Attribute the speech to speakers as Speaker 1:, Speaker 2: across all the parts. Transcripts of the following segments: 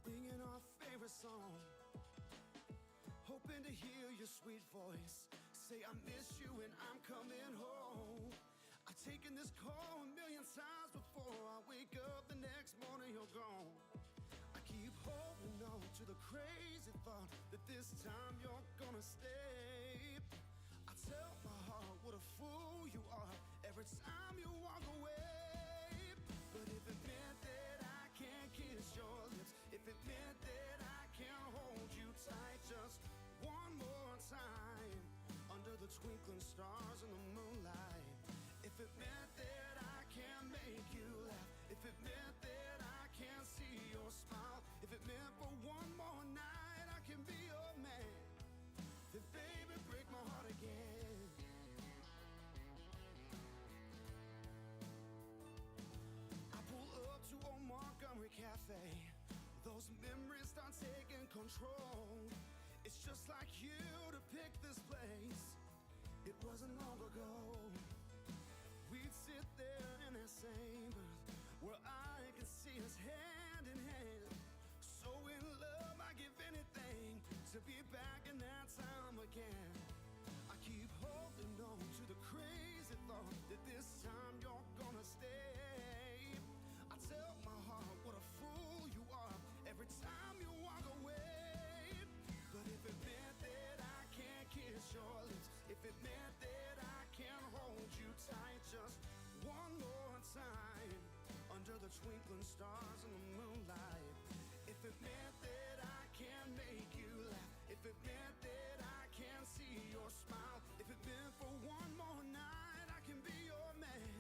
Speaker 1: singing our favorite song, hoping to hear your sweet voice. Say I miss you and I'm coming home. I've taken this call a million times before. I wake up the next morning, you're gone. I keep holding on to the crazy thought that this time you're gonna stay. I tell my heart what a fool you are every time you walk away. But if it meant that I can't kiss your lips, if it meant that I can't hold you tight just one more time under the twinkling stars in the moonlight, if it meant that I can't make you laugh, if it meant that I can't see your smile, if it meant for one more night I can be your man, then baby break my heart again. I pull up to old Montgomery Cafe. Those memories start taking control. It's just like you to pick this place. It wasn't long ago. We'd sit there in that same booth where I could see us hand in hand. So in love, I give anything to be back in that time again. I keep holding on to the crazy thought that this time you're gonna stay. I tell my heart what a fool you are every time you walk away. But if it meant that I can't kiss your lips, if it meant that I can't hold you tight just one more time under the twinkling stars in the moonlight, if it meant that I can't make you laugh, if it meant that I can't see your smile, if it meant for one more night I can be your man,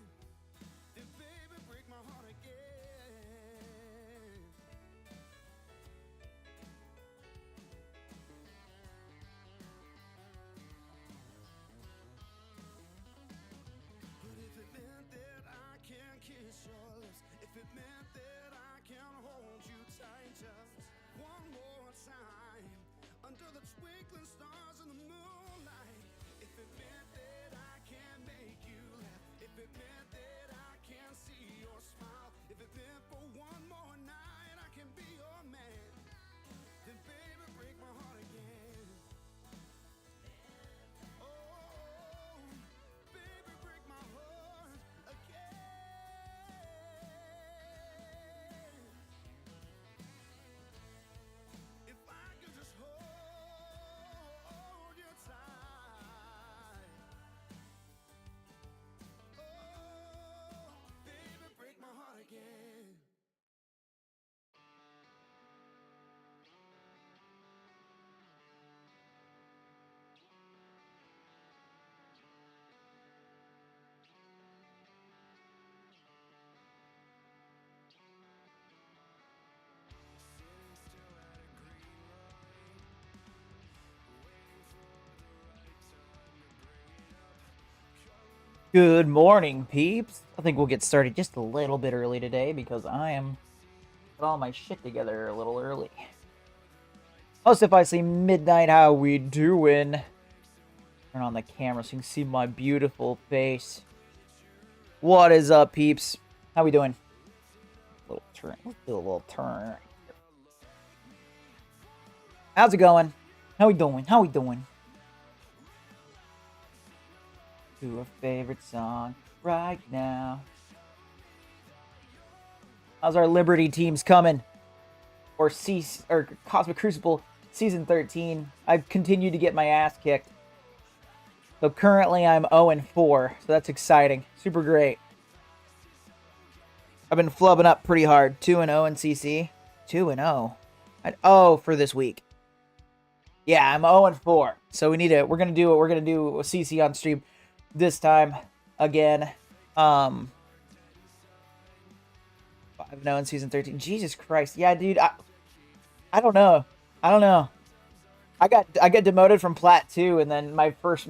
Speaker 1: then baby break my heart again. But if it meant that I can't kiss your lips, if it meant that I can't hold you tight just one more time under the twinkling stars in the moonlight, if it meant that I can't make you laugh, if it meant that I can't see your smile, if it meant for one more night I can be your man, then baby break my heart again. Oh, baby break my heart again. If I could just hold you tight. Oh, baby break my heart again.
Speaker 2: Good morning, peeps. I think we'll get started just a little bit early today because I am put all my shit together a little early. Plus, if I say midnight, how we doing? Turn on the camera so you can see my beautiful face. What is up, peeps? How we doing? Little turn. Let's do a little turn. How's it going? How we doing? How we doing? To a favorite song right now. How's our Liberty teams coming? Or Cosmic Crucible Season 13. I've continued to get my ass kicked. So currently I'm 0-4. So that's exciting. Super great. I've been flubbing up pretty hard. 2-0 in CC. 2-0. Oh, for this week. Yeah, I'm 0-4. So we're gonna do a CC on stream this time again. 5-0 in season 13. Jesus Christ. Yeah, dude. I don't know. I got demoted from Plat 2, and then my first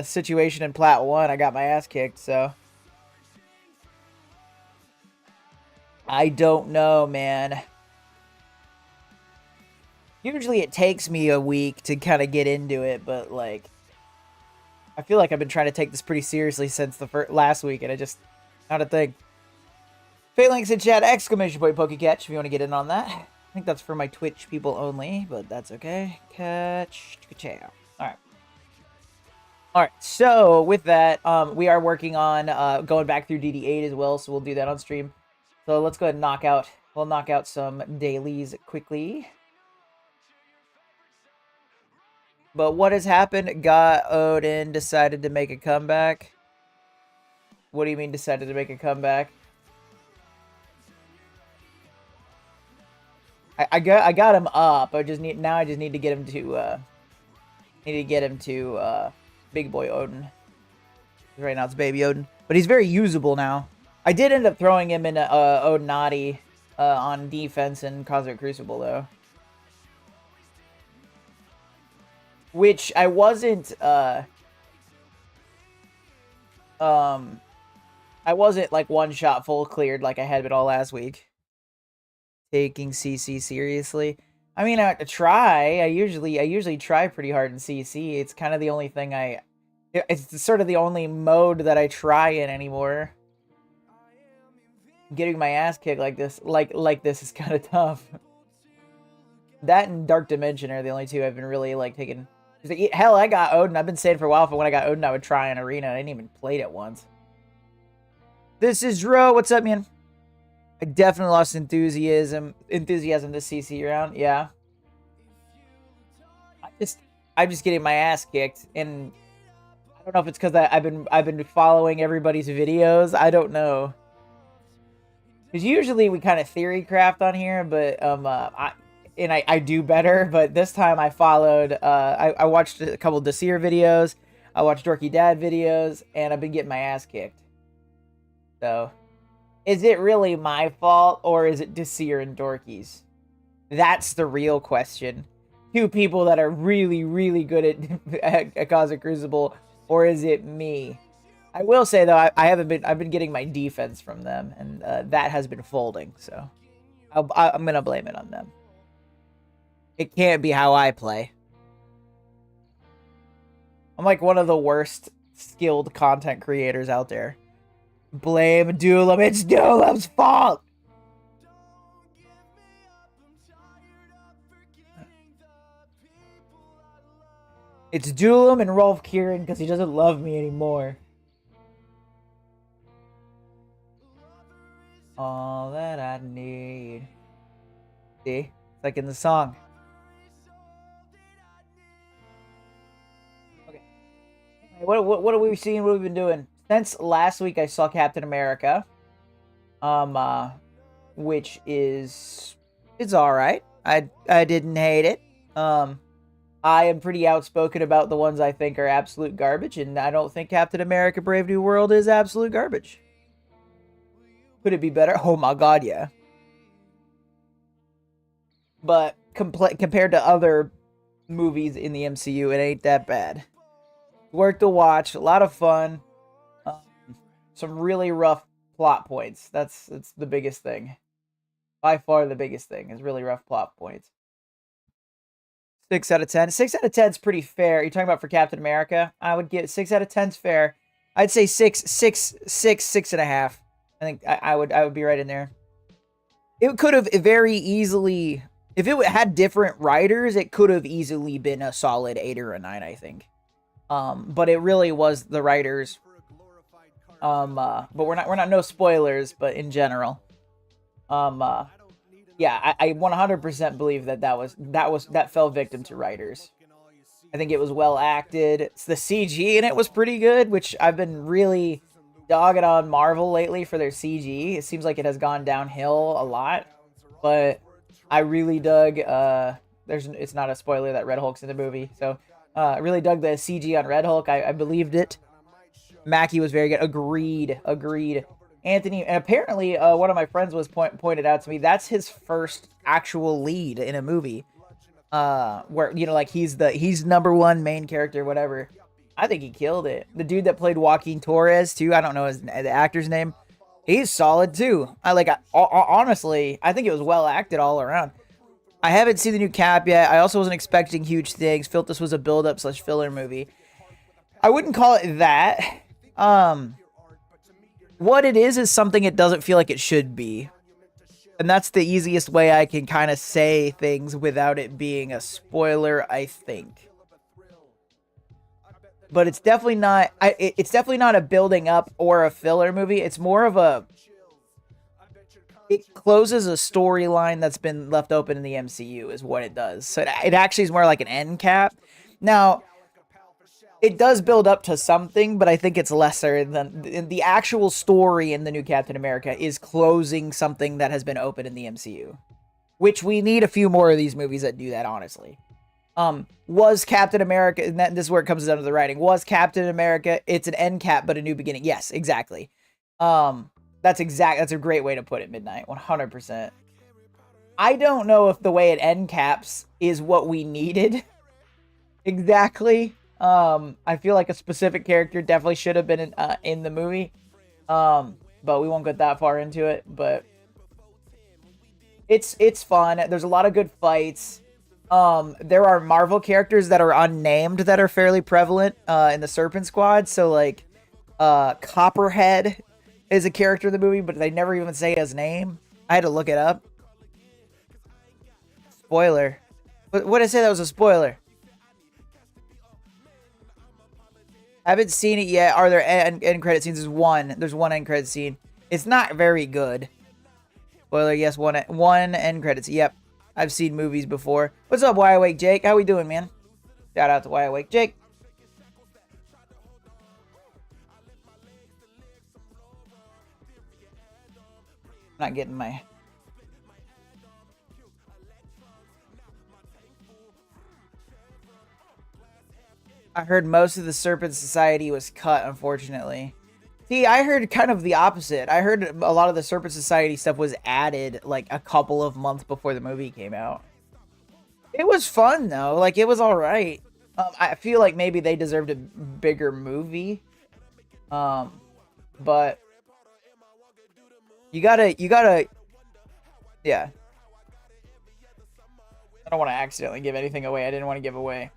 Speaker 2: situation in Plat 1, I got my ass kicked, so I don't know, man. Usually it takes me a week to kind of get into it, but like I feel like I've been trying to take this pretty seriously since the last week, and I just not a thing. Phalanx in chat, exclamation point PokeCatch if you want to get in on that. think that's for my Twitch people only, but that's okay. Catch. Alright. Alright, so with that, we are working on going back through DD8 as well, so we'll do that on stream. So let's go ahead and we'll knock out some dailies quickly. But what has happened? Got Odin decided to make a comeback. What do you mean decided to make a comeback? I got him up. I just need to get him to big boy Odin. Right now it's baby Odin, but he's very usable now. I did end up throwing him in Odinati on defense in Cosmic Crucible though, which I wasn't like one shot full cleared like I had been all last week. Taking CC seriously. I mean, I try. I usually try pretty hard in CC. It's kind of the only thing it's sort of the only mode that I try in anymore. Getting my ass kicked like this is kind of tough. That and Dark Dimension are the only two I've been really like taking. Hell, I got Odin. I've been saying for a while, but when I got Odin, I would try an arena. I didn't even play it once. This is Ro. What's up, man? I definitely lost enthusiasm this CC round. Yeah. I'm just getting my ass kicked, and I don't know if it's because I've been following everybody's videos. I don't know. Because usually we kind of theory craft on here, but I do better. But this time I followed. I watched a couple Desir videos. I watched Dorky Dad videos, and I've been getting my ass kicked. So, is it really my fault, or is it Desir and Dorky's? That's the real question. Two people that are really, really good at Cosmic Crucible, or is it me? I will say though, I've been getting my defense from them, and that has been folding. So, I'm gonna blame it on them. It can't be how I play. I'm like one of the worst skilled content creators out there. Blame Doolum. It's Doolum's fault. It's Doolum and Rolf Kieran because he doesn't love me anymore. All that I need. See? It's like in the song. Okay. What are we seeing? What have we been doing? Since last week, I saw Captain America, which it's all right. I didn't hate it. I am pretty outspoken about the ones I think are absolute garbage, and I don't think Captain America: Brave New World is absolute garbage. Could it be better? Oh my god, yeah. But compared to other movies in the MCU, it ain't that bad. Worth to watch. A lot of fun. Some really rough plot points. That's the biggest thing. By far the biggest thing is really rough plot points. 6 out of 10. 6 out of 10 is pretty fair. You're talking about for Captain America? I would give 6 out of 10's fair. I'd say 6.5. I think I would be right in there. It could have very easily, if it had different writers, it could have easily been a solid 8 or a 9, I think. But it really was the writers. But we're not no spoilers, but in general. Yeah, I 100% believe that fell victim to writers. I think it was well acted. It's the CG in it was pretty good, which I've been really dogging on Marvel lately for their CG. It seems like it has gone downhill a lot, but I really dug. It's not a spoiler that Red Hulk's in the movie, so I really dug the CG on Red Hulk. I believed it. Mackie was very good. Agreed. Anthony, and apparently one of my friends was pointed out to me that's his first actual lead in a movie, where like he's number one main character, whatever. I think he killed it. The dude that played Joaquin Torres too, I don't know the actor's name. He's solid too. Honestly, I think it was well acted all around. I haven't seen the new Cap yet. I also wasn't expecting huge things. Felt this was a build-up / filler movie. I wouldn't call it that. What it is something it doesn't feel like it should be. And that's the easiest way I can kind of say things without it being a spoiler, I think. But it's definitely not. It's definitely not a building up or a filler movie. It's more of a. It closes a storyline that's been left open in the MCU, is what it does. So it actually is more like an end cap. Now, it does build up to something, but I think it's lesser than the actual story in the new Captain America is closing something that has been open in the MCU, which we need a few more of these movies that do that, honestly. Was Captain America, and this is where it comes down to the writing, was Captain America, it's an end cap, but a new beginning. Yes, exactly. That's a great way to put it, Midnight, 100%. I don't know if the way it end caps is what we needed exactly. I feel like a specific character definitely should have been in the movie. But we won't get that far into it, but it's fun. There's a lot of good fights. There are Marvel characters that are unnamed that are fairly prevalent in the Serpent Squad. So like Copperhead is a character in the movie, but they never even say his name. I had to look it up. Spoiler. What did I say that was a spoiler? I haven't seen it yet. Are there end credit scenes? There's one. There's one end credit scene. It's not very good. Spoiler, yes, one end credits. Yep. I've seen movies before. What's up, Wide Awake Jake? How we doing, man? Shout out to Wide Awake Jake. I'm not getting my... I heard most of the Serpent Society was cut, unfortunately. See, I heard kind of the opposite. I heard a lot of the Serpent Society stuff was added like a couple of months before the movie came out. It was fun, though. Like, it was alright. I feel like maybe they deserved a bigger movie. But... You gotta... Yeah. I don't want to accidentally give anything away I didn't want to give away.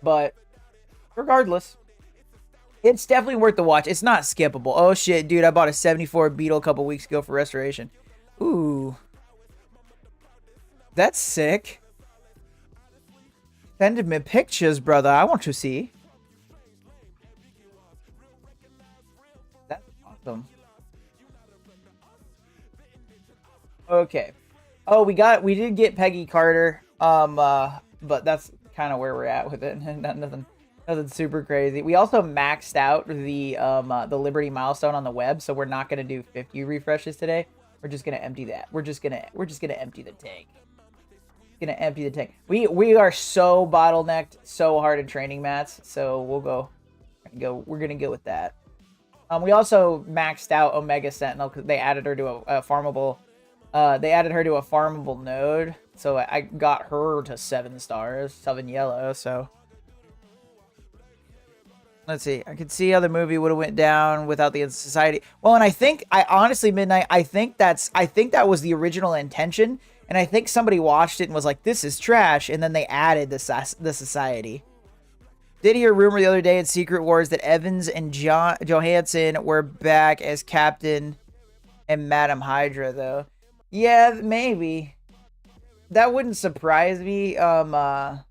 Speaker 2: But regardless, it's definitely worth the watch. It's not skippable. Oh shit, dude, I bought a 74 Beetle a couple weeks ago for restoration. Ooh. That's sick. Send me pictures, brother. I want to see. That's awesome. Okay. Oh, we did get Peggy Carter. But that's kind of where we're at with it. nothing super crazy. We also maxed out the Liberty milestone on the web, so we're not gonna do 50 refreshes today. We're just gonna empty that. We're just gonna empty the tank. Gonna empty the tank. We are so bottlenecked so hard in training mats, so we're gonna go with that. We also maxed out Omega Sentinel because they added her to a farmable. They added her to a farmable node, so I got her to 7 stars, 7 yellow. So let's see. I could see how the movie would have went down without the society. Well, and I honestly, Midnight, I think that was the original intention, and I think somebody watched it and was like, "This is trash," and then they added the society. Did hear a rumor the other day in Secret Wars that Evans and Johansson were back as Captain and Madam Hydra, though. Yeah, maybe. That wouldn't surprise me. They're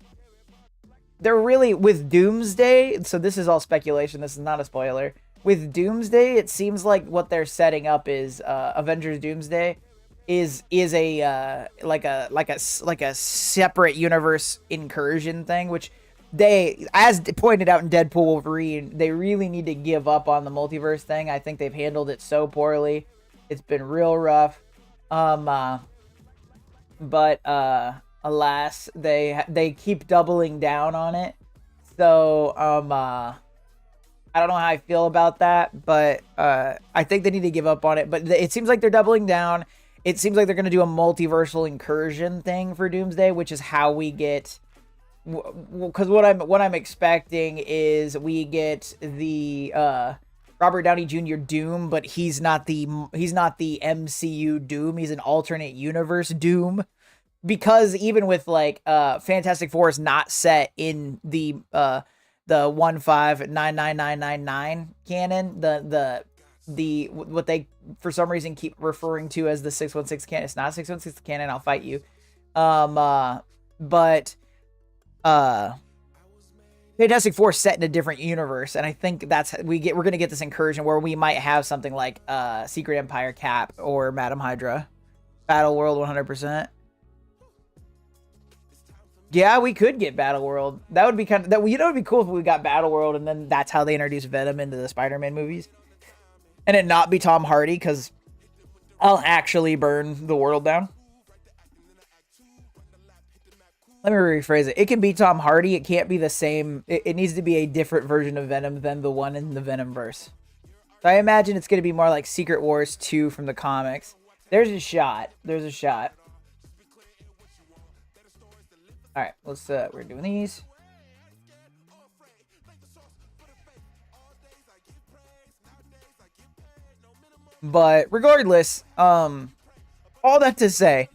Speaker 2: really, with Doomsday, so this is all speculation, this is not a spoiler. With Doomsday, it seems like what they're setting up is Avengers Doomsday is a like a separate universe incursion thing, which they, as pointed out in Deadpool Wolverine, they really need to give up on the multiverse thing. I think they've handled it so poorly. It's been real rough. But alas, they keep doubling down on it. So, I don't know how I feel about that, but I think they need to give up on it. But it seems like they're doubling down. It seems like they're going to do a multiversal incursion thing for Doomsday, which is how we get, because what I'm expecting is we get the Robert Downey Jr. Doom, but he's not the MCU Doom. He's an alternate universe Doom, because even with like Fantastic Four is not set in the 1599999 canon. what they for some reason keep referring to as the 616 canon. It's not 616 canon. I'll fight you. But Fantastic Four set in a different universe, and I think we're gonna get this incursion where we might have something like Secret Empire Cap or Madam Hydra, Battle World 100%. Yeah, we could get Battle World. That would be it'd be cool if we got Battle World, and then that's how they introduce Venom into the Spider-Man movies, and it not be Tom Hardy, because I'll actually burn the world down. Let me rephrase it. It can be Tom Hardy. It can't be the same. It needs to be a different version of Venom than the one in the Venomverse. So I imagine it's going to be more like Secret Wars 2 from the comics. There's a shot. There's a shot. All right, we're doing these. But regardless, all that to say,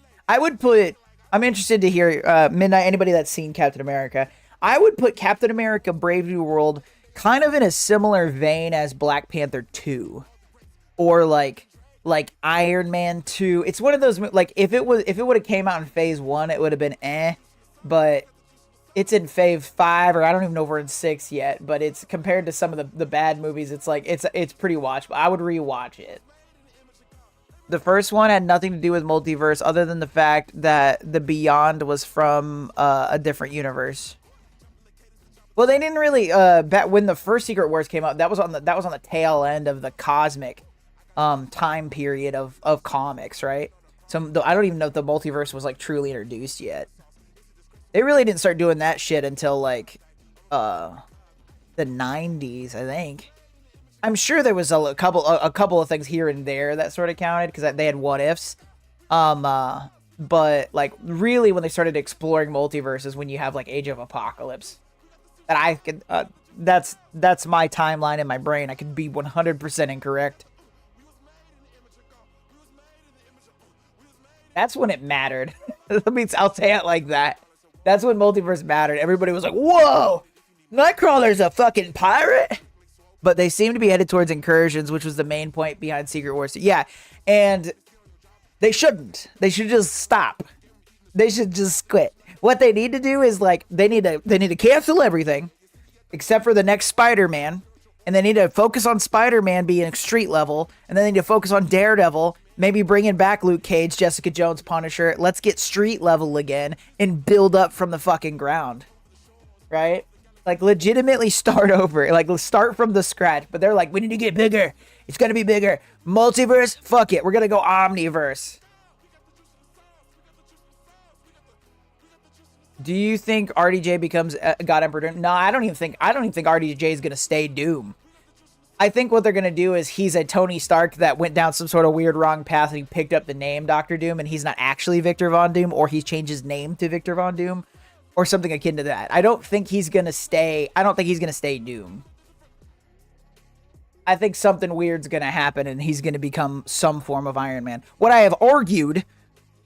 Speaker 2: I'm interested to hear, Midnight, anybody that's seen Captain America. I would put Captain America Brave New World kind of in a similar vein as Black Panther 2. Or like Iron Man 2. It's one of those, like, if it would have came out in Phase 1, it would have been eh. But it's in Phase 5, or I don't even know if we're in 6 yet. But it's, compared to some of the bad movies, it's like, it's pretty watchable. I would rewatch it. The first one had nothing to do with multiverse other than the fact that the Beyond was from a different universe. Well, they didn't really when the first Secret Wars came out, that was on the tail end of the cosmic time period of comics, right? So I don't even know if the multiverse was like truly introduced yet. They really didn't start doing that shit until like the 90s, I think. I'm sure there was a couple of things here and there that sort of counted because they had what ifs. But like really when they started exploring multiverses, when you have like Age of Apocalypse, that I could that's my timeline in my brain. I could be 100% incorrect. That's when it mattered. I'll say it like that. That's when multiverse mattered. Everybody was like, "Whoa, Nightcrawler's a fucking pirate." But they seem to be headed towards incursions, which was the main point behind Secret Wars. Yeah, and they shouldn't. They should just stop. They should just quit. What they need to do is like they need to cancel everything except for the next Spider-Man, and they need to focus on Spider-Man being street level, and then they need to focus on Daredevil, maybe bringing back Luke Cage, Jessica Jones, Punisher. Let's get street level again and build up from the fucking ground, right? Like, legitimately start over. Like, let's start from the scratch. But they're like, we need to get bigger. It's going to be bigger. Multiverse? Fuck it. We're going to go omniverse. Do you think RDJ becomes God Emperor Doom? No, I don't even think RDJ is going to stay Doom. I think what they're going to do is he's a Tony Stark that went down some sort of weird wrong path and he picked up the name Dr. Doom, and he's not actually Victor Von Doom, or he's changed his name to Victor Von Doom. Or something akin to that. I don't think he's gonna stay Doom. I think something weird's gonna happen and he's gonna become some form of Iron Man. What I have argued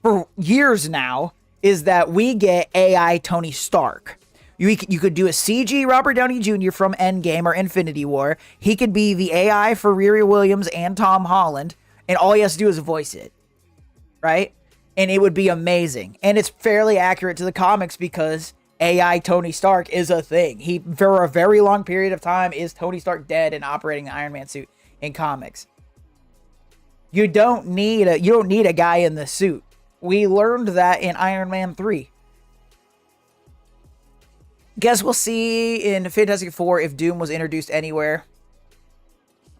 Speaker 2: for years now is that we get AI Tony Stark. You could do a CG Robert Downey Jr. from Endgame or Infinity War. He could be the AI for Riri Williams and Tom Holland, and all he has to do is voice it. Right? And it would be amazing. And it's fairly accurate to the comics because AI Tony Stark is a thing. He, for a very long period of time, is Tony Stark dead and operating the Iron Man suit in comics. You don't need a guy in the suit. We learned that in Iron Man 3. Guess we'll see in Fantastic Four if Doom was introduced anywhere.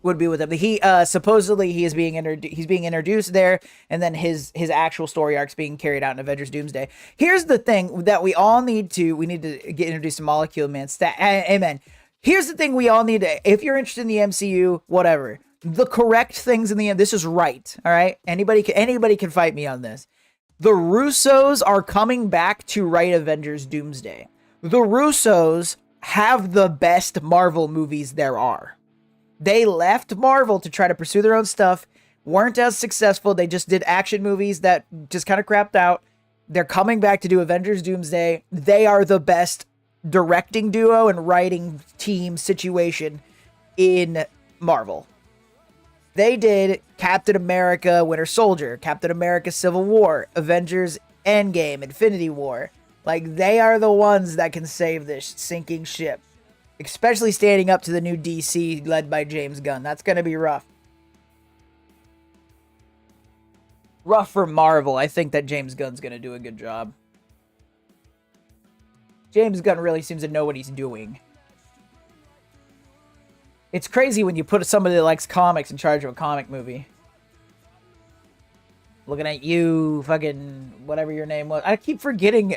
Speaker 2: Would be with him. He supposedly he's being introduced there, and then his actual story arc's being carried out in Avengers Doomsday. Here's the thing that we need to get introduced to Molecule Man. Amen. Here's the thing we all need to, if you're interested in the MCU, whatever, the correct things in the end. This is right. All right. Anybody can fight me on this. The Russos are coming back to write Avengers Doomsday. The Russos have the best Marvel movies there are. They left Marvel to try to pursue their own stuff, weren't as successful. They just did action movies that just kind of crapped out. They're coming back to do Avengers Doomsday. They are the best directing duo and writing team situation in Marvel. They did Captain America Winter Soldier, Captain America Civil War, Avengers Endgame, Infinity War. Like, they are the ones that can save this sinking ship. Especially standing up to the new DC led by James Gunn. That's going to be rough. Rough for Marvel. I think that James Gunn's going to do a good job. James Gunn really seems to know what he's doing. It's crazy when you put somebody that likes comics in charge of a comic movie. Looking at you, fucking whatever your name was. I keep forgetting.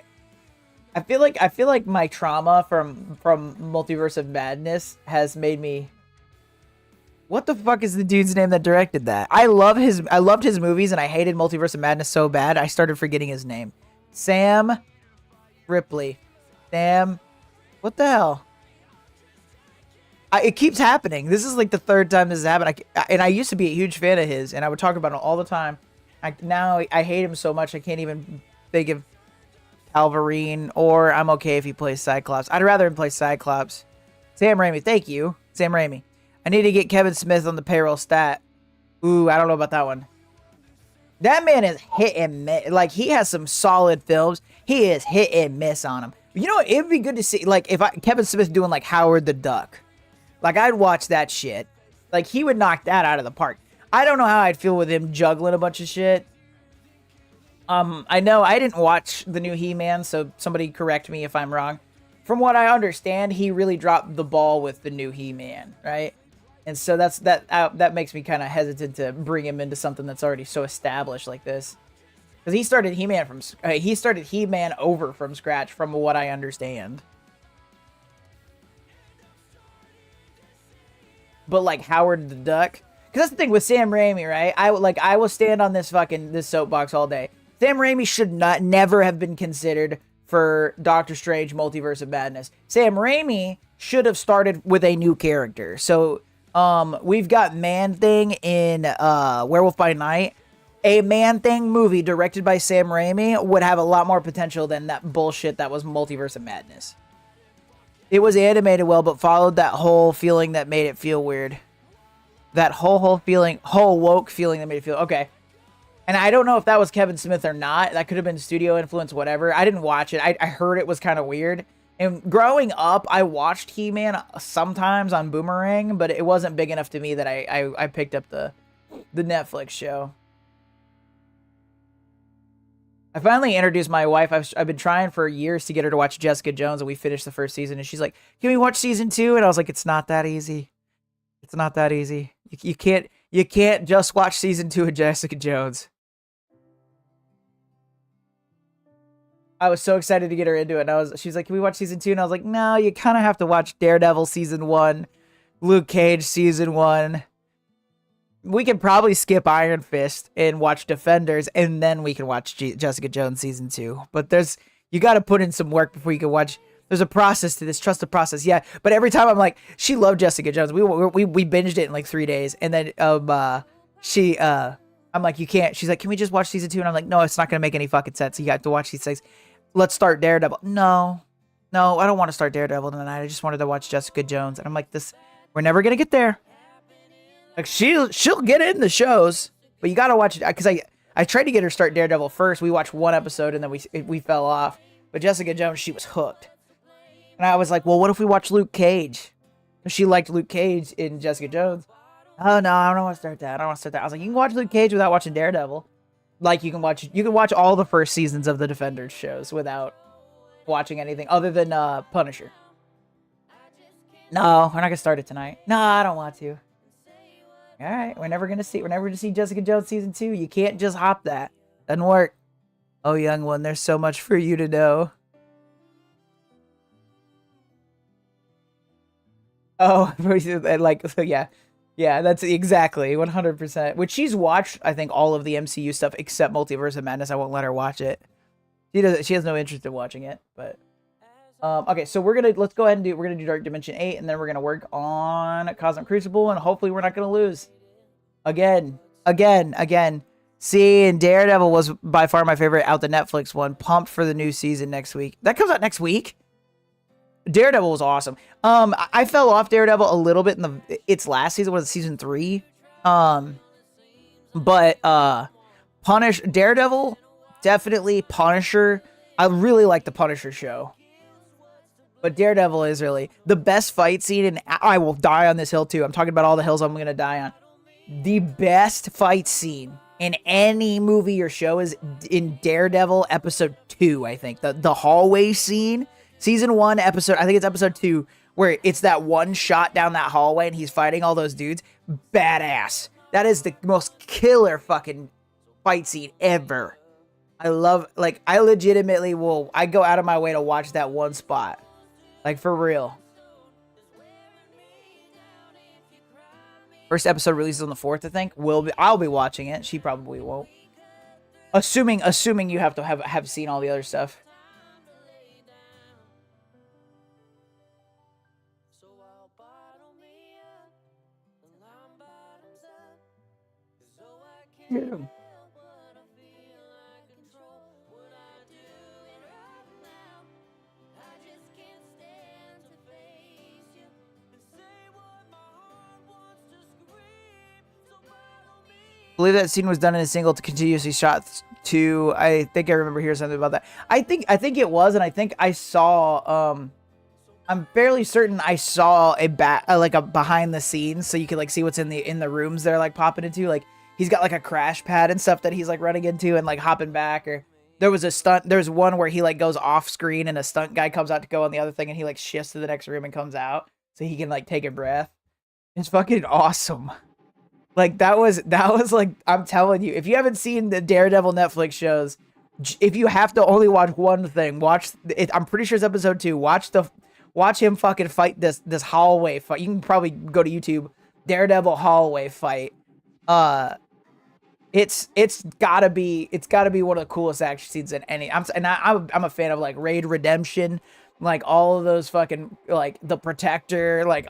Speaker 2: I feel like my trauma from Multiverse of Madness has made me. What the fuck is the dude's name that directed that? I loved his movies and I hated Multiverse of Madness so bad I started forgetting his name. Sam Ripley. Sam. What the hell? It keeps happening. This is like the third time this has happened. And I used to be a huge fan of his and I would talk about him all the time. Now I hate him so much I can't even think of Wolverine, or I'm okay if he plays Cyclops. I'd rather him play Cyclops. Sam Raimi, thank you. Sam Raimi. I need to get Kevin Smith on the payroll stat. Ooh, I don't know about that one. That man is hit and miss. Like, he has some solid films. He is hit and miss on them. You know what? It would be good to see, like, if Kevin Smith doing, like, Howard the Duck. Like, I'd watch that shit. Like, he would knock that out of the park. I don't know how I'd feel with him juggling a bunch of shit. I know I didn't watch the new He-Man, so somebody correct me if I'm wrong. From what I understand, he really dropped the ball with the new He-Man, right? And so that makes me kind of hesitant to bring him into something that's already so established like this. Because he started He-Man over from scratch, from what I understand. But like Howard the Duck, because that's the thing with Sam Raimi, right? I will stand on this soapbox all day. Sam Raimi should never have been considered for Doctor Strange Multiverse of Madness. Sam Raimi should have started with a new character. So, we've got Man-Thing in Werewolf by Night. A Man-Thing movie directed by Sam Raimi would have a lot more potential than that bullshit that was Multiverse of Madness. It was animated well, but followed that whole feeling that made it feel weird. That whole woke feeling that made it feel... Okay. And I don't know if that was Kevin Smith or not. That could have been studio influence, whatever. I didn't watch it. I heard it was kind of weird. And growing up, I watched He-Man sometimes on Boomerang, but it wasn't big enough to me that I picked up the Netflix show. I finally introduced my wife. I've been trying for years to get her to watch Jessica Jones, and we finished the first season, and she's like, "Can we watch season 2?" And I was like, "It's not that easy. It's not that easy. You can't just watch season 2 of Jessica Jones." I was so excited to get her into it, and she's like, "Can we watch season 2?" And I was like, "No, you kind of have to watch Daredevil season 1, Luke Cage season 1. We can probably skip Iron Fist and watch Defenders, and then we can watch Jessica Jones season 2. But you got to put in some work before you can watch. There's a process to this. Trust the process." Yeah, but every time I'm like, she loved Jessica Jones. We binged it in like 3 days, and then I'm like, "You can't." She's like, "Can we just watch season 2?" And I'm like, "No, it's not gonna make any fucking sense. You got to watch these things. Let's start Daredevil." No, I don't want to start Daredevil tonight. I just wanted to watch Jessica Jones." And I'm like, we're never gonna get there. Like, she'll get in the shows, but you gotta watch it, because I tried to get her to start Daredevil first. We watched one episode and then we fell off. But Jessica Jones, she was hooked. And I was like, well, what if we watch Luke Cage? She liked Luke Cage in Jessica Jones. "Oh no, I don't want to start that. I was like, you can watch Luke Cage without watching Daredevil. Like, you can watch all the first seasons of the Defenders shows without watching anything other than Punisher. No, we're not gonna start it tonight. No, I don't want to. All right, we're never gonna see Jessica Jones season 2. You can't just hop that. Doesn't work. Oh, young one, there's so much for you to know. Oh, like, so yeah. Yeah, that's exactly 100%. Which she's watched, I think, all of the MCU stuff except Multiverse of Madness. I won't let her watch it. She has no interest in watching it. But okay, so let's go ahead and we're gonna do Dark Dimension 8, and then we're gonna work on Cosmic Crucible, and hopefully we're not gonna lose. Again. See, and Daredevil was by far my favorite out the Netflix one. Pumped for the new season next week. That comes out next week. Daredevil was awesome. I fell off Daredevil a little bit in its last season. Was it season 3? But Daredevil, definitely. Punisher, I really like the Punisher show. But Daredevil is really the best fight scene, and I will die on this hill too. I'm talking about all the hills I'm gonna die on. The best fight scene in any movie or show is in Daredevil episode 2, I think. The hallway scene. Season 1, episode, I think it's episode 2, where it's that one shot down that hallway and he's fighting all those dudes. Badass. That is the most killer fucking fight scene ever. I love, like, I legitimately I go out of my way to watch that one spot. Like, for real. First episode releases on the 4th, I think. I'll be watching it. She probably won't. Assuming you have to have seen all the other stuff. Yeah. I believe that scene was done in a single to continuously shot to. I think I remember hearing something about that. I think it was, and I think I saw. I'm fairly certain I saw like a behind the scenes, so you could like see what's in the rooms they're like popping into. Like he's got like a crash pad and stuff that he's like running into and like hopping back. Or there was a stunt. There's one where he like goes off screen and a stunt guy comes out to go on the other thing, and he like shifts to the next room and comes out so he can like take a breath. It's fucking awesome. Like that was like, I'm telling you, if you haven't seen the Daredevil Netflix shows, if you have to only watch one thing, watch it. I'm pretty sure it's episode 2. Watch him fucking fight this hallway fight. You can probably go to YouTube, Daredevil hallway fight. It's gotta be one of the coolest action scenes in any. I'm a fan of like Raid Redemption, like all of those fucking, like The Protector, like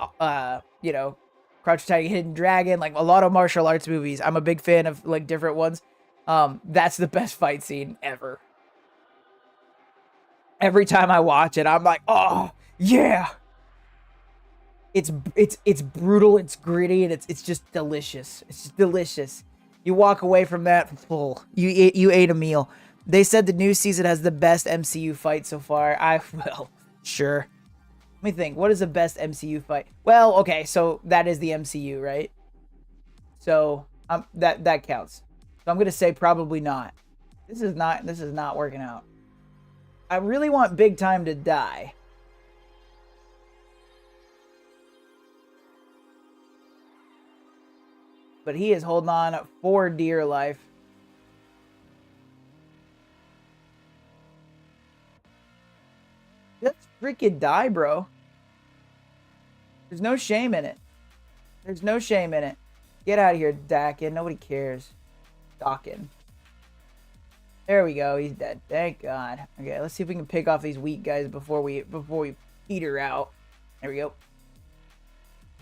Speaker 2: you know, Crouch Tiger, Hidden Dragon, like a lot of martial arts movies. I'm a big fan of like different ones. That's the best fight scene ever. Every time I watch it, I'm like, oh yeah. It's brutal, it's gritty, and it's just delicious. It's just delicious. You walk away from that full. You ate a meal. They said the new season has the best MCU fight so far. Well, sure. Let me think. What is the best MCU fight? Well, okay, so that is the MCU, right? So that counts. So I'm gonna say probably not. This is not working out. I really want Big Time to die. But he is holding on for dear life. Just freaking die, bro. There's no shame in it. There's no shame in it. Get out of here, Dakin. Nobody cares. Dawkin. There we go. He's dead. Thank God. Okay, let's see if we can pick off these weak guys before we peter out. There we go.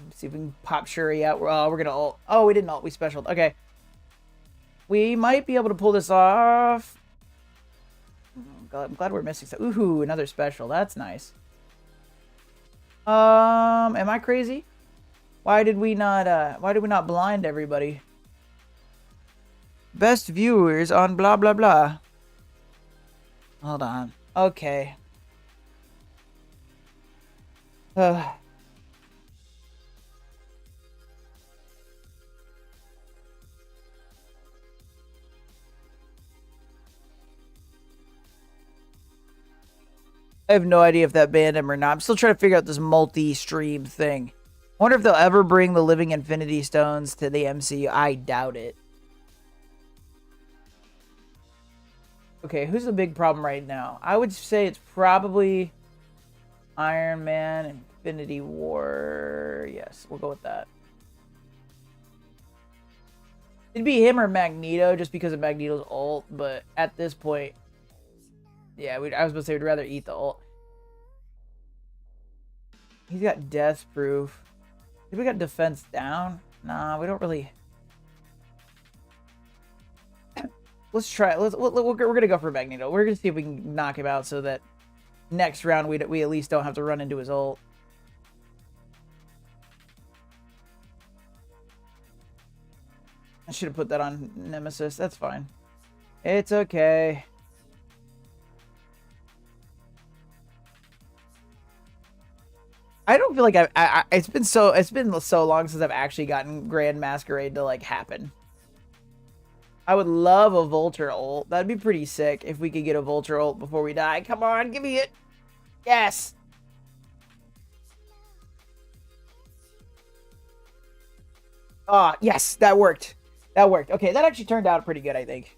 Speaker 2: Let's see if we can pop Shuri out. We're gonna ult. Oh, we didn't ult. We specialed. Okay. We might be able to pull this off. I'm glad we're missing stuff. Ooh, another special. That's nice. Am I crazy? Why did we not blind everybody? Best viewers on blah blah blah. Hold on. Okay. I have no idea if that banned him or not. I'm still trying to figure out this multi-stream thing. I wonder if they'll ever bring the Living Infinity Stones to the MCU. I doubt it. Okay, who's the big problem right now? I would say it's probably Iron Man, Infinity War. Yes, we'll go with that. It'd be him or Magneto just because of Magneto's ult, but at this point, yeah, I was about to say we'd rather eat the ult. He's got death proof. Did we got defense down? Nah, we don't really. Let's try. We're gonna go for Magneto. We're gonna see if we can knock him out so that next round we at least don't have to run into his ult. I should have put that on Nemesis. That's fine. It's okay. I don't feel like it's been so long since I've actually gotten Grand Masquerade to like happen. I would love a Vulture ult. That'd be pretty sick if we could get a Vulture ult before we die. Come on, give me it. Yes. Yes, that worked. That worked. Okay, that actually turned out pretty good, I think.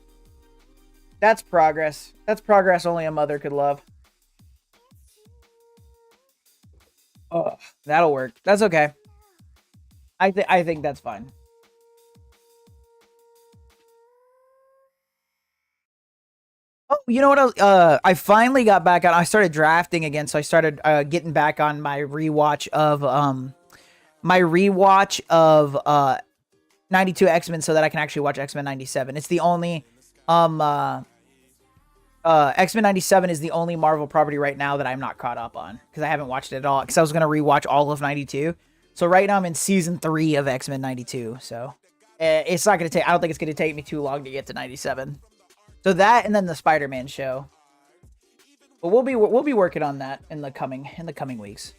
Speaker 2: That's progress. That's progress only a mother could love. Oh, that'll work. That's okay. I think that's fine. Oh, you know what? I finally got back on. I started drafting again, so I started getting back on my rewatch of 92 X-Men so that I can actually watch X-Men 97. It's the only X-Men 97 is the only Marvel property right now that I'm not caught up on because I haven't watched it at all because I was going to rewatch all of 92. So right now I'm in season 3 of X-Men 92. So it's not going to take, I don't think it's going to take me too long to get to 97. So that and then the Spider-Man show. But we'll be working on that in the coming weeks.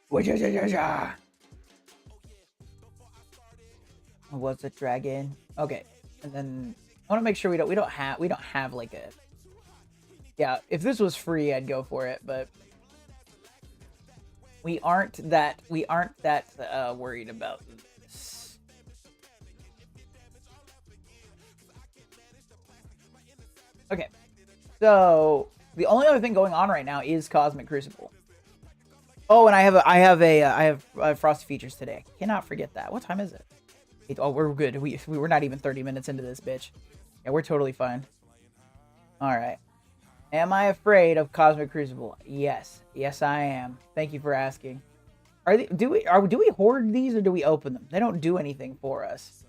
Speaker 2: What's a dragon? Okay, and then I want to make sure we don't have like a. Yeah, if this was free, I'd go for it, but we aren't that worried about this. Okay, so the only other thing going on right now is Cosmic Crucible. Oh, and I have Frosty Features today. Cannot forget that. What time is it? Oh, we're good. We were not even 30 minutes into this, bitch. Yeah, we're totally fine. All right. Am I afraid of Cosmic Crucible? Yes. Yes, I am. Thank you for asking. Do we hoard these or do we open them? They don't do anything for us.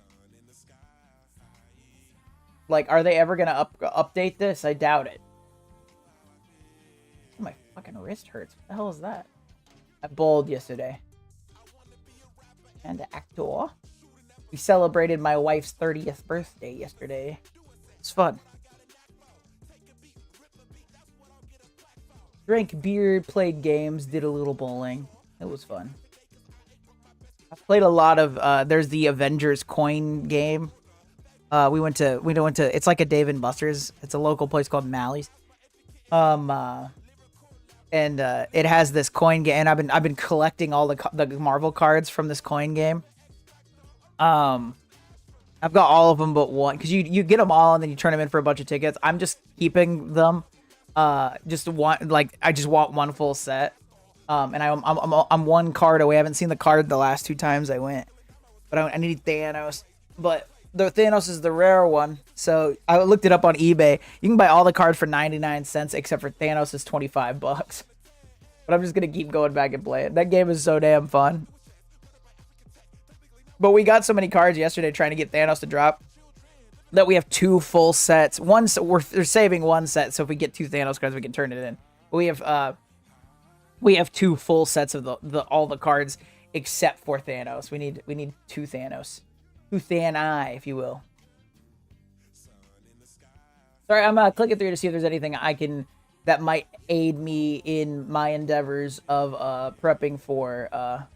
Speaker 2: Like, are they ever gonna update this? I doubt it. Oh, my fucking wrist hurts. What the hell is that? I bowled yesterday. And the actor. We celebrated my wife's 30th birthday yesterday. It's fun. Drank beer, played games, did a little bowling. It was fun. I played a lot of there's the Avengers coin game. We went to it's like a Dave and Buster's. It's a local place called Mally's. And it has this coin game, and I've been collecting all the Marvel cards from this coin game. I've got all of them but one, because you get them all and then you turn them in for a bunch of tickets. I'm just keeping them. Just one, like I just want one full set. And I'm one card away. I haven't seen the card the last 2 times I went, but I need Thanos. But the Thanos is the rare one, so I looked it up on eBay. You can buy all the cards for 99 cents except for Thanos is $25. But I'm just gonna keep going back and play it. That game is so damn fun. But we got so many cards yesterday trying to get Thanos to drop that we have 2 full sets. We're saving 1 set, so if we get 2 Thanos cards, we can turn it in. But we have 2 full sets of all the cards except for Thanos. We need 2 Thanos, 2 Thani, if you will. Sorry, I'm clicking through to see if there's anything that might aid me in my endeavors of prepping for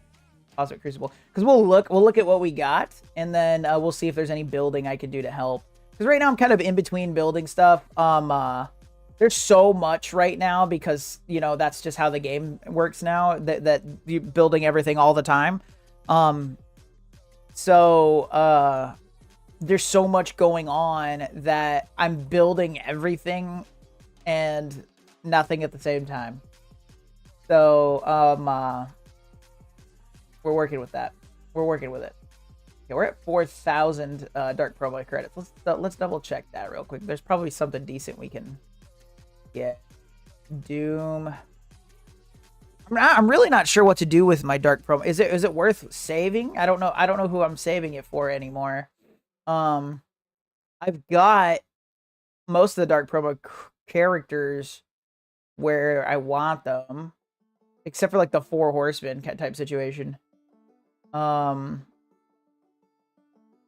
Speaker 2: Cosmic Crucible, because we'll look at what we got, and then we'll see if there's any building I can do to help. Because right now I'm kind of in between building stuff. There's so much right now because that's just how the game works now. That you're building everything all the time. So there's so much going on that I'm building everything and nothing at the same time. So we're working with that. We're working with it. Okay, we're at 4,000 dark promo credits. Let's double check that real quick. There's probably something decent we can get. Doom. I'm really not sure what to do with my dark promo. Is it worth saving? I don't know. I don't know who I'm saving it for anymore. I've got most of the dark promo characters where I want them. Except for like the 4 horsemen type situation. Oh,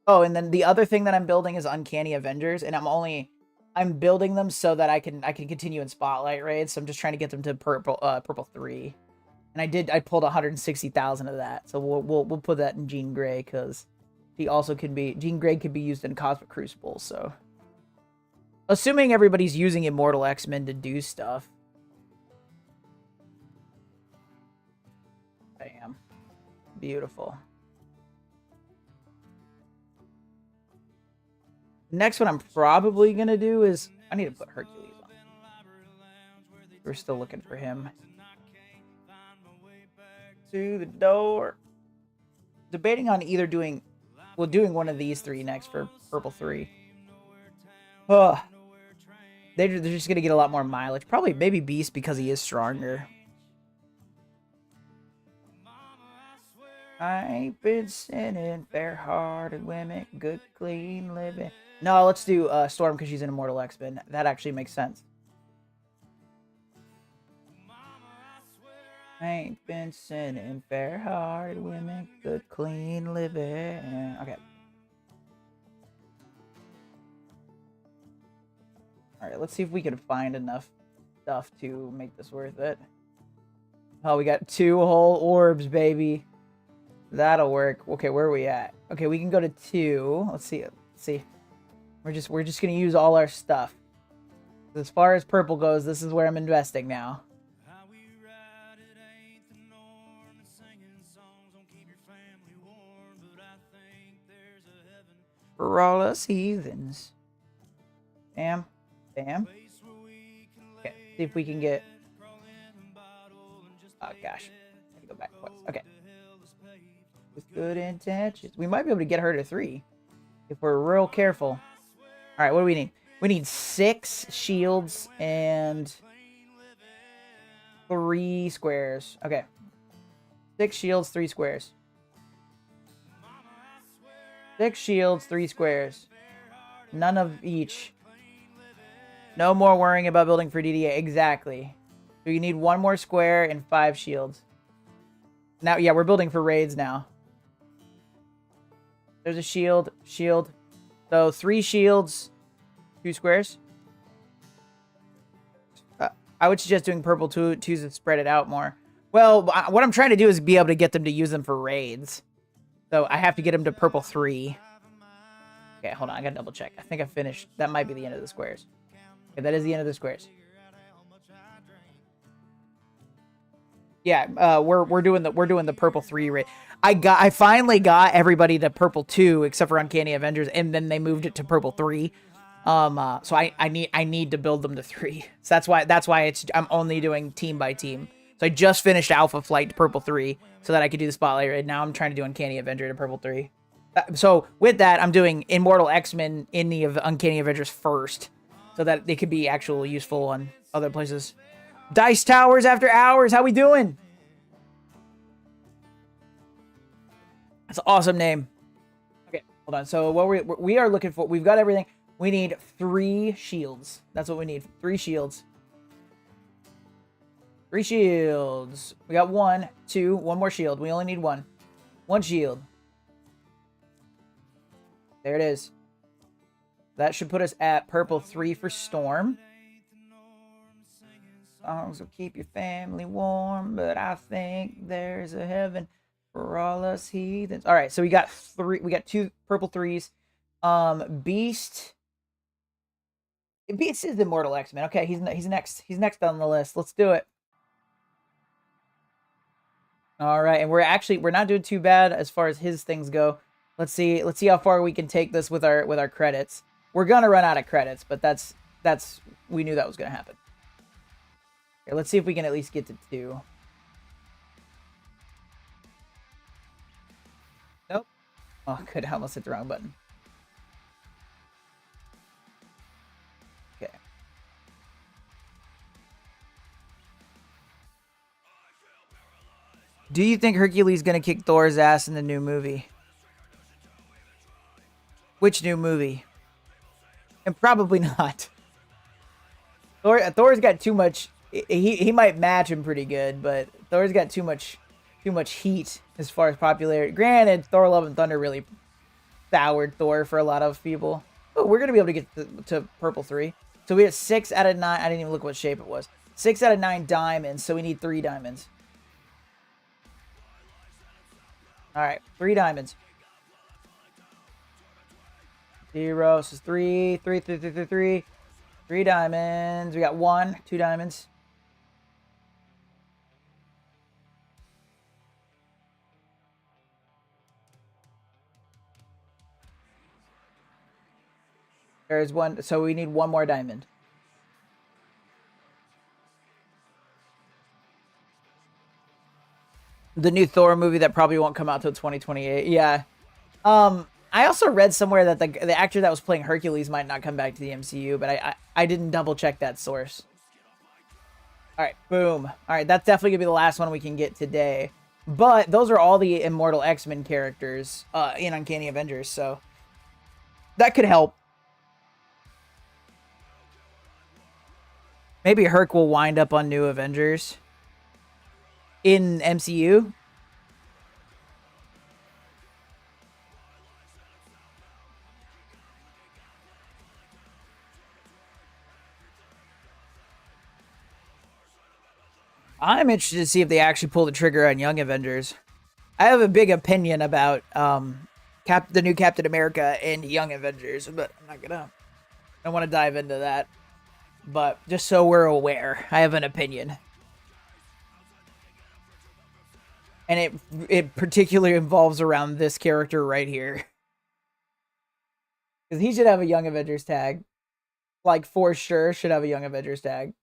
Speaker 2: and then the other thing that I'm building is Uncanny Avengers, and I'm building them so that I can continue in Spotlight raids. So I'm just trying to get them to purple 3. And I pulled 160,000 of that. So we'll put that in Jean Grey, because Jean Grey could be used in Cosmic Crucible, so assuming everybody's using Immortal X-Men to do stuff. Bam. Beautiful. Next one I'm probably gonna do is I need to put Hercules on. We're still looking for him. To the door. Debating on either doing one of these 3 next for purple 3. Oh, they're just gonna get a lot more mileage. Probably maybe Beast because he is stronger. I ain't been sinning, fair-hearted women, good clean living. No, let's do Storm because she's an Immortal X-Men. That actually makes sense. I ain't been sinning, fair-hearted women, good clean living. Okay. Alright, let's see if we can find enough stuff to make this worth it. Oh, we got 2 whole orbs, baby. That'll work. Okay, where are we at? Okay, we can go to 2. Let's see. We're just gonna use all our stuff. As far as purple goes, this is where I'm investing now. For all us heathens. Bam. Bam. Okay, see if we can get... Oh, gosh. Gotta go back twice. Okay. With good intentions. We might be able to get her to 3. If we're real careful. Alright, what do we need? We need 6 shields and 3 squares. Okay. 6 shields, 3 squares. 6 shields, 3 squares. None of each. No more worrying about building for DDA. Exactly. So you need 1 more square and 5 shields. Now, yeah, we're building for raids now. There's a shield. Shield. So 3 shields, 2 squares. I would suggest doing purple 2s to spread it out more. Well, what I'm trying to do is be able to get them to use them for raids. So I have to get them to purple 3. Okay, hold on. I gotta double check. I think I finished. That might be the end of the squares. Okay, that is the end of the squares. Yeah, we're doing the purple 3 raid. I finally got everybody to purple 2 except for Uncanny Avengers, and then they moved it to purple 3. So I need to build them to 3. So that's why I'm only doing team by team. So I just finished Alpha Flight to purple 3 so that I could do the Spotlight raid. Now I'm trying to do Uncanny Avenger to purple 3. So with that, I'm doing Immortal X-Men in the Uncanny Avengers first, so that they could be actually useful on other places. Dice Towers After Hours, how we doing? That's an awesome name. Okay, hold on. So what we are looking for, we've got everything. We need 3 shields. That's what we need. 3 shields. 3 shields. We got 1, 2, 1 more shield. We only need 1. 1 shield. There it is. That should put us at purple 3 for Storm. Songs will keep your family warm, but I think there's a heaven for all us heathens. All right, so we got 3. We got 2 purple 3s. Beast. Beast is the Immortal X-Men. Okay, he's next. He's next on the list. Let's do it. All right, and we're not doing too bad as far as his things go. Let's see how far we can take this with our credits. We're gonna run out of credits, but that's we knew that was gonna happen. Okay, let's see if we can at least get to 2. Nope. Oh, good. I almost hit the wrong button. Okay. Do you think Hercules is gonna kick Thor's ass in the new movie? Which new movie? And probably not. Thor's got too much he might match him pretty good, but Thor's got too much heat as far as popularity. Granted, Thor: Love and Thunder really soured Thor for a lot of people. Oh, we're gonna be able to get to purple 3. So we have 6 out of 9. I didn't even look what shape it was. 6 out of 9 diamonds, so we need 3 diamonds. All right, 3 diamonds. 0. So 3, 3, 3, 3, 3, 3. 3 diamonds. We got 1, 2 diamonds. There's 1. So we need 1 more diamond. The new Thor movie that probably won't come out till 2028. Yeah. I also read somewhere that the actor that was playing Hercules might not come back to the MCU, but I didn't double check that source. All right, boom. All right, that's definitely gonna be the last one we can get today. But those are all the Immortal X-Men characters in Uncanny Avengers, so that could help. Maybe Herc will wind up on New Avengers in MCU. I'm interested to see if they actually pull the trigger on Young Avengers. I have a big opinion about the new Captain America and Young Avengers, but I'm not gonna. I want to dive into that. But just so we're aware, I have an opinion. And it particularly involves around this character right here. Because he should have a Young Avengers tag. Like, for sure, should have a Young Avengers tag.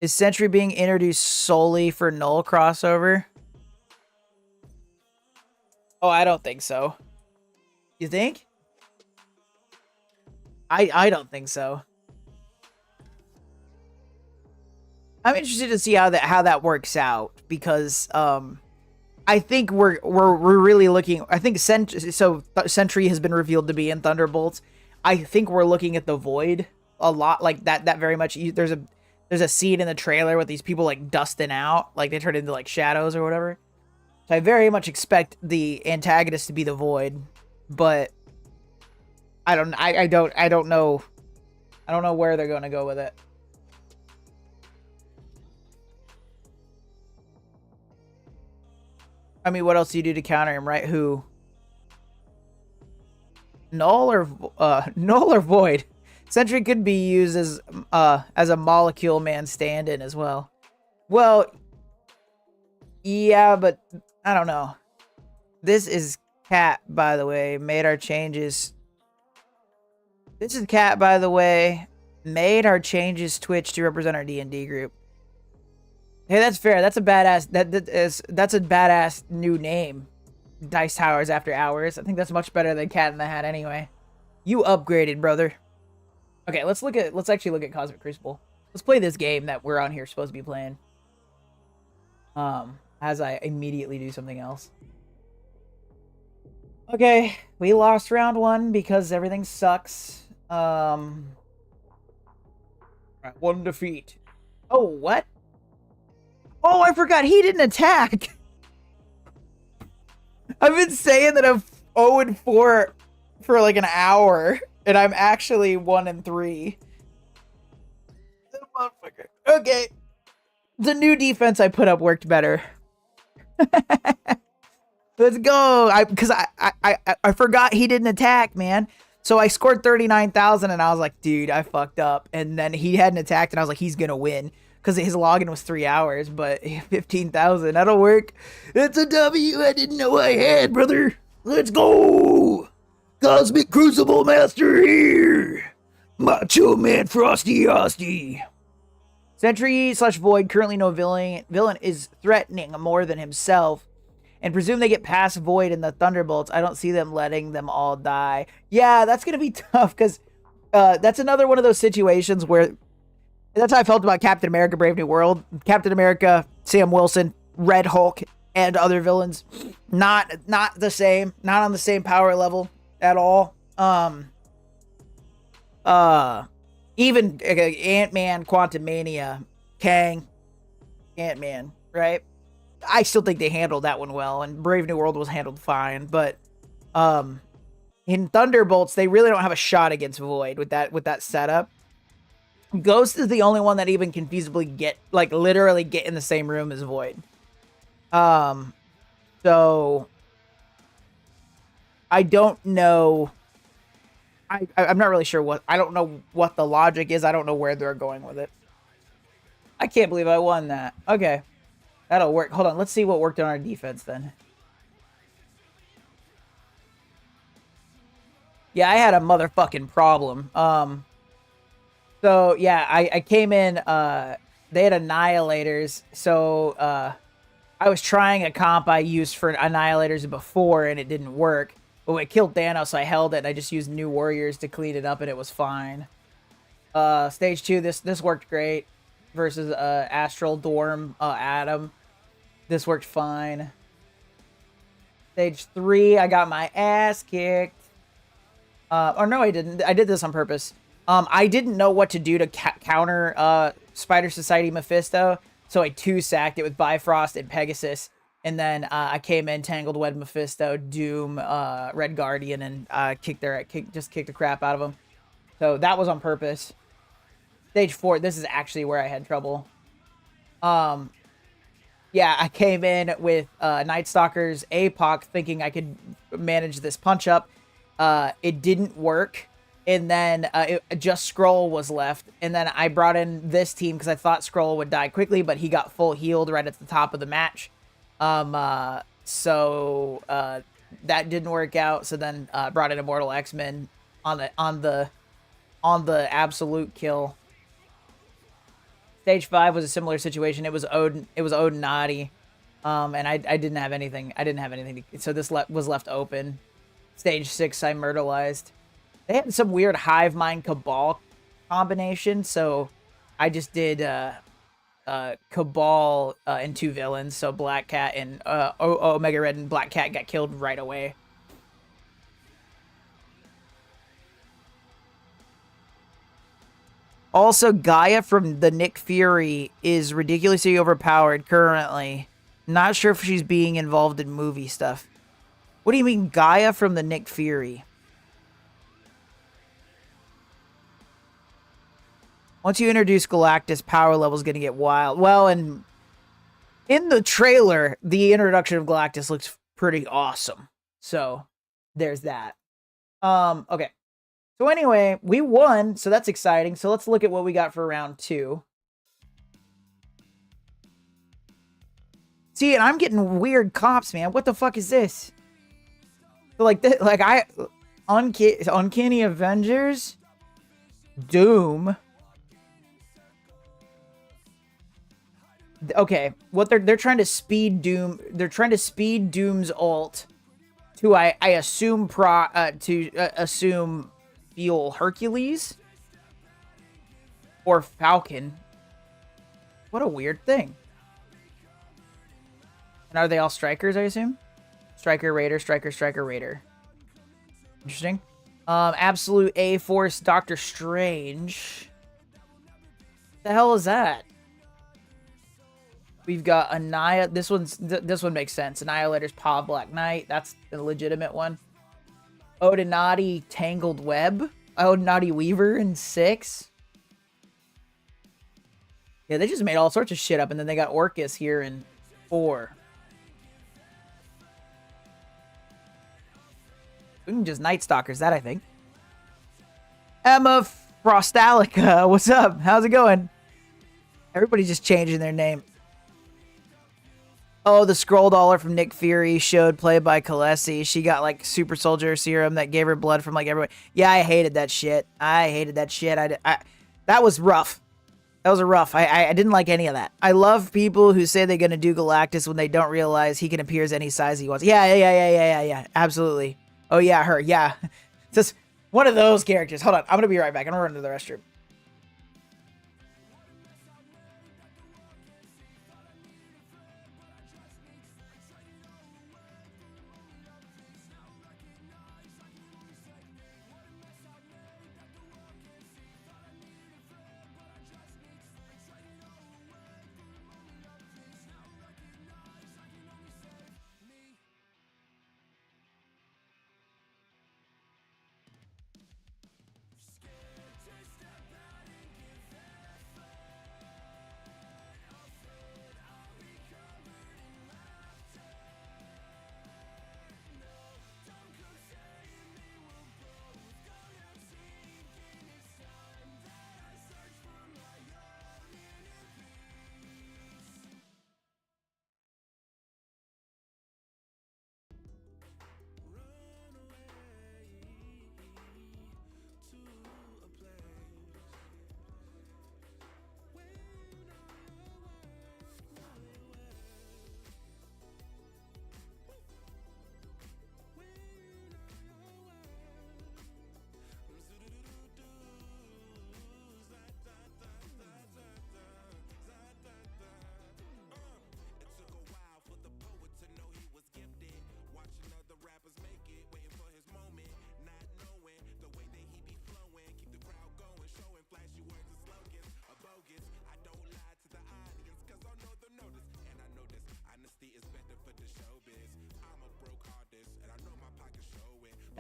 Speaker 2: Is Sentry being introduced solely for Null crossover? Oh, I don't think so. You think? I don't think so. I'm interested to see how that works out, because I think we're really looking. I think Sentry has been revealed to be in Thunderbolts. I think we're looking at the Void a lot, like that very much. There's a scene in the trailer with these people like dusting out, like they turn into like shadows or whatever. So I very much expect the antagonist to be the Void, but I don't know. I don't know where they're going to go with it. I mean, what else do you do to counter him, right? Who? Null or Void? Sentry could be used as a Molecule Man stand-in as well. Well, yeah, but I don't know. This is Cat, by the way. Made our changes. This is Cat, by the way. Made our changes Twitch to represent our D&D group. Hey, that's fair. That's a badass. That's a badass new name. Dice Towers After Hours. I think that's much better than Cat in the Hat anyway. You upgraded, brother. Okay, let's actually look at Cosmic Crucible. Let's play this game that we're on here supposed to be playing. As I immediately do something else. Okay, we lost round 1 because everything sucks. Right, 1 defeat. Oh, what? Oh, I forgot he didn't attack. I've been saying that I'm 0-4 for like an hour, and I'm actually 1-3. Okay. The new defense I put up worked better. Let's go. Because I forgot he didn't attack, man. So I scored 39,000, and I was like, dude, I fucked up. And then he hadn't attacked, and I was like, he's going to win. Because his login was 3 hours, but 15,000, that'll work. It's a W I didn't know I had, brother. Let's go. Cosmic Crucible Master here. Macho Man Frosty Osty. Sentry / Void, currently no villain is threatening more than himself. And presume they get past Void and the Thunderbolts. I don't see them letting them all die. Yeah, that's going to be tough, because that's another one of those situations where... That's how I felt about Captain America Brave New World. Captain America, Sam Wilson, Red Hulk, and other villains. Not the same. Not on the same power level at all. Even Ant-Man, Quantumania, Kang, Ant-Man, right? I still think they handled that one well, and Brave New World was handled fine. But in Thunderbolts, they really don't have a shot against Void with that setup. Ghost is the only one that even can feasibly get, like, literally get in the same room as Void. So I don't know. I'm not really sure I don't know what the logic is. I don't know where they're going with it. I can't believe I won that. Okay. That'll work. Hold on. Let's see what worked on our defense then. Yeah, I had a motherfucking problem. So yeah, I came in, they had Annihilators, so I was trying a comp I used for Annihilators before and it didn't work. But when it killed Thanos, so I held it and I just used New Warriors to clean it up and it was fine. Stage 2, this worked great. Versus Astral Dorm Adam. This worked fine. Stage 3, I got my ass kicked. Or no, I didn't. I did this on purpose. I didn't know what to do to counter Spider Society Mephisto, so I 2-sacked it with Bifrost and Pegasus, and then I came in, Tangled Web Mephisto, Doom, Red Guardian, and kicked the crap out of them. So that was on purpose. Stage 4, this is actually where I had trouble. Yeah, I came in with Night Stalker's APOC thinking I could manage this punch-up. It didn't work. And then just Skrull was left. And then I brought in this team because I thought Skrull would die quickly, but he got full healed right at the top of the match. So that didn't work out. So then brought in Immortal X-Men on the absolute kill. Stage 5 was a similar situation. It was Odinati. And I didn't have anything. So this was left open. Stage 6, I myrtleized. They had some weird Hive Mind Cabal combination, so I just did Cabal and 2 villains. So Black Cat and Omega Red and Black Cat got killed right away. Also, Gaia from the Nick Fury is ridiculously overpowered currently. Not sure if she's being involved in movie stuff. What do you mean, Gaia from the Nick Fury? Once you introduce Galactus, power level's gonna get wild. Well, and in the trailer, the introduction of Galactus looks pretty awesome. So, there's that. Okay. So anyway, we won, so that's exciting. So let's look at what we got for round 2. See, and I'm getting weird comps, man. What the fuck is this? So Uncanny Avengers, Doom. Okay, what they're trying to speed Doom. They're trying to speed Doom's ult to I assume assume feel Hercules or Falcon. What a weird thing. And are they all strikers, I assume? Striker, Raider, Striker, Striker, Raider. Interesting. Absolute A-Force, Doctor Strange. What the hell is that? We've got this one makes sense. Annihilator's Paw Black Knight. That's the legitimate one. Odinati Tangled Web. Odinati Weaver in 6. Yeah, they just made all sorts of shit up, and then they got Orcus here in 4. We can just Night Stalkers that, I think. Emma Frostalica, what's up? How's it going? Everybody's just changing their name. Oh, the Skrull Dollar from Nick Fury showed play by Khaleesi. She got, like, super soldier serum that gave her blood from, like, everyone. Yeah, I hated that shit. That was rough. That was rough. I didn't like any of that. I love people who say they're going to do Galactus when they don't realize he can appear as any size he wants. Yeah. Absolutely. Oh, yeah, her. Yeah. Just one of those characters. Hold on. I'm going to be right back. I'm going to run to the restroom.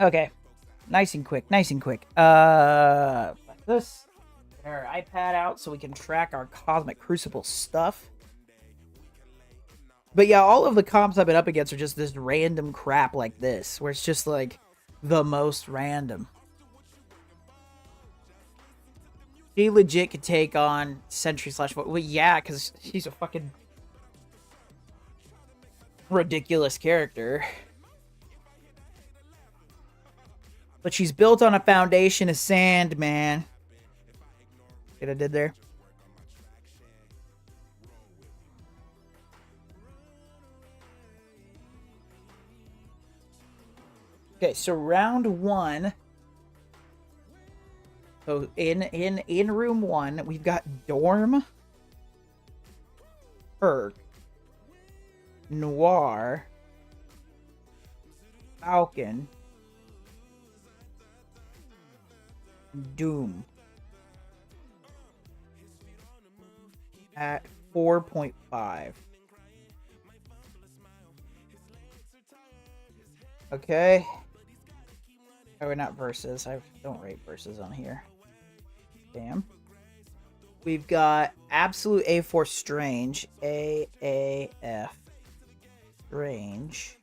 Speaker 2: Okay. Nice and quick. Nice and quick. This. Get our iPad out so we can track our Cosmic Crucible stuff. But yeah, all of the comps I've been up against are just this random crap like this, where it's just like the most random. She legit could take on Sentry / well, yeah, because she's a fucking ridiculous character. But she's built on a foundation of sand, man. See what I did there? Okay, so round 1. So in room 1, we've got Dorm, Herc, Noir, Falcon, Doom at 4.5. Okay. Oh, we're not versus. I don't rate versus on here. Damn. We've got Absolute A4 Strange. AAF Strange.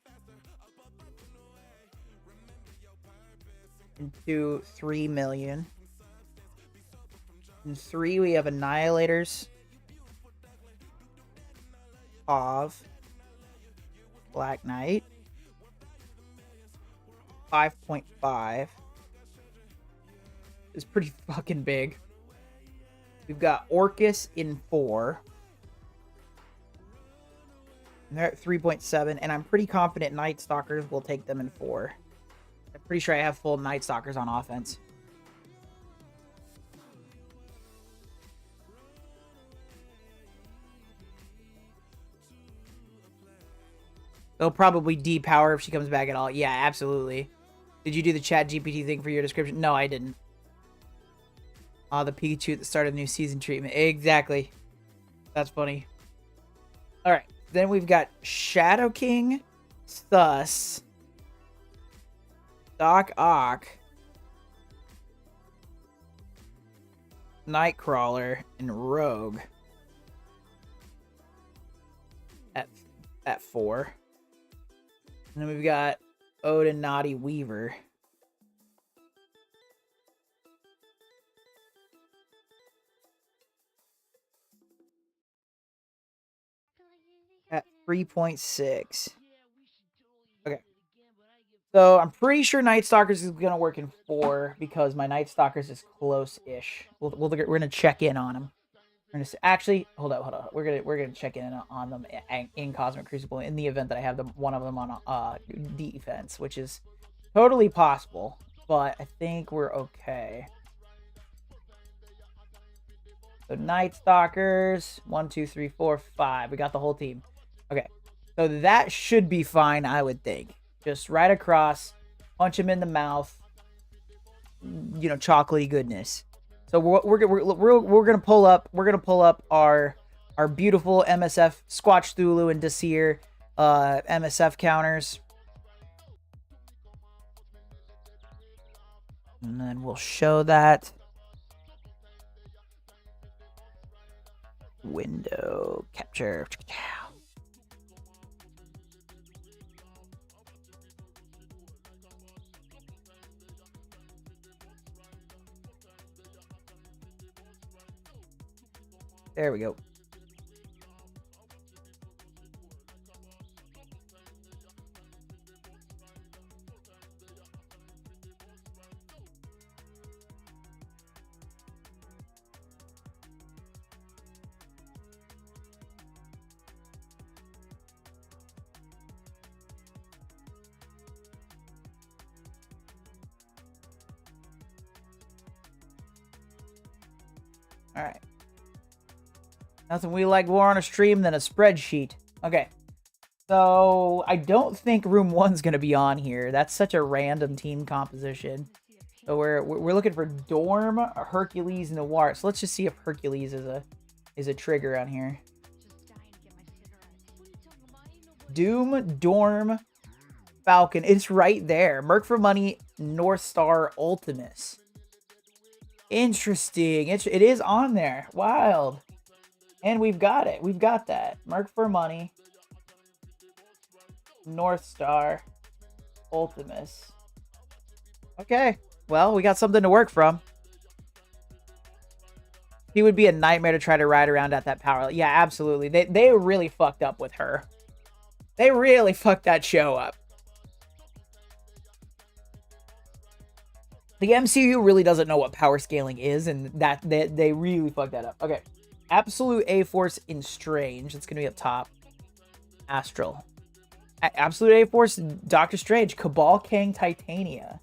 Speaker 2: Into 3 million. In 3, we have Annihilators. Of Black Knight. 5.5 is pretty fucking big. We've got Orcus in 4. And they're at 3.7, and I'm pretty confident Night Stalkers will take them in 4. I'm pretty sure I have full Night Stalkers on offense. They'll probably depower if she comes back at all. Yeah, absolutely. Did you do the chat GPT thing for your description? No, I didn't. The Pikachu at the start of the new season treatment. Exactly. That's funny. Alright. Then we've got Shadow King, Sus, Doc Ock, Nightcrawler, and Rogue. At 4. And then we've got Odin, Naughty, Weaver. At 3.6. Okay. So I'm pretty sure Night Stalkers is going to work in 4 because my Night Stalkers is close-ish. We're going to check in on them. We're gonna actually hold up. We're gonna check in on them in Cosmic Crucible in the event that I have one of them on defense, which is totally possible. But I think we're okay. So Night Stalkers, 1, 2, 3, 4, 5. We got the whole team. Okay, so that should be fine, I would think. Just right across, punch him in the mouth. You know, chocolatey goodness. So we're gonna pull up our beautiful MSF Squatch Thulu and Desir MSF counters, and then we'll show that window capture. There we go. All right. Nothing we like more on a stream than a spreadsheet. Okay. So, I don't think room 1's going to be on here. That's such a random team composition. So, we're looking for Dorm, Hercules, Noir. So, let's just see if Hercules is a trigger on here. Doom, Dorm, Falcon. It's right there. Merc for Money North Star Ultimus. Interesting. It is on there. Wild. And we've got it. We've got that. Mark for money. North Star Ultimus. Okay. Well, we got something to work from. He would be a nightmare to try to ride around at that power. Yeah, absolutely. They really fucked up with her. They really fucked that show up. The MCU really doesn't know what power scaling is, and that they really fucked that up. Okay. Absolute A-Force in Strange. It's going to be up top. Astral. Absolute A-Force, Doctor Strange. Cabal, Kang, Titania.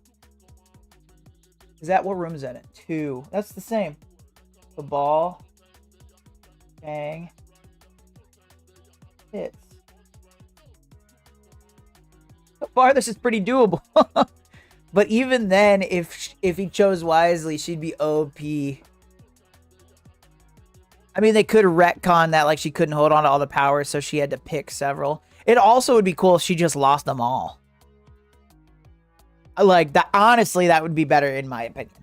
Speaker 2: Is that what room is that in? 2. That's the same. Cabal. Kang. Hits. So far, this is pretty doable. But even then, if he chose wisely, she'd be OP. I mean, they could retcon that, like, she couldn't hold on to all the powers, so she had to pick several. It also would be cool if she just lost them all. Like, that, honestly, that would be better, in my opinion.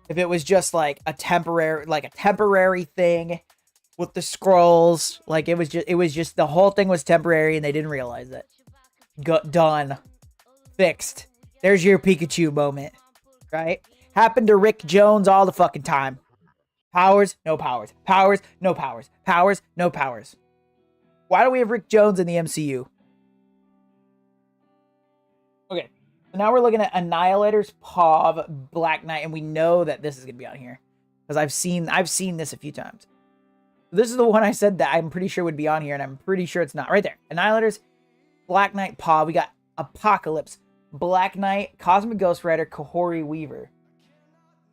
Speaker 2: If it was just, like, a temporary thing with the scrolls. Like, it was just, the whole thing was temporary, and they didn't realize it. Done. Fixed. There's your Pikachu moment, right? Happened to Rick Jones all the fucking time. Powers, no powers. Powers, no powers. Powers, no powers. Why do we have Rick Jones in the MCU? Okay, so now we're looking at Annihilators, Pav, Black Knight, and we know that this is going to be on here. Because I've seen this a few times. This is the one I said that I'm pretty sure would be on here, and I'm pretty sure it's not. Right there. Annihilators, Black Knight, Pav. We got Apocalypse, Black Knight, Cosmic Ghost Rider, Kahori Weaver.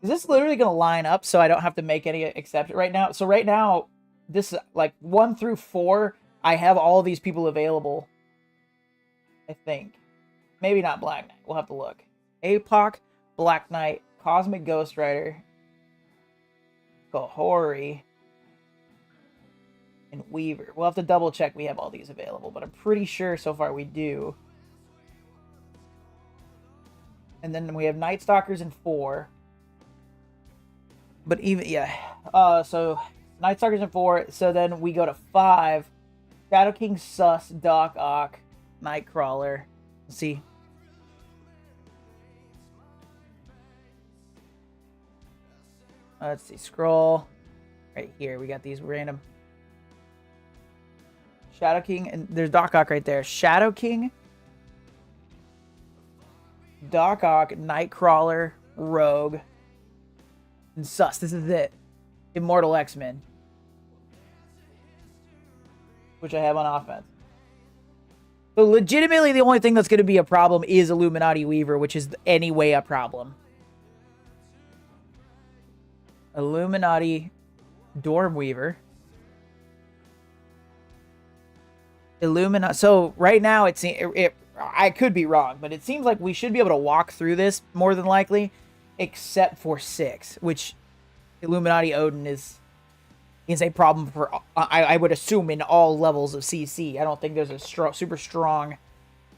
Speaker 2: Is this literally going to line up so I don't have to make any exception right now? So right now, this, like, 1 through 4, I have all these people available. I think. Maybe not Black Knight. We'll have to look. Apoc, Black Knight, Cosmic Ghost Rider, Kahori, and Weaver. We'll have to double check we have all these available, but I'm pretty sure so far we do. And then we have Night Stalkers in 4. But even, yeah. So, Night Stalkers in 4. So then we go to 5. Shadow King, Sus, Doc Ock, Nightcrawler. Let's see. Let's see. Scroll. Right here. We got these random. Shadow King. And there's Doc Ock right there. Shadow King. Doc Ock, Nightcrawler, Rogue, and Sus. This is it. Immortal X-Men. Which I have on offense. So legitimately the only thing that's going to be a problem is Illuminati Weaver, which is anyway a problem. Illuminati Dorm Weaver. So right now I could be wrong, but it seems like we should be able to walk through this more than likely, except for 6, which Illuminati Odin is a problem for, I would assume, in all levels of CC. I don't think there's a super strong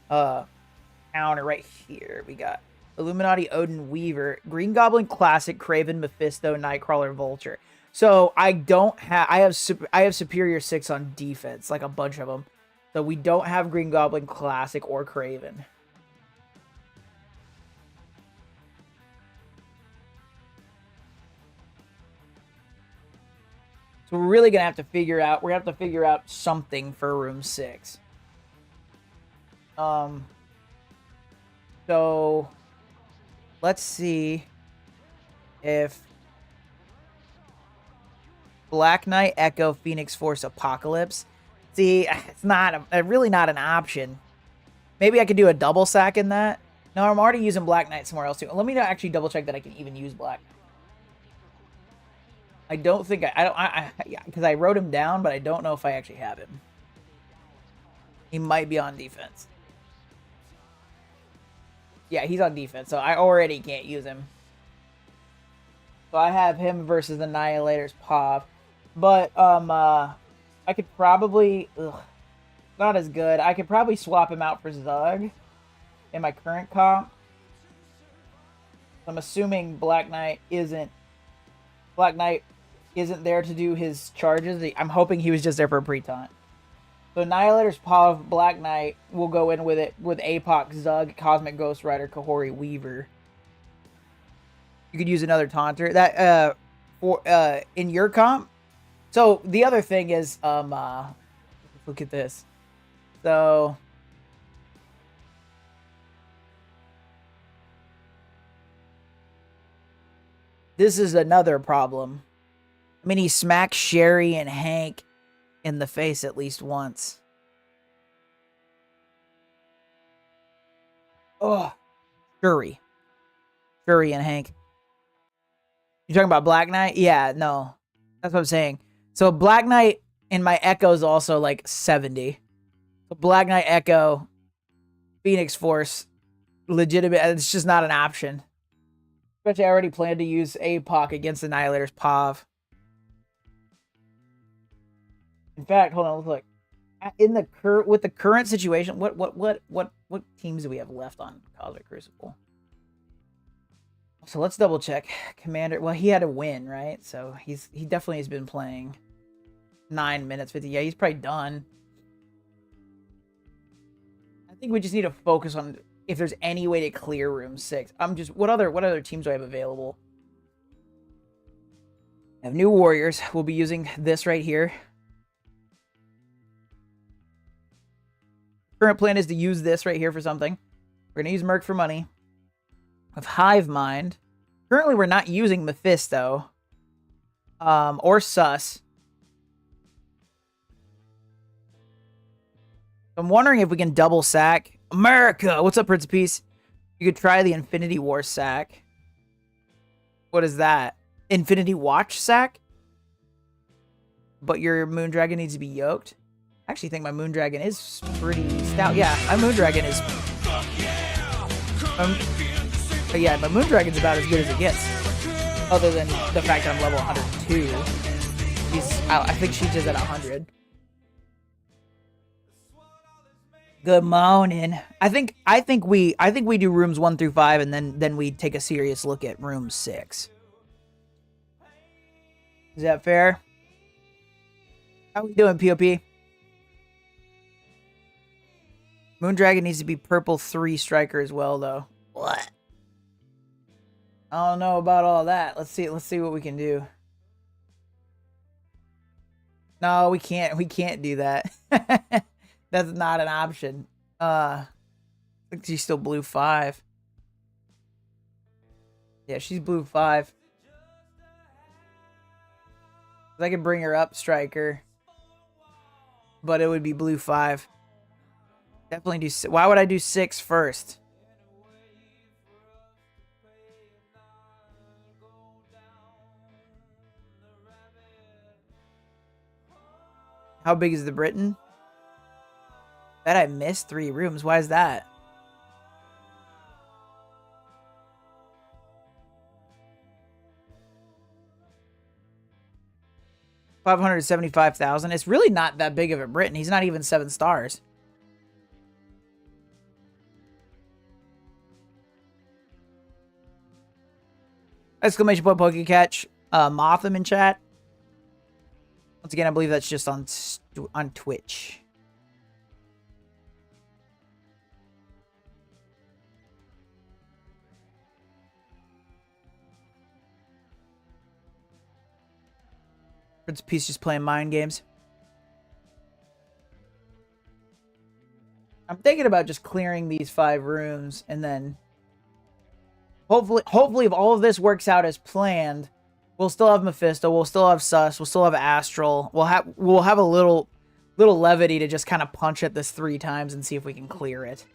Speaker 2: counter right here. We got Illuminati Odin Weaver, Green Goblin Classic, Kraven, Mephisto, Nightcrawler, Vulture. So I have Superior 6 on defense, like a bunch of them. So we don't have Green Goblin Classic or Kraven. So we're really gonna have to figure out something for room 6. So let's see if Black Knight, Echo, Phoenix Force, Apocalypse. See, it's not really not an option. Maybe I could do a double sack in that. No, I'm already using Black Knight somewhere else too. Let me actually double check that I can even use Black Knight. I don't think yeah, because I wrote him down, but I don't know if I actually have him. He might be on defense. Yeah, he's on defense, so I already can't use him. So I have him versus Annihilator's Pav. But, I could probably... not as good. I could probably swap him out for Zug in my current comp. I'm assuming Black Knight isn't there to do his charges. I'm hoping he was just there for a pre-taunt. So Annihilator's Pav, Black Knight will go in with it with Apoc, Zug, Cosmic Ghost Rider, Kahori, Weaver. You could use another taunter. That for in your comp. So the other thing is look at this. So this is another problem. I mean, he smacks Sherry and Hank in the face at least once. Oh, Shuri and Hank. You talking about Black Knight? Yeah, no. That's what I'm saying. So Black Knight and my Echo is also like 70. So Black Knight, Echo, Phoenix Force, legitimate. It's just not an option. Especially I already planned to use APOC against Annihilator's Pav. In fact, hold on, look. In the with the current situation, what teams do we have left on Cosmic Crucible? So let's double check. Commander, well, he had a win, right? So he definitely has been playing 9 minutes 50. Yeah, he's probably done. I think we just need to focus on if there's any way to clear room 6. What other teams do I have available? I have New Warriors. We'll be using this right here. Current plan is to use this right here for something. We're going to use Merc for money. Of Hive Mind. Currently, we're not using Mephisto. Or Sus. I'm wondering if we can double sack. America! What's up, Prince of Peace? You could try the Infinity War sack. What is that? Infinity Watch sack? But your Moondragon needs to be yoked? I actually think my Moondragon is pretty stout. Yeah, my Moondragon is... but yeah, my Moondragon's about as good as it gets. Other than the fact that I'm level 102. I think she's just at 100. Good morning. I think we do rooms 1 through 5, and then we take a serious look at room 6. Is that fair? How we doing, POP? Moondragon needs to be purple 3 striker as well, though. What? I don't know about all that. Let's see what we can do. No, we can't. We can't do that. That's not an option. I think she's still blue 5. Yeah, she's blue 5. I could bring her up striker, but it would be blue 5. Definitely do. Why would I do 6 first? How big is the Britain? Bet I missed 3 rooms. Why is that? $575,000. It's really not that big of a Britain. He's not even 7 stars. Exclamation point Pokecatch. Motham in chat. Once again, I believe that's just on Twitch. Prince of Peace just playing mind games. I'm thinking about just clearing these 5 rooms and then hopefully if all of this works out as planned, we'll still have Mephisto, we'll still have Sus, we'll still have Astral. We'll have a little levity to just kind of punch at this 3 times and see if we can clear it.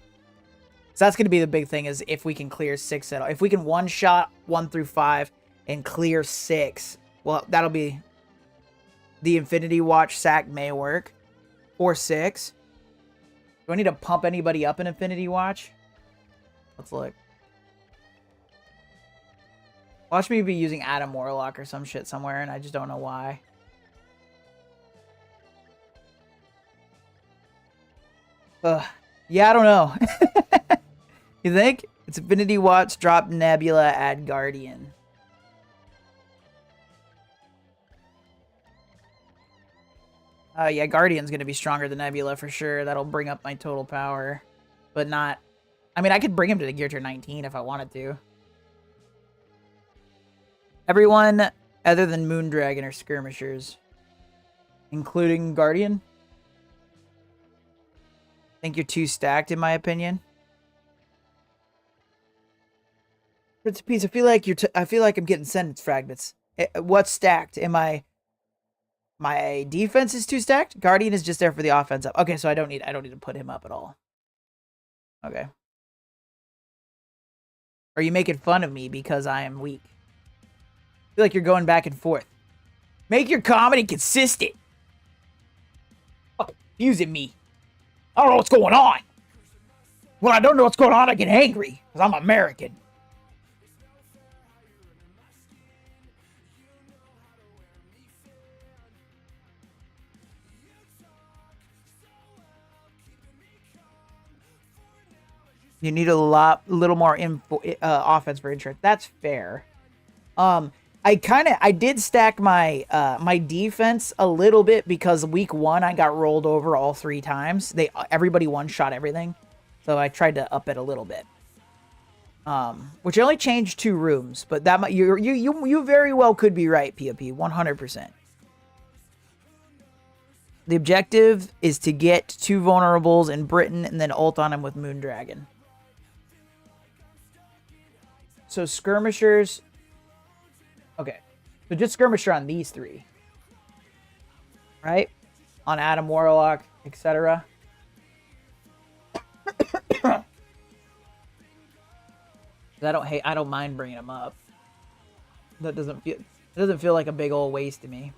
Speaker 2: So that's going to be the big thing, is if we can clear 6 at all. If we can one-shot 1 through 5 and clear 6, well, that'll be... The Infinity Watch sack may work. Or 6. Do I need to pump anybody up in Infinity Watch? Let's look. Watch me be using Adam Warlock or some shit somewhere, and I just don't know why. Ugh. Yeah, I don't know. You think? It's Infinity Watch, drop Nebula, add Guardian. Yeah, Guardian's going to be stronger than Nebula for sure. That'll bring up my total power. But not... I mean, I could bring him to the gear tier 19 if I wanted to. Everyone other than Moondragon are skirmishers. Including Guardian. I think you're too stacked, in my opinion. Prince of Peace, I feel like I feel like I'm getting sentence fragments. What's stacked? Am I... My defense is too stacked? Guardian is just there for the offense up. Okay, so I don't need to put him up at all. Okay. Are you making fun of me because I am weak? I feel like you're going back and forth. Make your comedy consistent. Fucking confusing me. I don't know what's going on. When I don't know what's going on, I get angry. Because I'm American. You need a little more offense for insurance. That's fair. I did stack my my defense a little bit because week 1 I got rolled over all 3 times. Everybody one-shot everything, so I tried to up it a little bit. Which I only changed 2 rooms, but that you very well could be right, POP, 100%. The objective is to get 2 vulnerables in Britain and then ult on him with Moondragon. So skirmishers. Okay. So just skirmisher on these 3. Right? On Adam Warlock, etc. I don't mind bringing him up. That doesn't feel like a big old waste to me.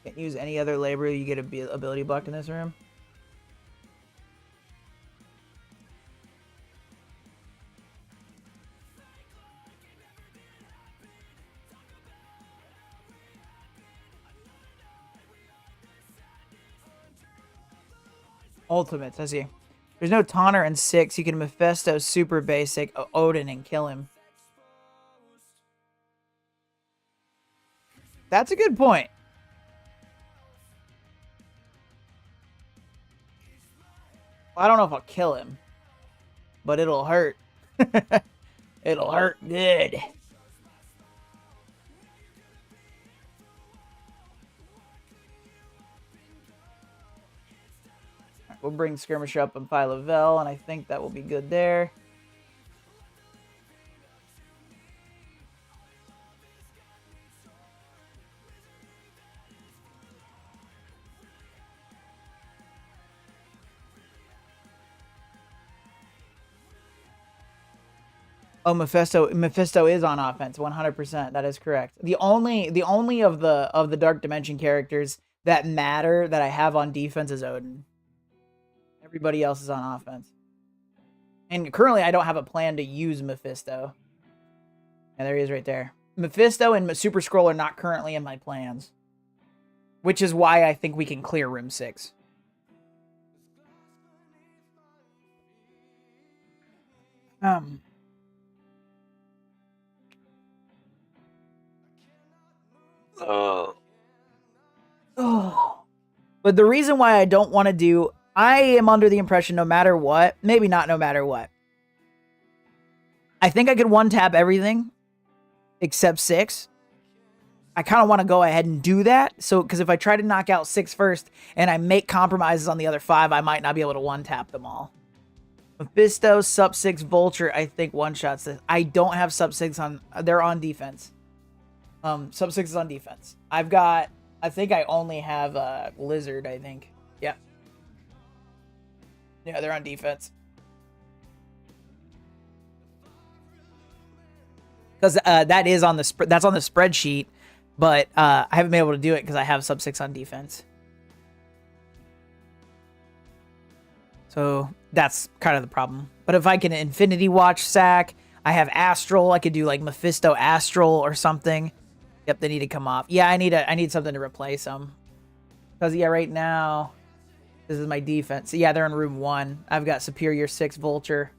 Speaker 2: Can't use any other labor. You get ability blocked in this room. Ultimates, I see. There's no Taunter in 6. You can Mephisto super basic Odin and kill him. That's a good point. I don't know if I'll kill him, but it'll hurt. It'll hurt good. We'll bring Skirmisher up in Phyla-Vell, and I think that will be good there. Oh, Mephisto is on offense, 100%. That is correct. The only of the Dark Dimension characters that matter that I have on defense is Odin. Everybody else is on offense. And currently, I don't have a plan to use Mephisto. And there he is right there. Mephisto and Super Scroll are not currently in my plans. Which is why I think we can clear Room 6. But the reason why I don't want to do... I am under the impression no matter what... Maybe not no matter what. I think I could one-tap everything. Except 6. I kind of want to go ahead and do that. So, because if I try to knock out 6 first... And I make compromises on the other 5... I might not be able to one-tap them all. Mephisto, Sub 6, Vulture... I think one-shots this. I don't have Sub 6 on... They're on defense. Sub 6 is on defense. I've got... I think I only have Lizard, I think. Yeah. Yeah, they're on defense. Because that is on the that's on the spreadsheet, but I haven't been able to do it because I have Sub 6 on defense. So that's kind of the problem. But if I can Infinity Watch sack, I have Astral. I could do like Mephisto Astral or something. Yep, they need to come off. Yeah, I need something to replace them. Because, yeah, right now, this is my defense. Yeah, they're in room 1. I've got Superior 6 Vulture.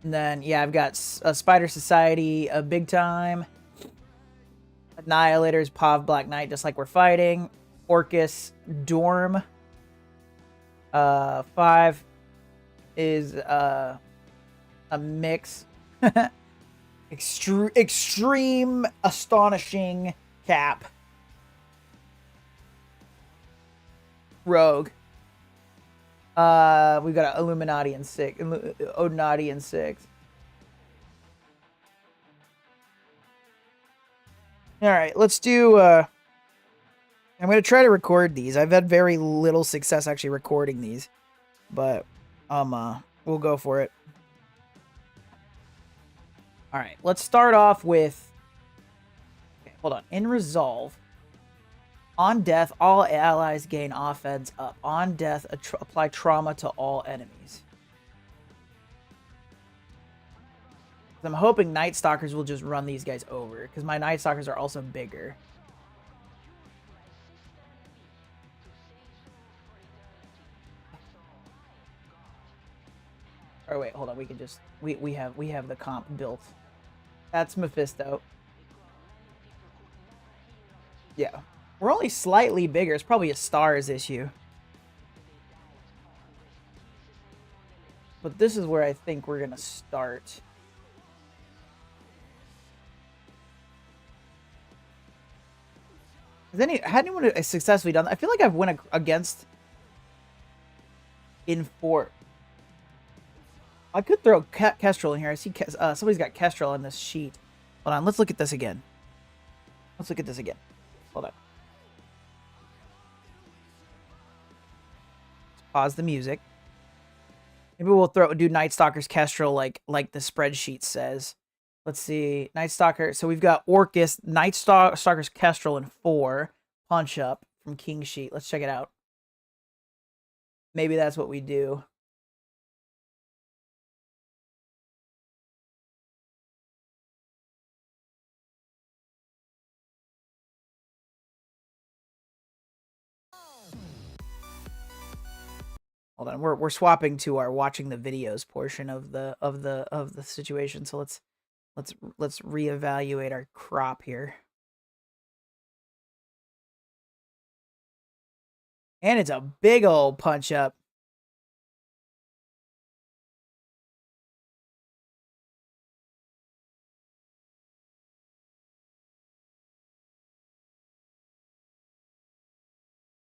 Speaker 2: And then, yeah, I've got a Spider Society, a Big Time. Annihilators, Pav, Black Knight, just like we're fighting. Orcus, Dorm. 5 is a mix. Extreme astonishing cap. Rogue. We've got Illuminati and 6. Odinati and 6. Alright, let's do I'm gonna try to record these. I've had very little success actually recording these. But we'll go for it. Alright, let's start off with... Okay, hold on. In Resolve, on death, all allies gain offense up. On death, apply trauma to all enemies. I'm hoping Night Stalkers will just run these guys over, because my Night Stalkers are also bigger. Or wait, hold on. We can just we have the comp built. That's Mephisto. Yeah. We're only slightly bigger. It's probably a stars issue. But this is where I think we're gonna start. Had anyone successfully done that? I feel like I've went against in 4. I could throw Kestrel in here. I see somebody's got Kestrel on this sheet. Hold on, let's look at this again. Let's look at this again. Hold on. Let's pause the music. Maybe we'll do Night Stalker's Kestrel like the spreadsheet says. Let's see. Night Stalker. So we've got Orcus, Night Stalker's Kestrel in 4. Punch up from King Sheet. Let's check it out. Maybe that's what we do. Hold on, we're swapping to our watching the videos portion of the situation. So let's reevaluate our crop here. And it's a big old punch up.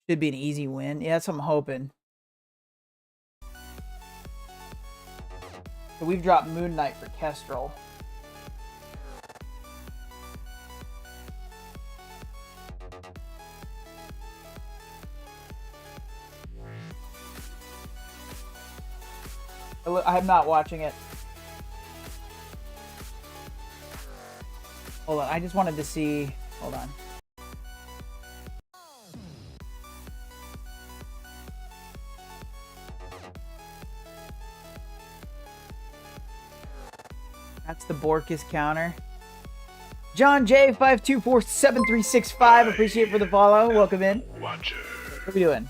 Speaker 2: Should be an easy win. Yeah, that's what I'm hoping. So we've dropped Moon Knight for Kestrel. I'm not watching it. Hold on, I just wanted to see. Hold on. That's the Borkus counter. John J 5247365. Appreciate it for the follow. Welcome in. What are we doing?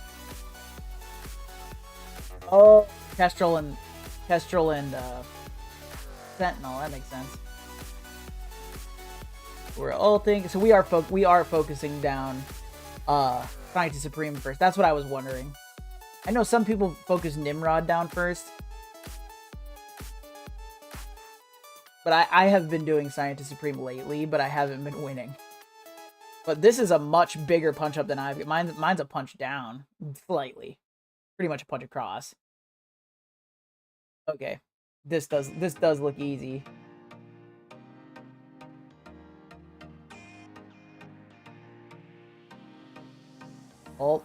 Speaker 2: Oh, Kestrel and Sentinel. That makes sense. We're ulting, so we are focusing down Scientist Supreme first. That's what I was wondering. I know some people focus Nimrod down first. But I have been doing Scientist Supreme lately, but I haven't been winning. But this is a much bigger punch up than I've got. Mine's a punch down, slightly. Pretty much a punch across. Okay. This does look easy. Oh.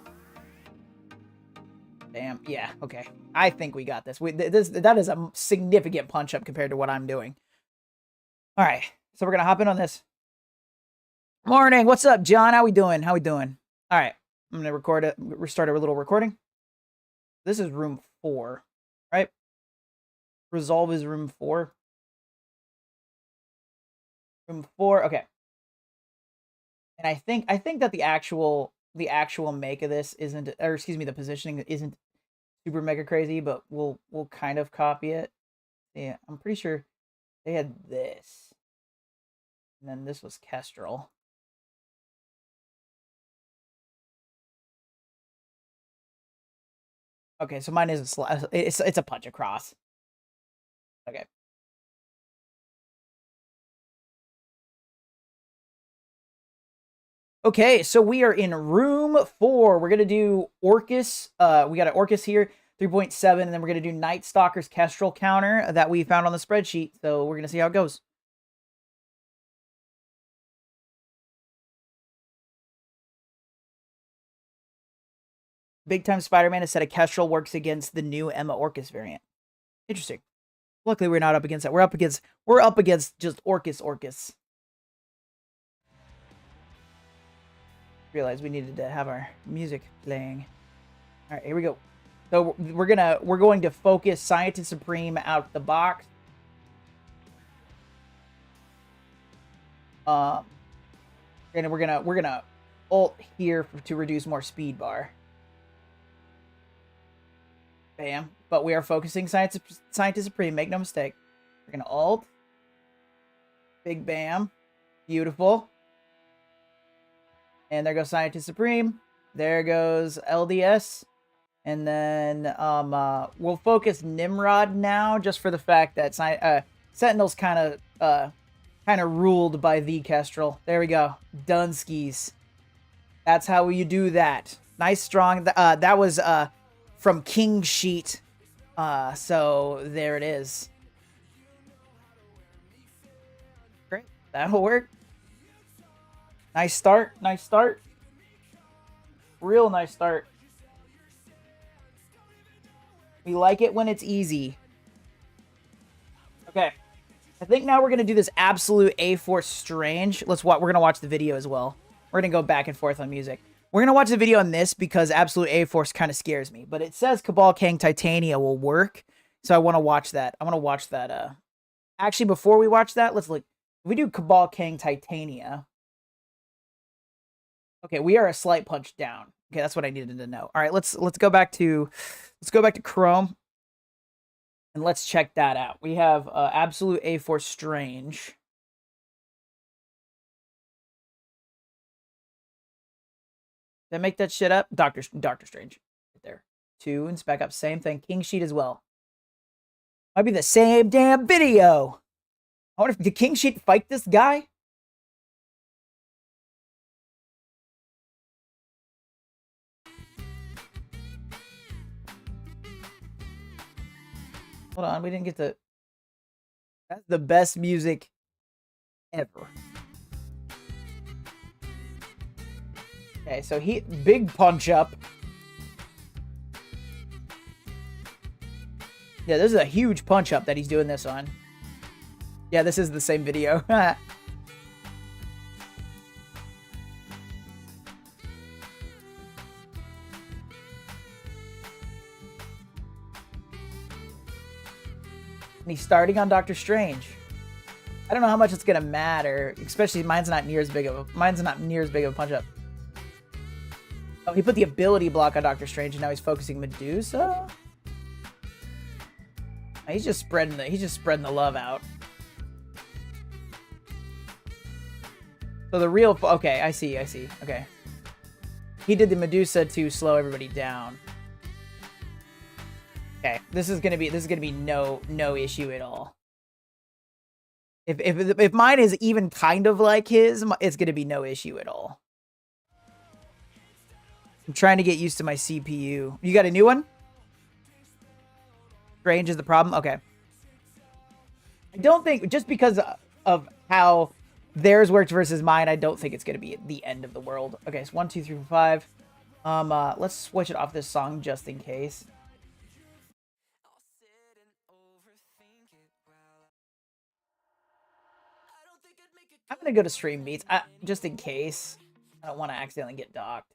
Speaker 2: Damn. Yeah, okay. I think we got this. That is a significant punch up compared to what I'm doing. All right, so we're gonna hop in on this. Morning, what's up, John? How we doing? All right, I'm gonna restart a little recording. This is room 4, right? Resolve is room 4. Room 4. Okay. And I think that the actual make of this isn't, or excuse me, the positioning isn't super mega crazy, but we'll kind of copy it. Yeah, I'm pretty sure they had this. And then this was Kestrel. Okay, so mine is it's a punch across. Okay. Okay, so we are in room 4. We're gonna do Orcus. We got an Orcus here, 3.7, and then we're gonna do Night Stalker's Kestrel counter that we found on the spreadsheet. So we're gonna see how it goes. Big Time Spider-Man has said a Kestrel works against the new Emma Orcus variant. Interesting. Luckily, we're not up against that. We're up against just Orcus. Realized we needed to have our music playing. All right, here we go. So we're going to focus Scientist Supreme out the box. And we're gonna ult here to reduce more speed bar. Bam. But we are focusing Scientist Supreme. Make no mistake. We're gonna ult. Big bam. Beautiful. And there goes Scientist Supreme. There goes LDS. And then we'll focus Nimrod now, just for the fact that Sentinel's kind of ruled by the Kestrel. There we go. Dunskies. That's how you do that. Nice, strong. That was from King Sheet. So there it is. Great. That'll work. Nice start. Nice start. Real nice start. We like it when it's easy. Okay. I think now we're going to do this absolute A-Force Strange. We're going to watch the video as well. We're going to go back and forth on music. We're going to watch the video on this because absolute A-Force kind of scares me. But it says Cabal Kang Titania will work. So I want to watch that. I want to watch that. Actually, before we watch that, let's look. If we do Cabal Kang Titania. Okay, we are a slight punch down. Okay, that's what I needed to know. All right, let's go back to Chrome. And let's check that out. We have Absolute A-Force Strange. Did I make that shit up? Doctor Strange. Right there. 2 and spec up. Same thing. King Sheet as well. Might be the same damn video. I wonder if did King Sheet fight this guy? Hold on, we didn't get the... That's the best music ever. Okay, so big punch up. Yeah, this is a huge punch up that he's doing this on. Yeah, this is the same video. And he's starting on Doctor Strange. I don't know how much it's gonna matter, especially mine's not near as big of a punch up. Oh, he put the ability block on Doctor Strange, and now he's focusing Medusa. He's just spreading the love out. So the real okay, I see. Okay, he did the Medusa to slow everybody down. Okay, this is gonna be no issue at all. If mine is even kind of like his, it's gonna be no issue at all. I'm trying to get used to my CPU. You got a new one? Strange is the problem? Okay. I don't think, just because of how theirs worked versus mine, I don't think it's going to be the end of the world. Okay, so 1, 2, 3, 4, 5. Let's switch it off this song just in case. I'm going to go to stream beats, just in case. I don't want to accidentally get docked.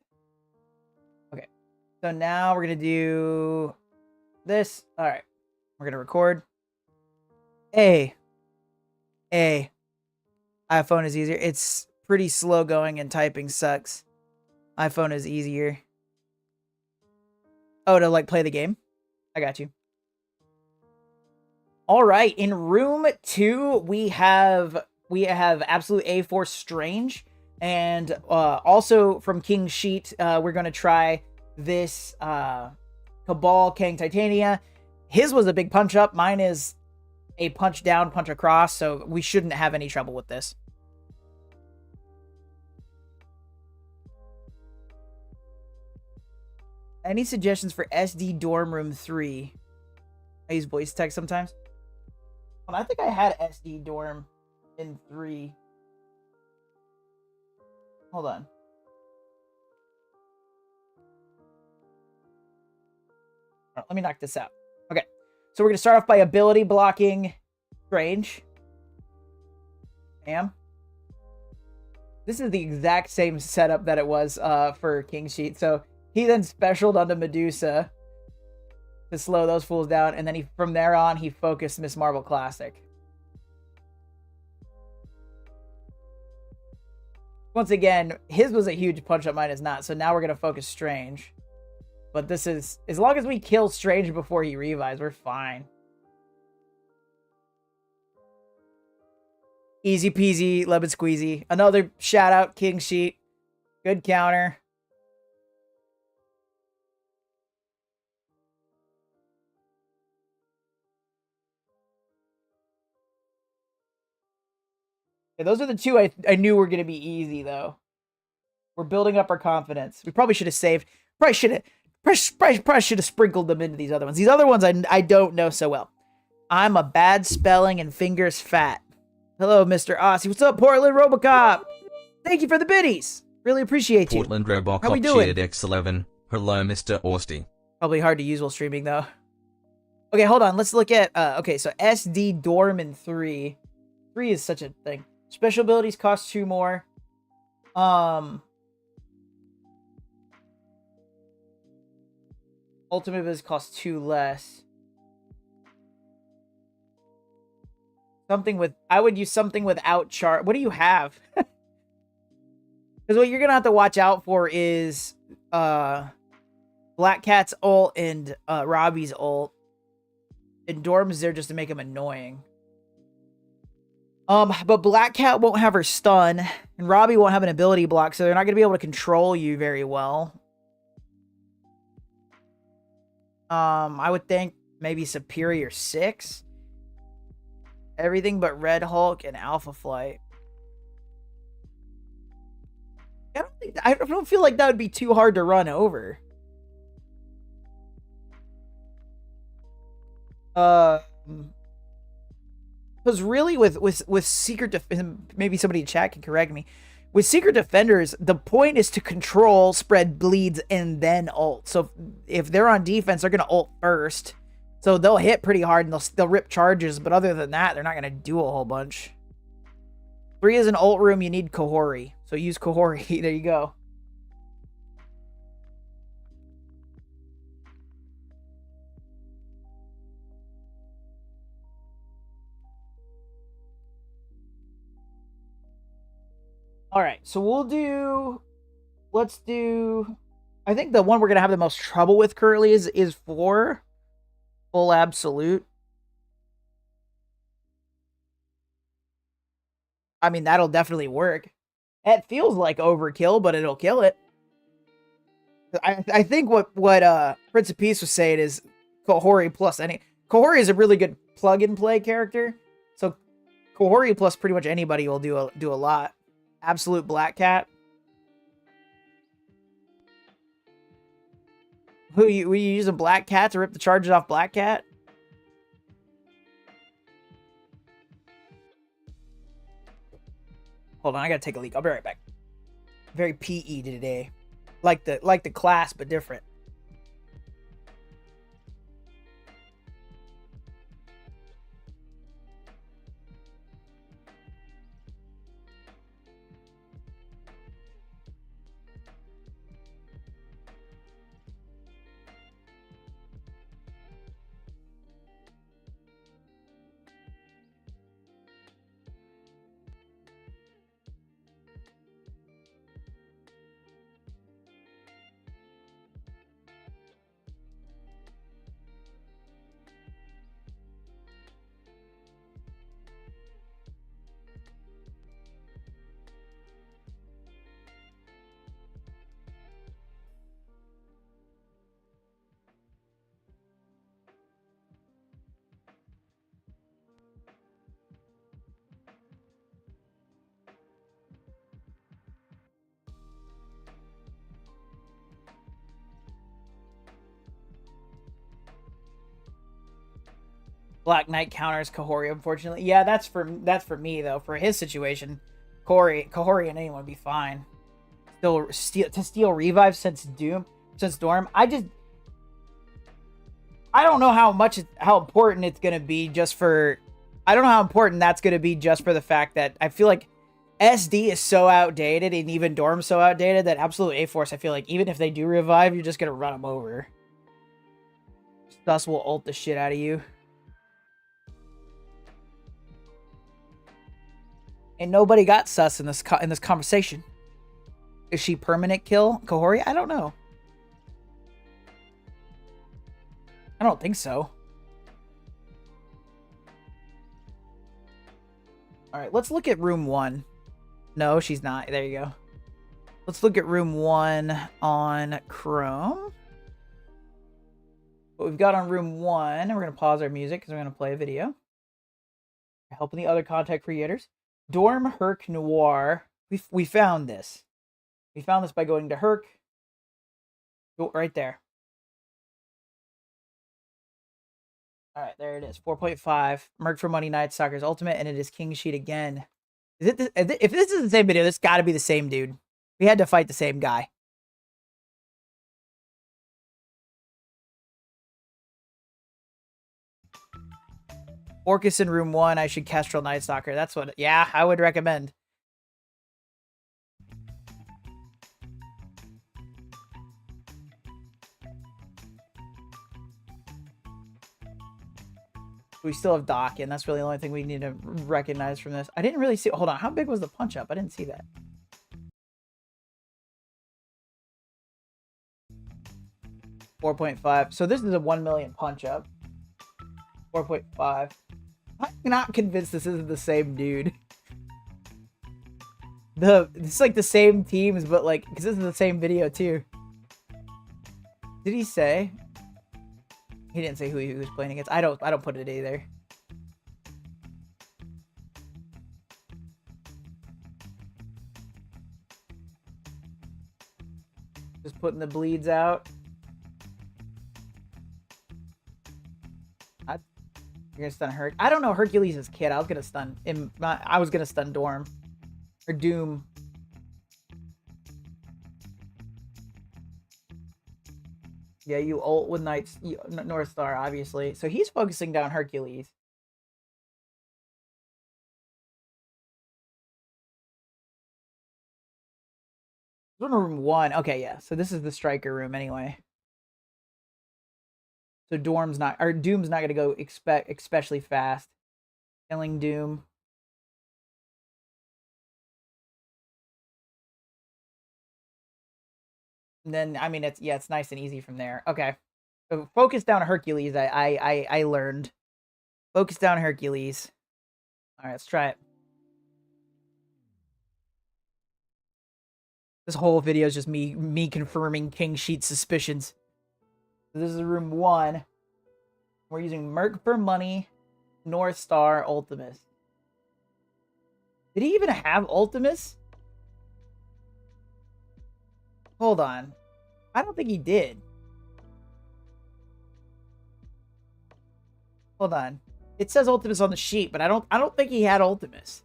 Speaker 2: Okay, so now we're going to do this. All right, we're going to record. A. iPhone is easier. It's pretty slow going and typing sucks. iPhone is easier. Oh, to like play the game? I got you. All right, in room 2, we have Absolute A-Force Strange, and also from King Sheet, we're going to try this Cabal Kang Titania. His was a big punch up. Mine is a punch down, punch across, so we shouldn't have any trouble with this. Any suggestions for SD Dorm Room 3? I use voice text sometimes. I think I had SD Dorm in 3. Hold on. Right, let me knock this out. Okay. So we're going to start off by ability blocking Strange. Bam. This is the exact same setup that it was for King Sheet. So he then specialed onto Medusa to slow those fools down, and then from there on, he focused Miss Marvel Classic. Once again, his was a huge punch-up, mine is not, so now we're going to focus Strange. But this is, as long as we kill Strange before he revives, we're fine. Easy peasy, lemon squeezy. Another shout-out, King Sheet. Good counter. Yeah, those are the two I knew were going to be easy, though. We're building up our confidence. We probably should have saved. Probably should have sprinkled them into these other ones. These other ones I don't know so well. I'm a bad spelling and fingers fat. Hello, Mr. Aussie. What's up, Portland Robocop? Thank you for the biddies. Really appreciate you.
Speaker 3: Portland Robocop
Speaker 2: How we doing?
Speaker 3: cheered X11. Hello, Mr. Austie.
Speaker 2: Probably hard to use while streaming, though. Okay, hold on. Let's look at... okay, so SD Dorm in 3. 3 is such a thing. Special abilities cost 2 more. Ultimate abilities cost 2 less. Something with... I would use something without chart. What do you have? Because what you're going to have to watch out for is... Black Cat's ult and Robbie's ult. And Dorm's there just to make him annoying. But Black Cat won't have her stun, and Robbie won't have an ability block, so they're not going to be able to control you very well. I would think maybe Superior 6. Everything but Red Hulk and Alpha Flight. I don't feel like that would be too hard to run over. Because really, with Secret maybe somebody in chat can correct me. With Secret Defenders, the point is to control, spread bleeds, and then ult. So if they're on defense, they're gonna ult first. So they'll hit pretty hard and they'll rip charges. But other than that, they're not gonna do a whole bunch. 3 is an ult room. You need Kahori, so use Kahori. There you go. All right, so let's do, I think the one we're going to have the most trouble with currently is 4. Full Absolute. I mean, that'll definitely work. It feels like overkill, but it'll kill it. I think what Prince of Peace was saying is Kahori plus any... Kahori is a really good plug-and-play character, so Kahori plus pretty much anybody will do a lot. Absolute Black Cat. Were you using Black Cat to rip the charges off Black Cat? Hold on, I gotta take a leak. I'll be right back. Very PE today. Like the class, but different. Black Knight counters Kahori, unfortunately. Yeah, that's for me though. For his situation, Kahori and anyone would be fine. Still steal revive since Dorm. I don't know how important it's gonna be just for. I don't know how important that's gonna be just for the fact that I feel like SD is so outdated and even Dorm's so outdated that Absolute A-Force, I feel like even if they do revive, you're just gonna run them over. Sus will ult the shit out of you. And nobody got Sus in this conversation. Is she permanent kill Kahori? I don't know. I don't think so. Alright, let's look at room 1. No, she's not. There you go. Let's look at room 1 on Chrome. What we've got on room 1, we're going to pause our music because we're going to play a video. Helping the other content creators. Dorm, Herc, Noir. We found this. We found this by going to Herc. Oh, right there. Alright, there it is. 4.5. Merc for Money Night Soccer's Ultimate, and it is King Sheet again. If this is the same video, this got to be the same dude. We had to fight the same guy. Orcus in room 1, I should Kestrel Night Stalker. That's what, yeah, I would recommend. We still have Doc, and that's really the only thing we need to recognize from this. I didn't really see, hold on, how big was the punch up? I didn't see that. $4.5. So this is a 1 million punch up. 4.5. I'm not convinced this isn't the same dude. It's like the same teams, but like, because this is the same video too. Did he say? He didn't say who he was playing against. I don't put it either. Just putting the bleeds out. You're gonna stun Herc. I don't know Hercules' kid. I was gonna stun him. I was gonna stun Dorm. Or Doom. Yeah, you ult with North Star, obviously. So he's focusing down Hercules. Room 1. Okay, yeah. So this is the striker room anyway. So Doom's not gonna go especially fast. Killing Doom. And then I mean it's nice and easy from there. Okay. So focus down Hercules, I learned. Focus down Hercules. Alright, let's try it. This whole video is just me confirming King Sheet's suspicions. So this is room 1. We're using Merc for Money, North Star, Ultimus. Did he even have Ultimus? Hold on. I don't think he did. Hold on. It says Ultimus on the sheet, but I don't think he had Ultimus.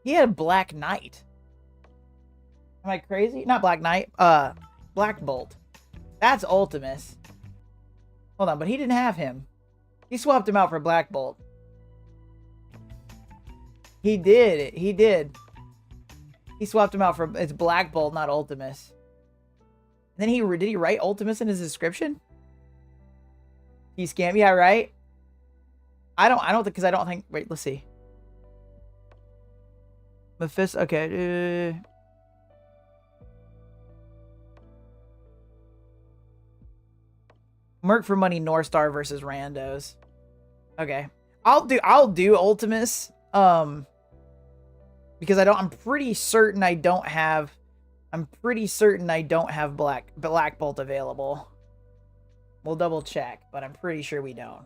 Speaker 2: He had Black Knight. Am I crazy? Not Black Knight. Black Bolt. That's Ultimus. Hold on, but he didn't have him. He swapped him out for Black Bolt. He did. He did. He swapped him out for it's Black Bolt, not Ultimus. And then did he write Ultimus in his description? He scammed. Yeah, right. I don't think because I don't think. Wait, let's see. Mephisto. Okay. Merc for Money, North Star versus Randos. Okay. I'll do Ultimus. Because I'm pretty certain I don't have Black Bolt available. We'll double check, but I'm pretty sure we don't.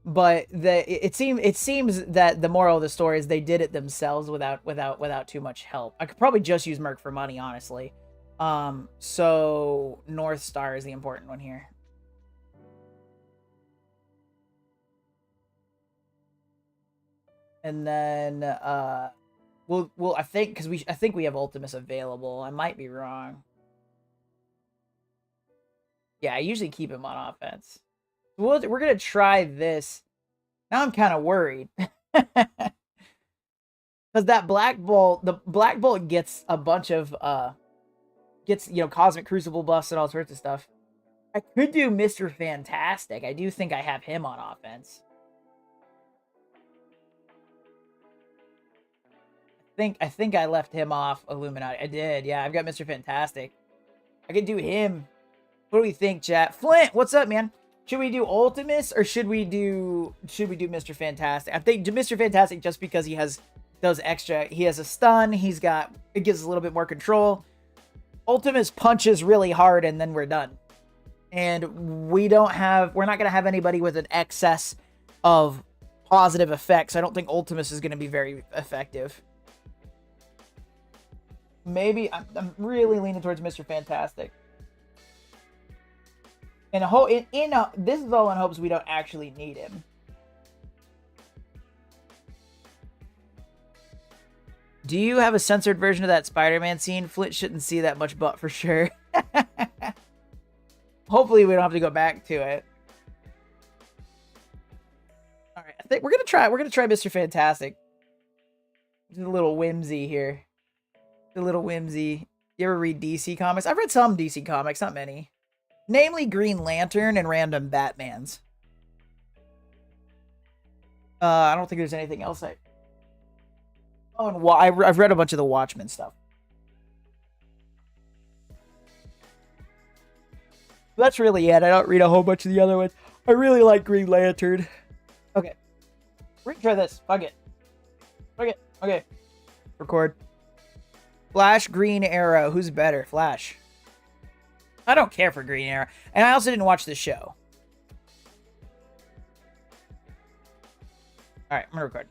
Speaker 2: But it seems that the moral of the story is they did it themselves without too much help. I could probably just use Merc for Money, honestly. So North Star is the important one here. And then we'll I think we have Ultimus available. I might be wrong. Yeah, I usually keep him on offense. We're gonna try this. Now I'm kind of worried. Because that the Black Bolt gets a bunch of Cosmic Crucible buffs and all sorts of stuff. I could do Mr. Fantastic. I do think I have him on offense. I think I left him off Illuminati. I did. Yeah, I've got Mr. Fantastic. I could do him. What do we think, chat? Flint, what's up, man? Should we do Ultimus or should we do Mr. Fantastic? I think Mr. Fantastic just because he has those extra. He has a stun. It gives us a little bit more control. Ultimus punches really hard and then we're done. And we're not gonna have anybody with an excess of positive effects. I don't think Ultimus is gonna be very effective. Maybe I'm really leaning towards Mr. Fantastic. And this is all in hopes we don't actually need him. Do you have a censored version of that Spider-Man scene? Flint shouldn't see that much butt for sure. Hopefully we don't have to go back to it. All right, I think we're gonna try Mr. Fantastic. Just a little whimsy here. A little whimsy. You ever read DC comics? I've read some DC comics, not many. Namely Green Lantern and random Batmans. I don't think there's anything else Oh, and I've read a bunch of the Watchmen stuff. That's really it. I don't read a whole bunch of the other ones. I really like Green Lantern. Okay. We're gonna try this. Fuck it. Okay. Record. Flash, Green Arrow. Who's better? Flash. I don't care for Green Arrow. And I also didn't watch the show. Alright, I'm gonna record.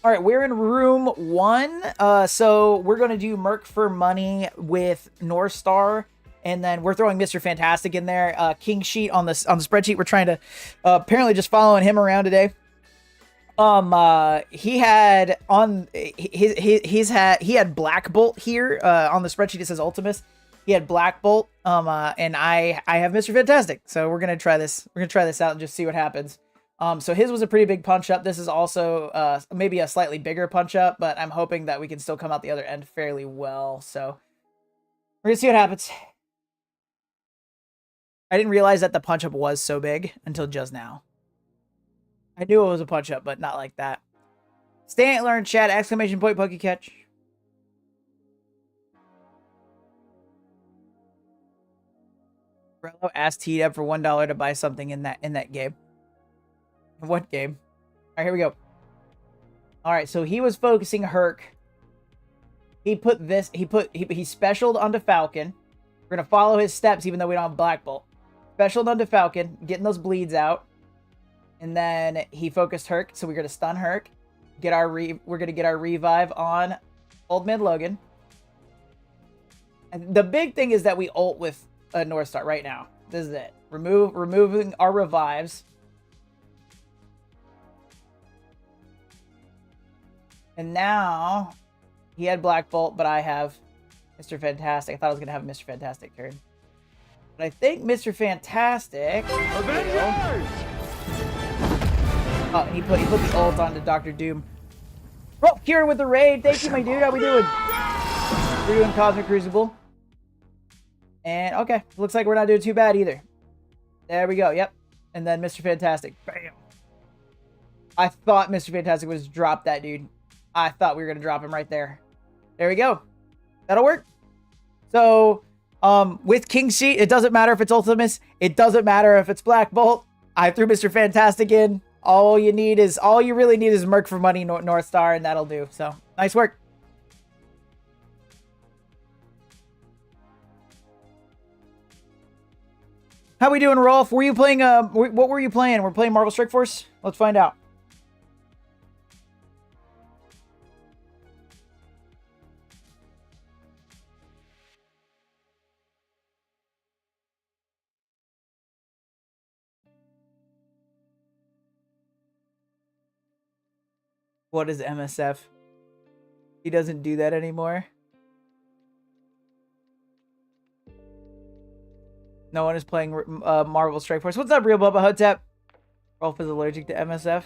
Speaker 2: Alright, we're in room 1. So we're gonna do Merc for Money with North Star. And then we're throwing Mr. Fantastic in there. King Sheet on the spreadsheet. We're trying to apparently just following him around today. He had Black Bolt here on the spreadsheet. It says Ultimus. He had Black Bolt. And I have Mr. Fantastic. So we're gonna try this. We're gonna try this out and just see what happens. So his was a pretty big punch up. This is also maybe a slightly bigger punch up, but I'm hoping that we can still come out the other end fairly well. So we're gonna see what happens. I didn't realize that the punch up was so big until just now. I knew it was a punch up, but not like that. Stay and learn, chat! Exclamation point, Poke Catch. Rello asked T-Dub for $1 to buy something in that game. What game? All right, here we go. All right, so he was focusing Herc. He specialed onto Falcon. We're gonna follow his steps, even though we don't have Black Bolt. Specialed onto Falcon, getting those bleeds out, and then he focused Herc. So we're gonna stun Herc. We're gonna get our revive on Old Man Logan. And the big thing is that we ult with a North Star right now. This is it. Removing our revives. And now, he had Black Bolt, but I have Mr. Fantastic. I thought I was going to have Mr. Fantastic turn. But I think Mr. Fantastic... Avengers! Oh, and he put the ult onto Dr. Doom. Oh, Kieran with the raid. Thank you, my dude. How we doing? We're doing Cosmic Crucible. And, okay. Looks like we're not doing too bad either. There we go. Yep. And then Mr. Fantastic. Bam. I thought Mr. Fantastic would just drop that dude. I thought we were going to drop him right there. There we go. That'll work. So, with King Sheet, it doesn't matter if it's Ultimus. It doesn't matter if it's Black Bolt. I threw Mr. Fantastic in. All you really need is Merc for Money, North Star, and that'll do. So, nice work. How we doing, Rolf? Were you playing, what were you playing? We're playing Marvel Strike Force? Let's find out. What is MSF? He doesn't do that anymore. No one is playing Marvel Strike Force. What's up, Real Bubba Hotep? Rolf is allergic to MSF.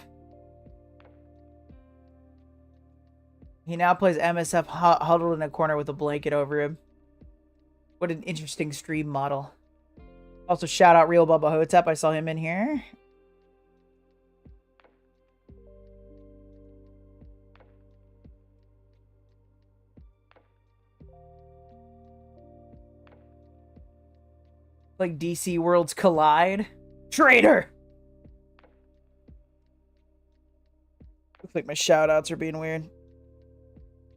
Speaker 2: He now plays MSF huddled in a corner with a blanket over him. What an interesting stream model. Also, shout out Real Bubba Hotep. I saw him in here. Like DC worlds collide. Traitor! Looks like my shoutouts are being weird.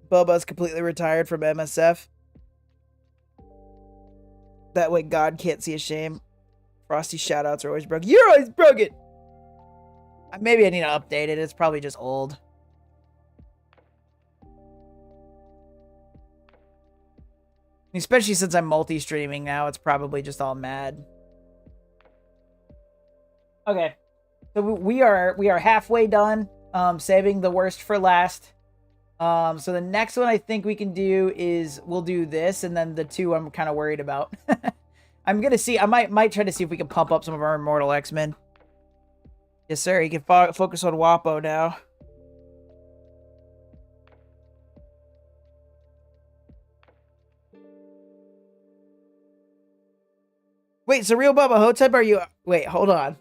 Speaker 2: Bubba's completely retired from MSF. That way God can't see a shame. Frosty shoutouts are always broken. You're always broken! Maybe I need to update it. It's probably just old. Especially since I'm multi-streaming now, it's probably just all mad. Okay. So we are halfway done. Saving the worst for last. So the next one I think we can do is we'll do this, and then the two I'm kind of worried about. I'm gonna see. I might try to see if we can pump up some of our Immortal X-Men. Yes, sir. You can focus on Wapo now. Wait, so Real Bubba Hotep, are you... Wait, hold on.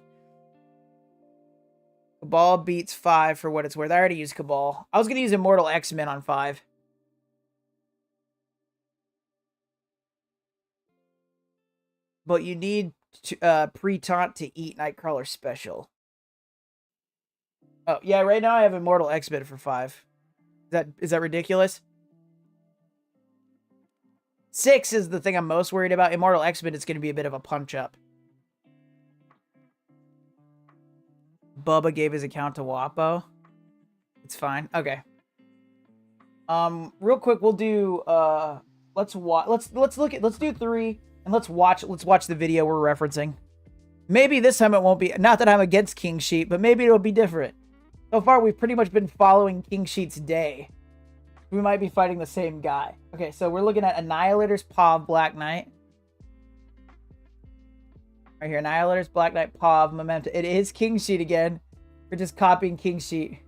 Speaker 2: Cabal beats 5 for what it's worth. I already used Cabal. I was going to use Immortal X-Men on 5. But you need pre-taunt to eat Nightcrawler special. Oh, yeah, right now I have Immortal X-Men for 5. Is that ridiculous? 6 is the thing I'm most worried about. Immortal X-Men is going to be a bit of a punch-up. Bubba gave his account to Wapo. It's fine. Okay. Real quick, we'll do let's do 3 and let's watch the video we're referencing. Maybe this time it won't be, not that I'm against King Sheet, but maybe it'll be different. So far we've pretty much been following King Sheet's day. We might be fighting the same guy. Okay, so we're looking at Annihilators, Pav, Black Knight. Right here, Annihilators, Black Knight, Pav, Memento. It is King Sheet again. We're just copying King Sheet.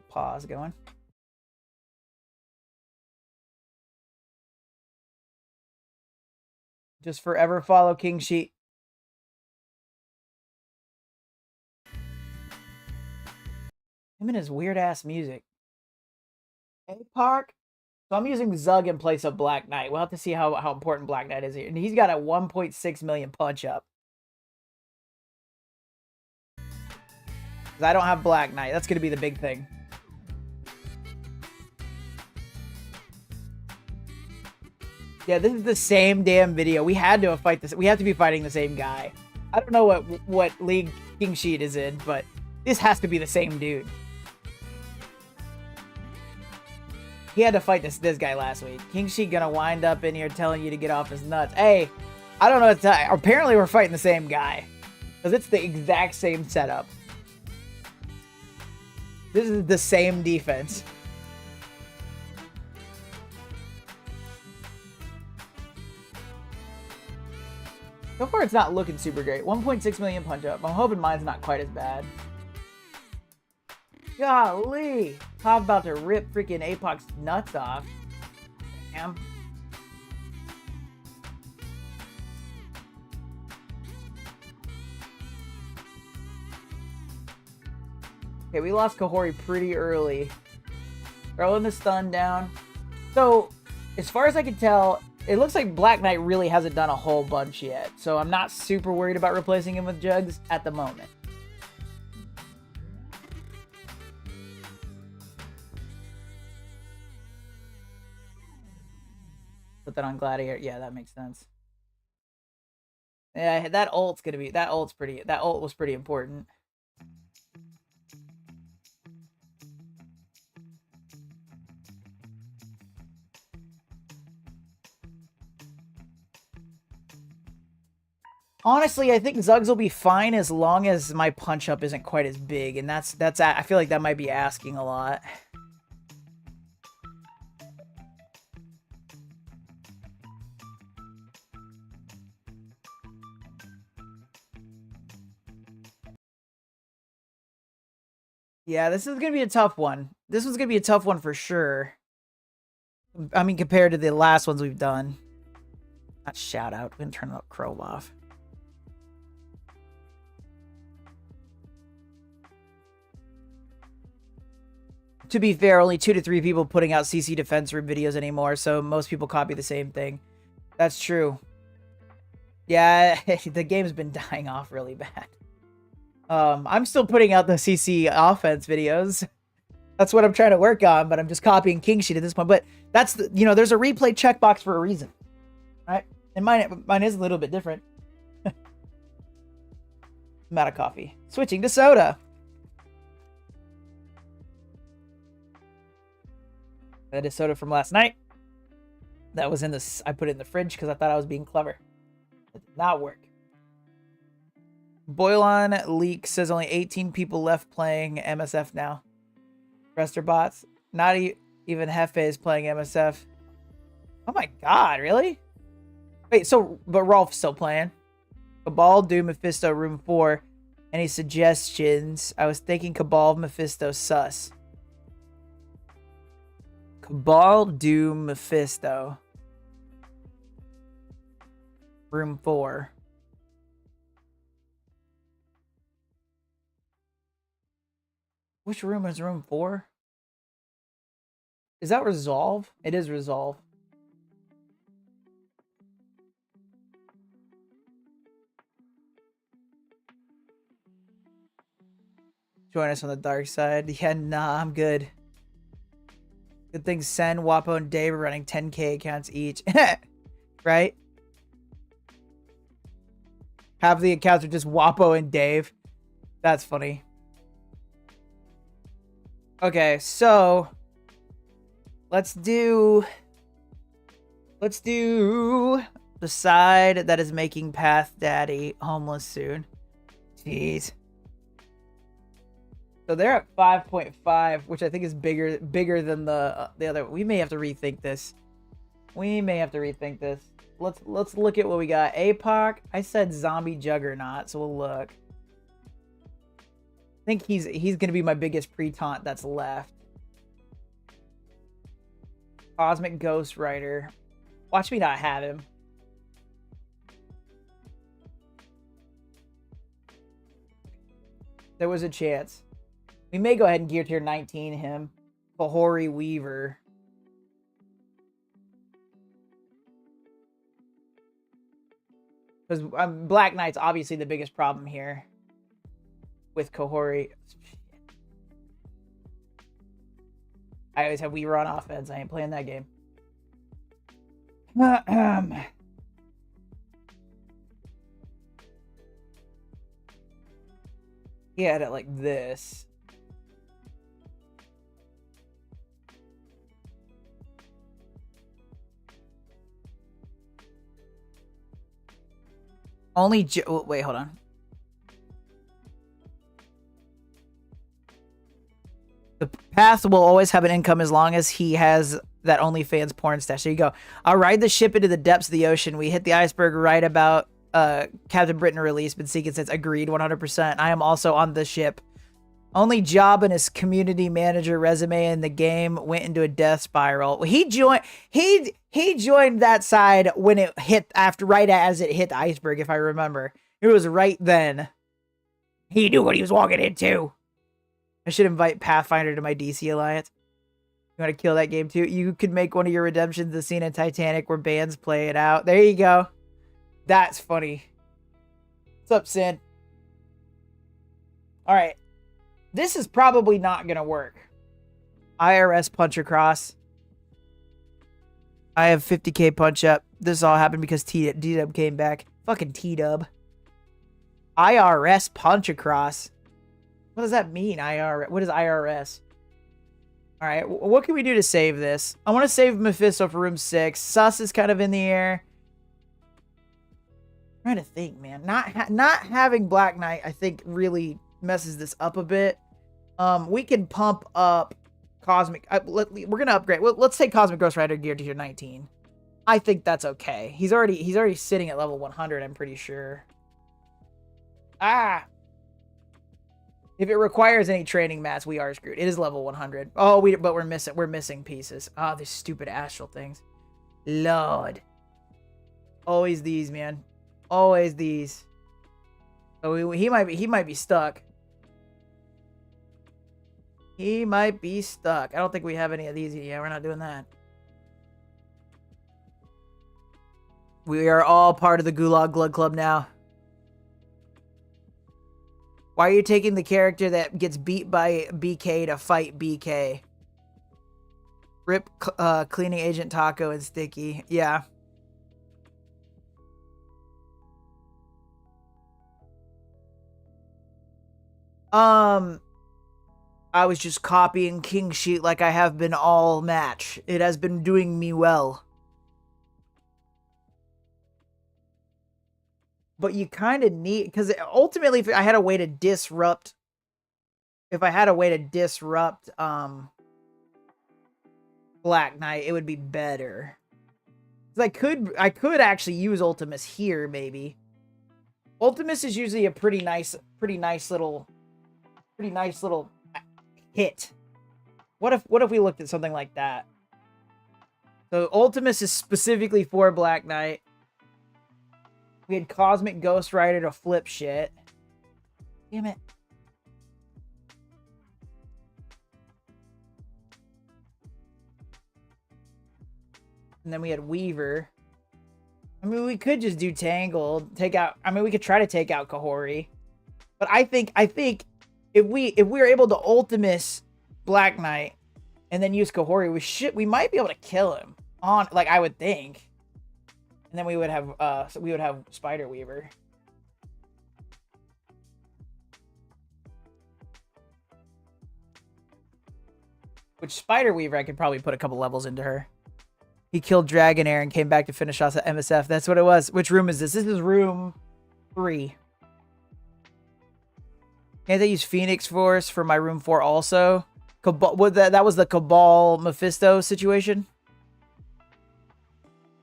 Speaker 2: Pause going. Just forever follow King Sheet. Him and his weird ass music. Hey, Park. So I'm using Zug in place of Black Knight. We'll have to see how important Black Knight is here. And he's got a 1.6 million punch up. Because I don't have Black Knight. That's going to be the big thing. Yeah, this is the same damn video. We had to fight this. We have to be fighting the same guy. I don't know what league King Sheet is in, but this has to be the same dude. He had to fight this guy last week. King Sheet gonna wind up in here telling you to get off his nuts. Hey, I don't know what to tell you. Apparently we're fighting the same guy. Because it's the exact same setup. This is the same defense. So far it's not looking super great. 1.6 million punch up. I'm hoping mine's not quite as bad. Golly! Pop about to rip freaking Apoc's nuts off. Damn. Okay, we lost Kahori pretty early. Throwing the stun down. So, as far as I can tell, it looks like Black Knight really hasn't done a whole bunch yet. So I'm not super worried about replacing him with Jugs at the moment. Put that on Gladiator. Yeah, that makes sense. Yeah, that ult was pretty important. Honestly, I think Zugs will be fine as long as my punch up isn't quite as big, and that's I feel like that might be asking a lot. Yeah, this is gonna be a tough one. This one's gonna be a tough one for sure. I mean, compared to the last ones we've done. Not shout out. We're gonna turn the crow off. To be fair, only 2 to 3 people putting out CC defense room videos anymore, so most people copy the same thing. That's true. Yeah, the game's been dying off really bad. I'm still putting out the CC offense videos. That's what I'm trying to work on, but I'm just copying King Sheet at this point. But that's the, you know, there's a replay checkbox for a reason, right? And mine is a little bit different. I'm out of coffee. Switching to soda. That is soda from last night. That was in this. I put it in the fridge because I thought I was being clever. It did not work. Boilon Leak says only 18 people left playing MSF now. Rest are bots. Not even Hefe is playing MSF. Oh my god, really? Wait, so, but Rolf's still playing. Cabal, Doom, Mephisto, Room 4. Any suggestions? I was thinking Cabal, Mephisto, Sus. Cabal, Doom, Mephisto. Room 4. Which room is room 4? Is that Resolve? It is Resolve. Join us on the dark side. Yeah, nah, I'm good. Good thing Sen, Wapo, and Dave are running 10k accounts each. Right? Half the accounts are just Wapo and Dave. That's funny. Okay, so let's do the side that is making Path Daddy homeless soon. Jeez. So they're at 5.5, which I think is bigger than the other. We may have to rethink this. Let's look at what we got. APOC. I said Zombie Juggernaut, so we'll look. I think he's gonna be my biggest pre-taunt that's left. Cosmic Ghost Rider. Watch me not have him. There was a chance. We may go ahead and gear tier 19 him. Pahori Weaver. Because Black Knight's obviously the biggest problem here. With Kahori. I always have Weaver on offense. I ain't playing that game. He had it like this. Only wait, hold on. The Path will always have an income as long as he has that OnlyFans porn stash. There you go. I'll ride the ship into the depths of the ocean. We hit the iceberg right about Captain Britain release. Been seeking since. Agreed 100%. I am also on the ship. Only job in his community manager resume in the game went into a death spiral. He joined that side when it hit right as it hit the iceberg, if I remember. It was right then. He knew what he was walking into. I should invite Pathfinder to my DC Alliance. You want to kill that game too? You could make one of your redemptions the scene in Titanic where bands play it out. There you go. That's funny. What's up, Sin? All right. This is probably not going to work. IRS punch across. I have 50k punch up. This all happened because D-Dub came back. Fucking T-Dub. IRS punch across. What does that mean, IRS? What is IRS? All right, what can we do to save this? I want to save Mephisto for room 6. Sus is kind of in the air. trying to think, man. Not having Black Knight, I think, really messes this up a bit. We can pump up Cosmic. We're gonna upgrade. Let's take Cosmic Ghost Rider gear to tier 19. I think that's okay. He's already sitting at level 100. I'm pretty sure. If it requires any training mats, we are screwed. It is level 100. Oh, but we're missing pieces. Oh, these stupid astral things. Lord. Always these, man. Always these. So he might be stuck. He might be stuck. I don't think we have any of these yet. We're not doing that. We are all part of the Gulag Glug Club now. Why are you taking the character that gets beat by BK to fight BK? Rip Cleaning Agent Taco and Sticky. Yeah. I was just copying King Sheet like I have been all match. It has been doing me well. But you kind of need, because ultimately, if I had a way to disrupt, Black Knight, it would be better. Because I could actually use Ultimus here, maybe. Ultimus is usually a pretty nice little hit. What if we looked at something like that? So Ultimus is specifically for Black Knight. We had Cosmic Ghost Rider to flip shit. Damn it. And then we had Weaver. I mean, we could just do Tangled. We could try to take out Kahori. But I think if we were able to Ultimus Black Knight and then use Kahori, we might be able to kill him. I would think. And then we would have Spider Weaver. Which Spider Weaver, I could probably put a couple levels into her. He killed Dragonair and came back to finish off the MSF. That's what it was. Which room is this? This is room 3. Can't they use Phoenix Force for my room 4 also? That was the Cabal Mephisto situation?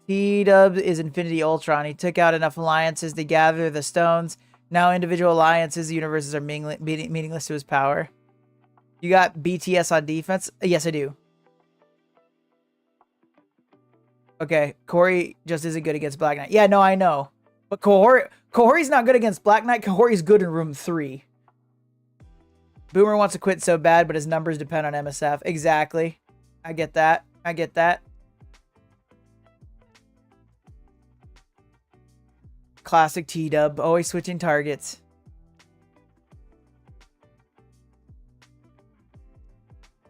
Speaker 2: T-Dub is Infinity Ultron. He took out enough alliances to gather the stones. Now individual alliances, universes are meaningless to his power. You got BTS on defense? Yes, I do. Okay, Corey just isn't good against Black Knight. Yeah, no, I know. But Kahori's not good against Black Knight. Kahori's good in room 3. Boomer wants to quit so bad, but his numbers depend on MSF. Exactly. I get that. Classic T-Dub. Always switching targets.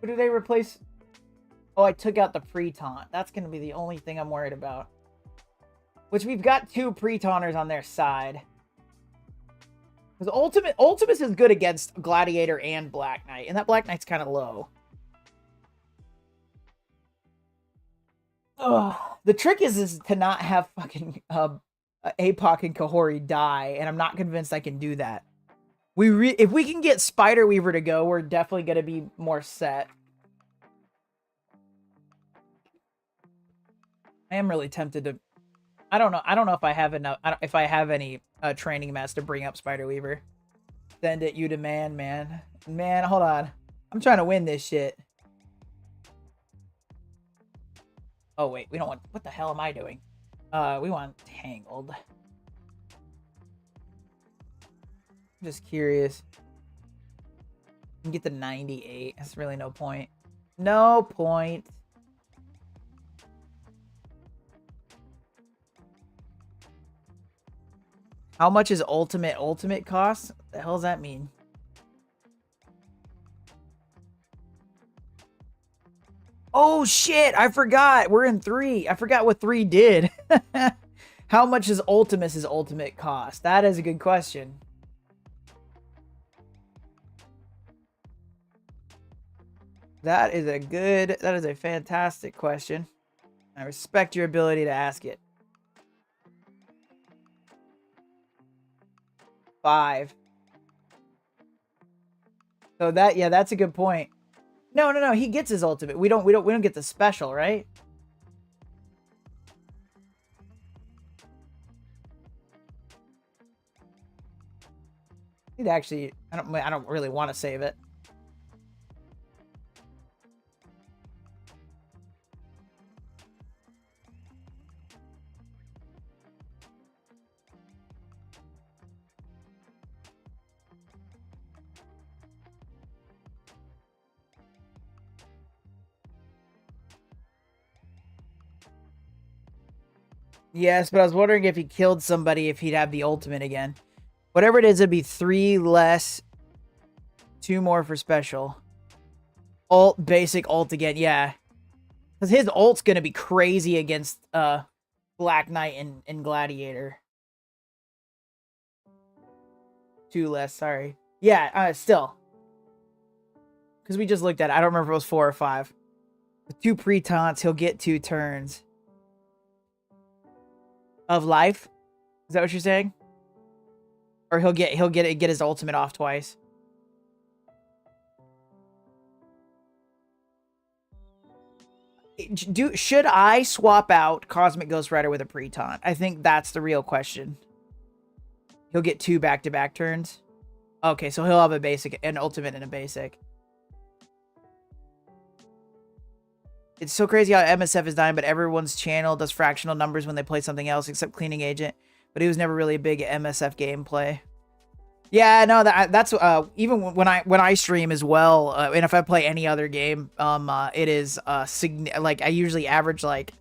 Speaker 2: Who do they replace? Oh, I took out the pre-taunt. That's going to be the only thing I'm worried about. Which we've got 2 pre-taunters on their side. Because Ultimus is good against Gladiator and Black Knight. And that Black Knight's kind of low. Ugh. The trick is to not have fucking Apoc and Kahori die. And I'm not convinced I can do that. If we can get Spider Weaver to go, we're definitely going to be more set. I am really tempted to... I don't know if I have enough... if I have any training mats to bring up Spider Weaver. Send it, you demand, man. Man, hold on. I'm trying to win this shit. Oh, wait. We don't want... What the hell am I doing? We want Tangled. I'm just curious. You can get the 98. That's really no point. No point. How much is ultimate cost? What the hell does that mean? Oh shit, I forgot. We're in 3. I forgot what 3 did. How much is Ultimus's ultimate cost? That is a good question. That is a fantastic question. I respect your ability to ask it. 5. So that, yeah, that's a good point. No. He gets his ultimate. We don't get the special, right? Actually, I don't really want to save it. Yes, but I was wondering if he killed somebody, if he'd have the ultimate again. Whatever it is, it'd be 3 less, 2 more for special. Ult, basic ult again, yeah. Because his ult's gonna be crazy against Black Knight and Gladiator. 2 less, sorry. Yeah, still. Because we just looked at it. I don't remember if it was 4 or 5. With 2 pre-taunts, he'll get 2 turns. Of life? Is that what you're saying? Or he'll get his ultimate off twice. Should I swap out Cosmic Ghost Rider with a pre-taunt? I think that's the real question. He'll get 2 back-to-back turns. Okay, so he'll have an ultimate and a basic. It's so crazy how MSF is dying, but everyone's channel does fractional numbers when they play something else except Cleaning Agent. But he was never really a big MSF gameplay. Yeah, no, that's even when I stream as well, and if I play any other game, it is like I usually average like,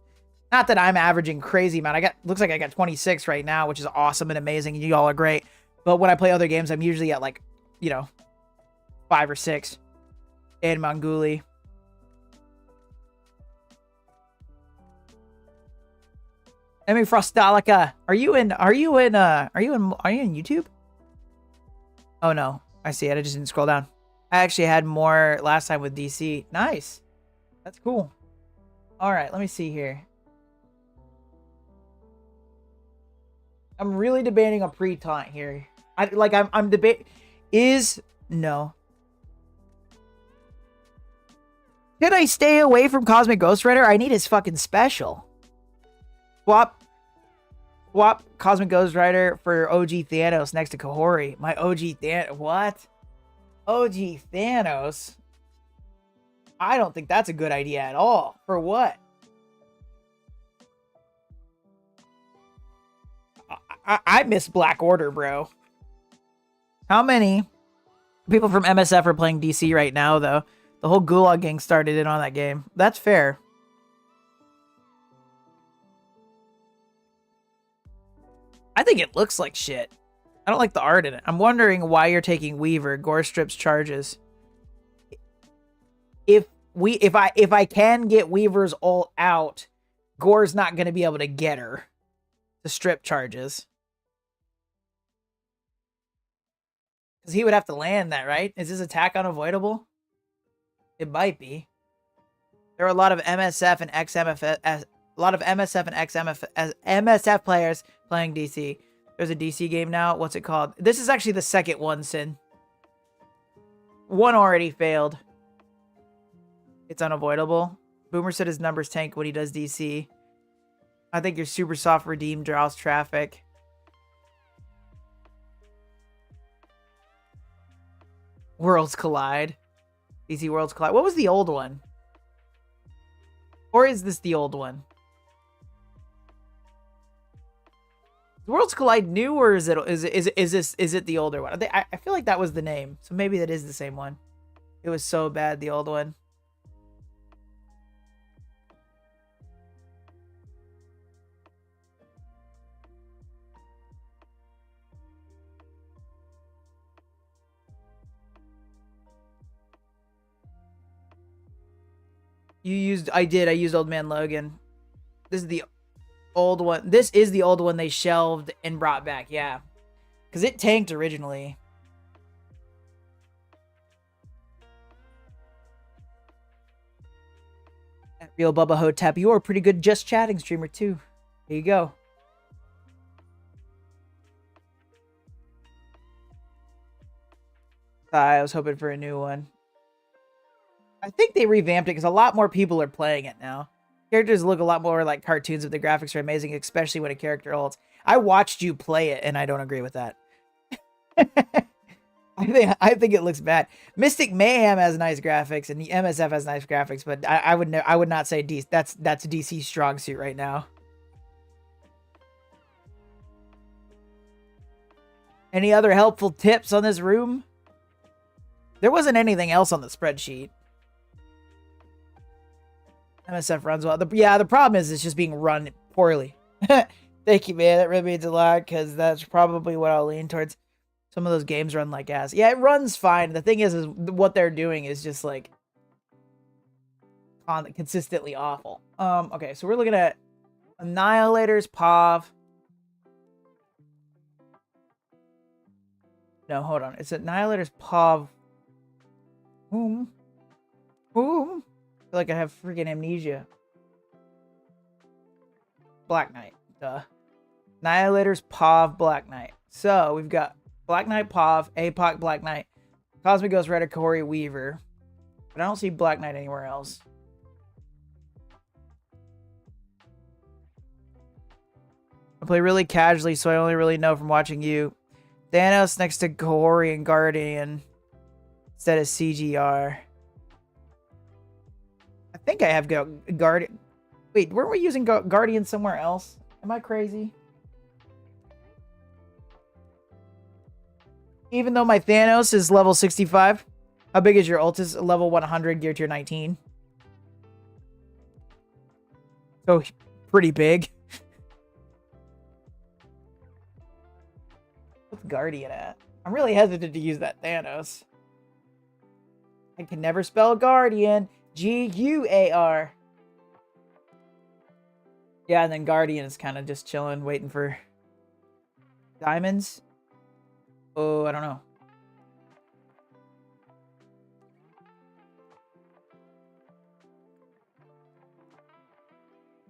Speaker 2: not that I'm averaging crazy, man. Looks like I got 26 right now, which is awesome and amazing, and you all are great. But when I play other games, I'm usually at like, 5 or 6 in Manguli. I mean, Frostalica, are you in YouTube? Oh no, I see it. I just didn't scroll down. I actually had more last time with DC. Nice. That's cool. All right, let me see here. I'm really debating a pre-taunt here. I'm debating. No. Should I stay away from Cosmic Ghost Rider? I need his fucking special. Swap Cosmic Ghost Rider for OG Thanos next to Kahori. My OG Thanos. What? OG Thanos? I don't think that's a good idea at all. For what? I miss Black Order, bro. How many people from MSF are playing DC right now, though? The whole Gulag gang started in on that game. That's fair. I think it looks like shit. I don't like the art in it. I'm wondering why you're taking Weaver. Gore strips charges. If I can get Weaver's ult out, Gore's not going to be able to get her to strip charges. Because he would have to land that, right? Is his attack unavoidable? It might be. There are a lot of MSF and XMF, MSF players playing DC. There's a DC game now. What's it called? This is actually the second one, Sin. One already failed. It's unavoidable. Boomer said his numbers tank when he does DC. I think your super soft redeem draws traffic. Worlds collide. DC Worlds collide. What was the old one? Or is this the old one? Worlds Collide new, or is it the older one? I feel like that was the name, so maybe that is the same one. It was so bad, the old one. I used Old Man Logan. This is the old one. This is the old one they shelved and brought back, yeah. Because it tanked originally. At Real Bubba Hotep, you are a pretty good just chatting streamer too. Here you go. I was hoping for a new one. I think they revamped it because a lot more people are playing it now. Characters look a lot more like cartoons, but the graphics are amazing, especially when a character ults. I watched you play it, and I don't agree with that. I think it looks bad. Mystic Mayhem has nice graphics, and the MSF has nice graphics, but I would not say that's DC's strong suit right now. Any other helpful tips on this room? There wasn't anything else on the spreadsheet. MSF runs well. The problem is it's just being run poorly. Thank you, man. That really means a lot because that's probably what I'll lean towards. Some of those games run like ass. Yeah, it runs fine. The thing is what they're doing is just like consistently awful. Okay, so we're looking at Annihilators, POV. No, hold on. It's Annihilators, POV. Whom? I feel like I have freaking amnesia. Black Knight. Duh. Annihilators, POV, Black Knight. So, we've got Black Knight, POV, APOC, Black Knight, Cosmic Ghost Rider, Corey Weaver. But I don't see Black Knight anywhere else. I play really casually, so I only really know from watching you. Thanos next to Corey and Guardian instead of CGR. I think I have Guardian. Wait, weren't we using Guardian somewhere else? Am I crazy? Even though my Thanos is level 65, how big is your ult? Is level 100, gear tier 19. So, pretty big. What's Guardian at? I'm really hesitant to use that Thanos. I can never spell Guardian. G-U-A-R. Yeah, and then Guardian is kind of just chilling, waiting for diamonds. Oh, I don't know.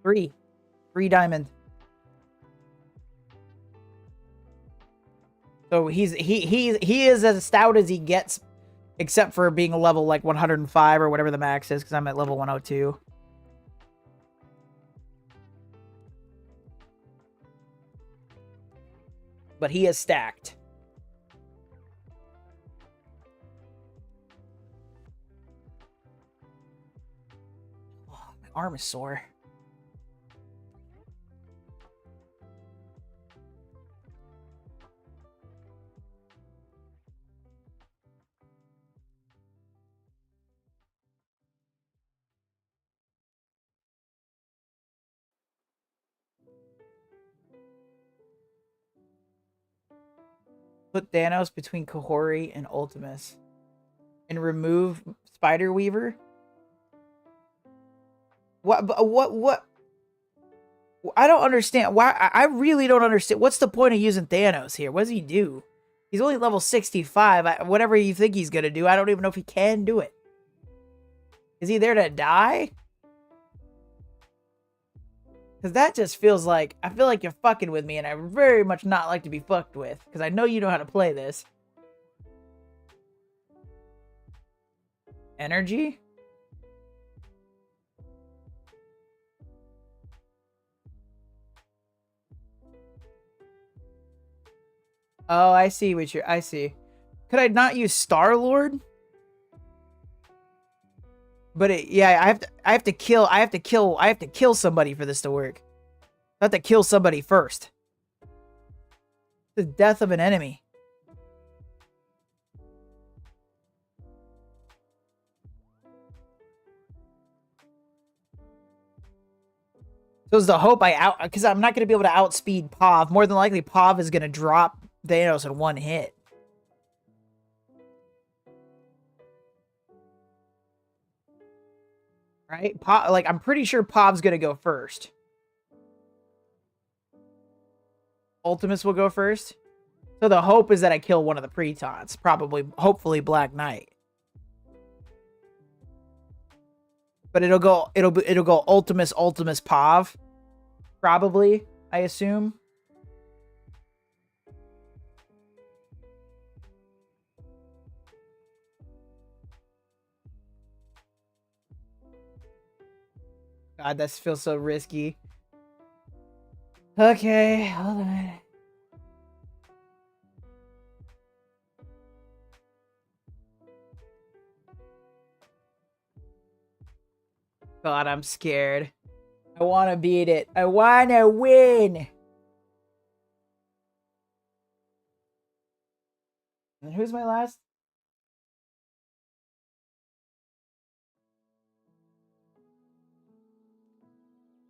Speaker 2: Three diamond. So he is as stout as he gets, except for being a level like 105 or whatever the max is, because I'm at level 102. But he is stacked. Oh, my arm is sore. Put Thanos between Kahori and Ultimus. And remove Spider Weaver? What? I don't understand. Why? I really don't understand. What's the point of using Thanos here? What does he do? He's only level 65. Whatever you think he's going to do, I don't even know if he can do it. Is he there to die? Because that just feels like, I feel like you're fucking with me, and I very much not like to be fucked with. Because I know you know how to play this. Energy? Oh, I see what you're, I see. Could I not use Star-Lord? But yeah, I have to kill somebody for this to work. I have to kill somebody first. The death of an enemy. So is the hope because I'm not going to be able to outspeed POV. More than likely, POV is going to drop Thanos in one hit. Right? I'm pretty sure POV's going to go first. Ultimus will go first. So the hope is that I kill one of the Pretons. Hopefully Black Knight. But it'll go Ultimus POV. Probably, I assume. God, that feels so risky. Okay, hold on. God, I'm scared. I want to beat it. I want to win. And who's my last?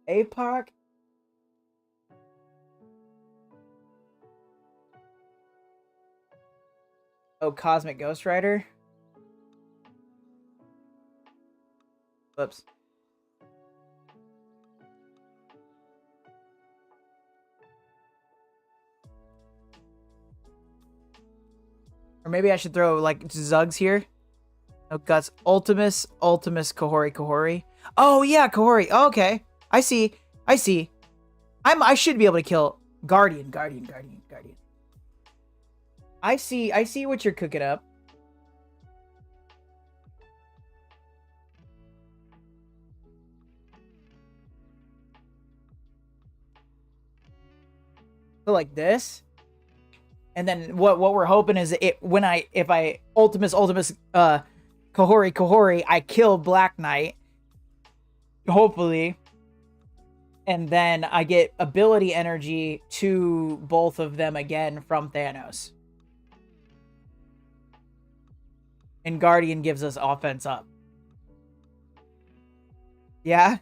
Speaker 2: APOC? Oh, Cosmic Ghost Rider? Whoops. Or maybe I should throw, like, Zugs here. Oh, Guts. Ultimus, Kahori. Oh, yeah, Kahori. Oh, okay. I see. I should be able to kill Guardian. I see what you're cooking up. So like this. And then what we're hoping is if I Ultimus Kahori, I kill Black Knight. Hopefully. And then I get ability energy to both of them again from Thanos. And Guardian gives us offense up. Yeah?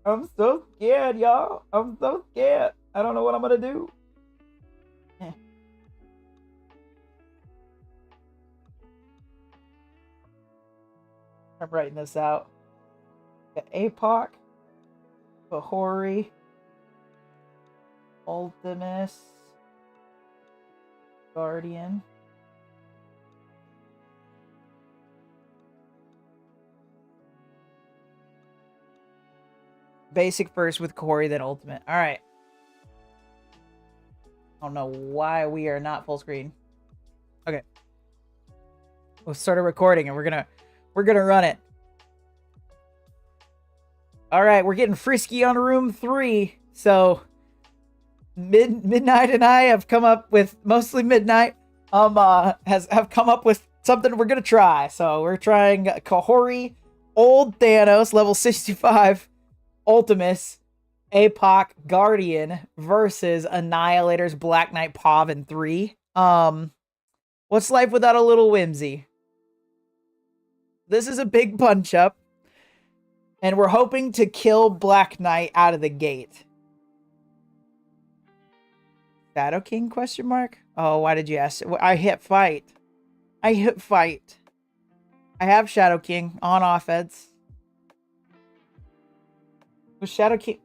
Speaker 2: I'm so scared, y'all. I'm so scared. I don't know what I'm gonna do. I'm writing this out. Got APOC, Bahori, Ultimus, Guardian. Basic first with Corey, then Ultimate. All right. I don't know why we are not full screen. Okay. We'll start a recording and we're gonna run it. All right, we're getting frisky on room 3. So Midnight and I have come up with mostly Midnight have come up with something we're gonna try. So we're trying Kahori, Old Thanos, level 65, Ultimus, APOC, Guardian versus Annihilators, Black Knight, Pav, and 3. What's life without a little whimsy? This is a big punch up. And we're hoping to kill Black Knight out of the gate. Shadow King, question mark? Oh, why did you ask? I hit fight. I have Shadow King on offense. Was Shadow King...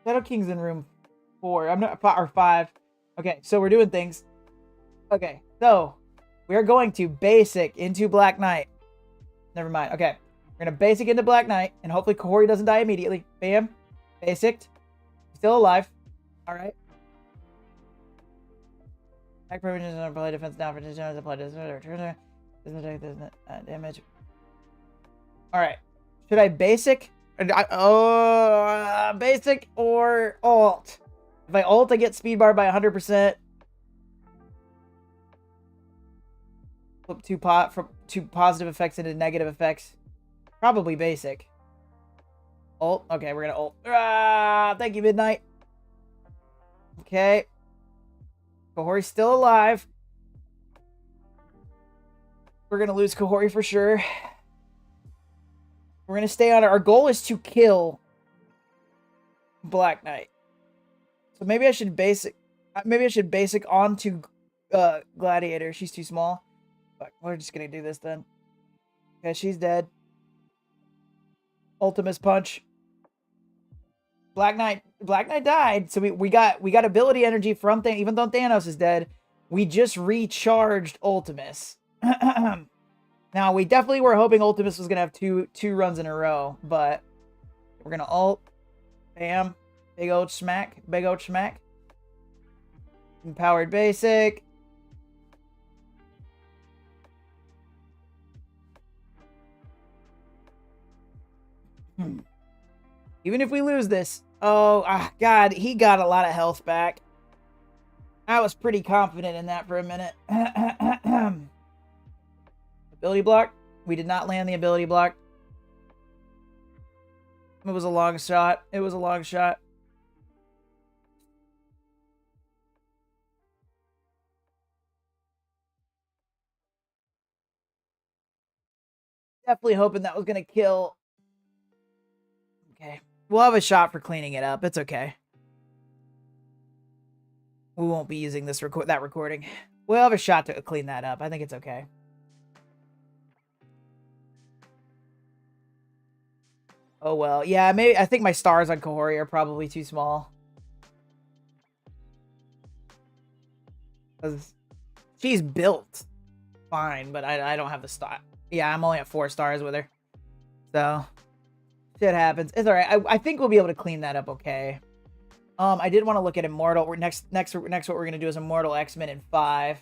Speaker 2: Shadow King's in room 4. I'm not... Or 5. Okay, so we're doing things. Okay, so... We're going to basic into Black Knight. Never mind. Okay. We're going to basic into Black Knight, and hopefully Kahori doesn't die immediately. Bam. Basicked. Still alive. Alright. Attack provisions and apply defense down for damage. Apply damage. Alright. Should I basic? Basic or ult? If I ult, I get speed bar by 100%. Flip two positive effects into negative effects. Probably basic. Ult. Okay, we're gonna ult. Thank you, Midnight. Okay. Kahori's still alive. We're gonna lose Kahori for sure. We're gonna stay on it. Our goal is to kill Black Knight. So maybe I should basic. Maybe I should basic onto Gladiator. She's too small. But we're just gonna do this then. Okay, she's dead. Ultimus punch. Black Knight died, so we got ability energy from Thanos. Even though Thanos is dead, we just recharged Ultimus. Now we definitely were hoping Ultimus was gonna have two runs in a row, but we're gonna ult. Bam. Big old smack. Empowered basic. Even if we lose this. Oh, God, he got a lot of health back. I was pretty confident in that for a minute. Ability block. We did not land the ability block. It was a long shot. It was a long shot. Definitely hoping that was going to kill. Okay. We'll have a shot for cleaning it up. It's okay. We won't be using that recording. We'll have a shot to clean that up. I think it's okay. Oh, well. Yeah, maybe. I think my stars on Kahori are probably too small. Because she's built fine, but I don't have the star. Yeah, I'm only at 4 stars with her. So, shit happens. It's alright. I think we'll be able to clean that up okay. I did want to look at Immortal. Next what we're gonna do is Immortal X-Men in 5.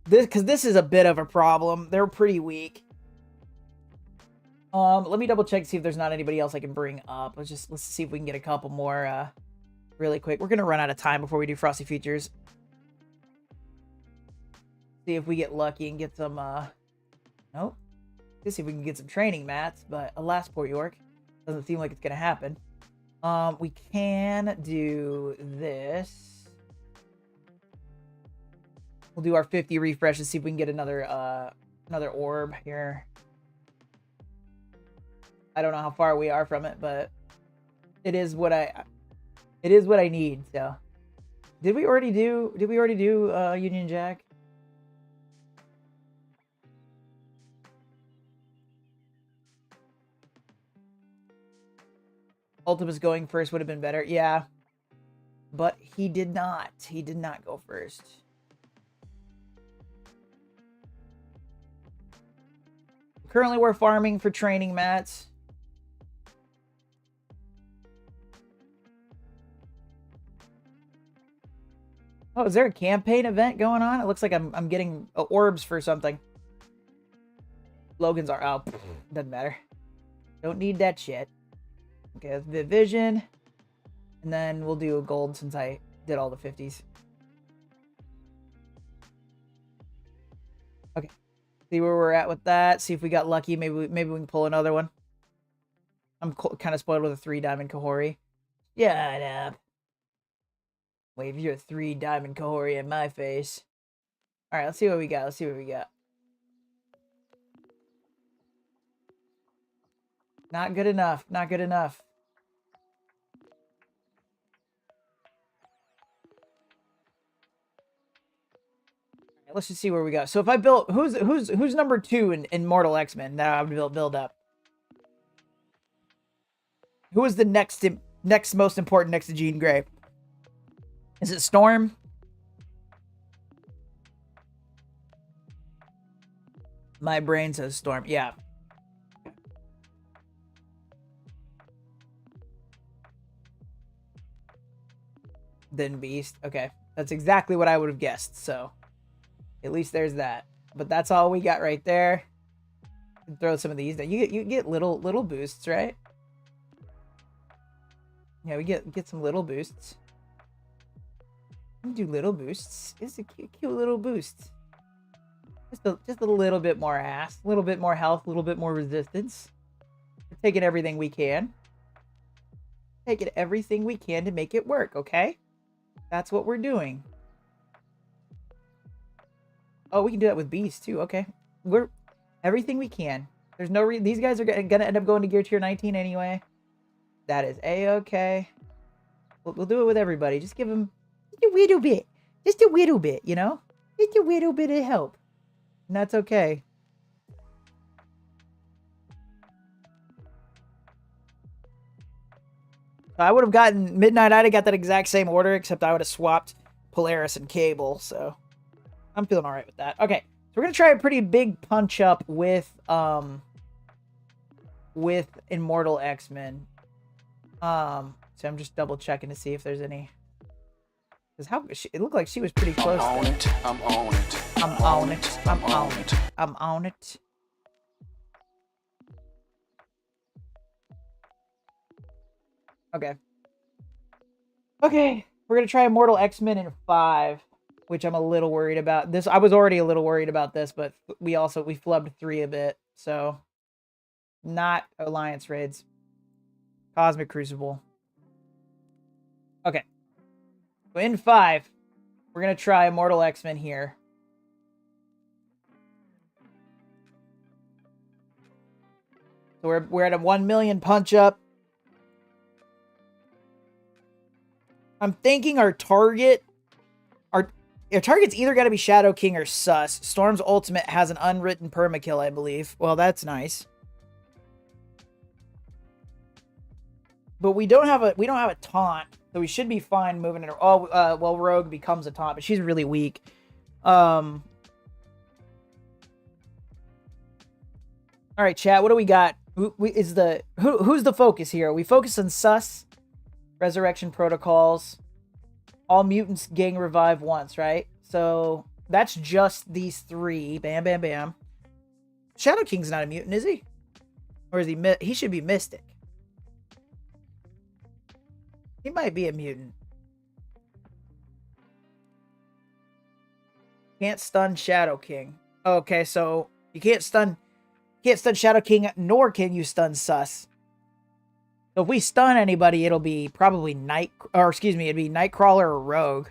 Speaker 2: This is a bit of a problem. They're pretty weak. Let me double check to see if there's not anybody else I can bring up. Let's see if we can get a couple more really quick. We're gonna run out of time before we do Frosty Features. See if we get lucky and get some nope. Let's see if we can get some training mats, but alas, Port York. Doesn't seem like it's gonna happen. We can do this. We'll do our 50 refresh and see if we can get another orb here. I don't know how far we are from it, but it is what I need. So, did we already do Union Jack? Ultimus going first would have been better. Yeah. But he did not. He did not go first. Currently, we're farming for training mats. Oh, is there a campaign event going on? It looks like I'm getting orbs for something. Logan's are out. Doesn't matter. Don't need that shit. Okay, that's Vision. And then we'll do a gold since I did all the 50s. Okay. See where we're at with that. See if we got lucky. Maybe we can pull another one. I'm kind of spoiled with a 3-diamond Kahori. Shut up. Wave your 3-diamond Kahori in my face. Alright, let's see what we got. Let's see what we got. Not good enough. Not good enough. Right, let's just see where we go. So if I built... Who's number 2 in Mortal X-Men that I would build up? Who is the next most important next to Jean Grey? Is it Storm? My brain says Storm. Yeah. Then Beast. Okay. That's exactly what I would have guessed. So, at least there's that. But that's all we got right there. Throw some of these. You get little boosts, right? Yeah, we get some little boosts. Do little boosts. It's a cute little boost. Just a little bit more ass, a little bit more health, a little bit more resistance. We're taking everything we can. Taking everything we can to make it work, okay? That's what we're doing. Oh, we can do that with Beast too. Okay, we're everything we can. There's no reason these guys are gonna end up going to Gear Tier 19 anyway. That is a-okay. We'll do it with everybody. Just give them a little bit. Just a little bit, you know? Just a little bit of help. And that's okay. I would have gotten Midnight. I'd have got that exact same order, except I would have swapped Polaris and Cable. So I'm feeling all right with that. Okay, so we're gonna try a pretty big punch up with Immortal X-Men. So I'm just double checking to see if there's any. Because it looked like she was pretty close. I'm on it. I'm on it. I'm on it. I'm on it. I'm on it. Okay. Okay, we're gonna try Immortal X-Men in 5, which I'm a little worried about. This I was already a little worried about this, but we flubbed 3 a bit, so not Alliance raids. Cosmic Crucible. Okay. So in 5, we're gonna try Immortal X-Men here. So we're at a 1 million punch up. I'm thinking our target's either got to be Shadow King or Sus. Storm's ultimate has an unwritten permakill, I believe. Well, that's nice. But we don't have a taunt, so we should be fine moving it. Oh, well, Rogue becomes a taunt, but she's really weak. All right, chat. What do we got? Who's the focus here? We focus on Sus, Resurrection Protocols. All mutants gang revive once, right? So that's just these 3. Bam, bam, bam. Shadow King's not a mutant, is he? Or is he? He should be Mystic. He might be a mutant. Can't stun Shadow King. Okay, so you can't stun Shadow King, nor can you stun Sus. So if we stun anybody, it'll be probably it'd be Nightcrawler or Rogue.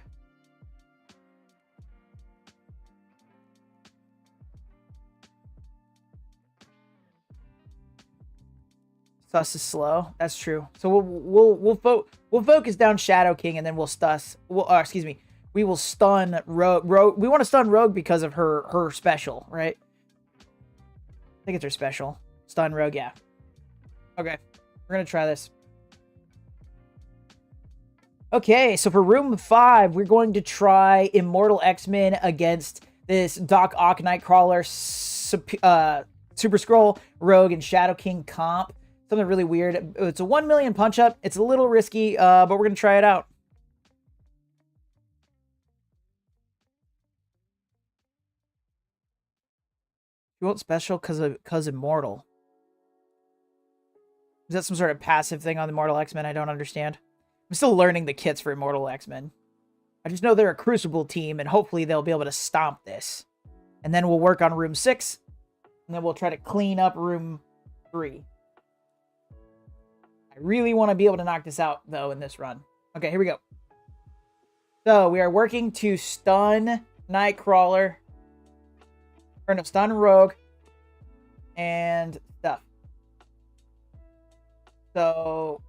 Speaker 2: Sus is slow. That's true. So we'll focus down Shadow King and then we'll we will stun Rogue. We want to stun Rogue because of her special, right? I think it's her special. Stun Rogue, yeah. Okay. We're going to try this. Okay, so for room 5, we're going to try Immortal X-Men against this Doc Ock, Nightcrawler, Super Skrull, Rogue, and Shadow King comp. Something really weird. It's a 1 million punch-up. It's a little risky, but we're going to try it out. You want special because Immortal. Is that some sort of passive thing on the Immortal X-Men I don't understand? I'm still learning the kits for Immortal X-Men. I just know they're a Crucible team, and hopefully they'll be able to stomp this. And then we'll work on room 6, and then we'll try to clean up room 3. I really want to be able to knock this out, though, in this run. Okay, here we go. So, we are working to stun Nightcrawler. Or no, stun Rogue. And stuff. So,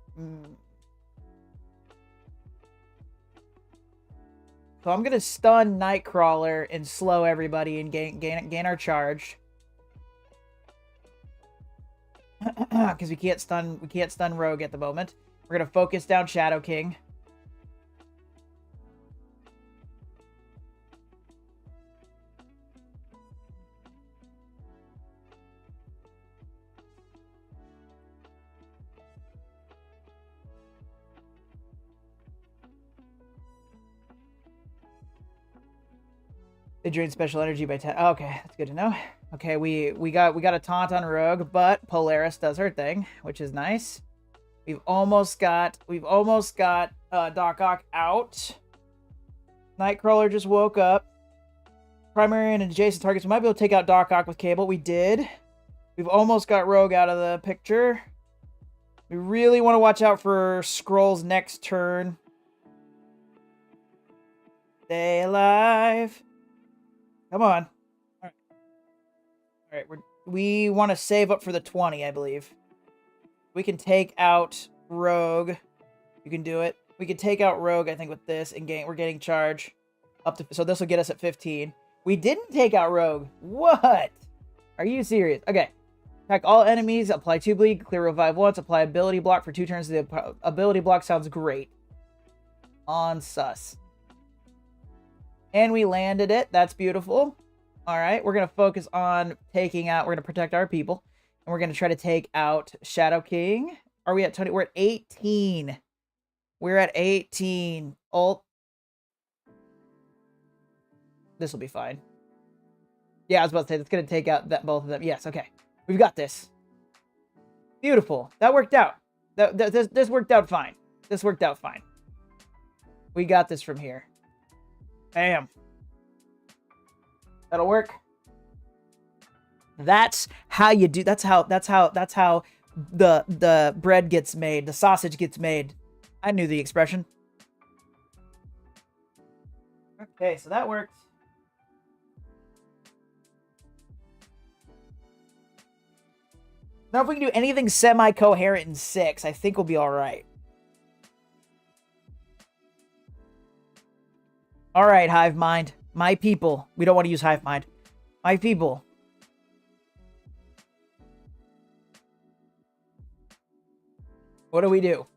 Speaker 2: so I'm gonna stun Nightcrawler and slow everybody and gain our charge. Because we can't stun Rogue at the moment. We're gonna focus down Shadow King. They drain special energy by 10. Oh, okay, that's good to know. Okay, we got a taunt on Rogue, but Polaris does her thing, which is nice. We've almost got Doc Ock out. Nightcrawler just woke up. Primary and adjacent targets. We might be able to take out Doc Ock with Cable. We did. We've almost got Rogue out of the picture. We really want to watch out for Skrull's next turn. Stay alive. Come on. All right, we want to save up for the 20, I believe. We can take out Rogue. You can do it. We can take out Rogue, I think, with this, and we're getting charge up to. So this will get us at 15. We didn't take out Rogue. What? Are you serious? Okay. Attack all enemies. Apply 2 bleed. Clear revive once. Apply ability block for 2 turns. The ability block sounds great. On Sus. And we landed it. That's beautiful. All right. We're going to focus on taking out. We're going to protect our people. And we're going to try to take out Shadow King. Are we at 20? We're at 18. We're at 18. Ult. This will be fine. Yeah, I was about to say, that's going to take out both of them. Yes, okay. We've got this. Beautiful. That worked out. This worked out fine. This worked out fine. We got this from here. Bam. That'll work. That's how you do. That's how the bread gets made. The sausage gets made. I knew the expression. Okay, so that worked. Now, if we can do anything semi-coherent in 6, I think we'll be all right. All right, Hive Mind. My people. We don't want to use Hive Mind. My people. What do we do?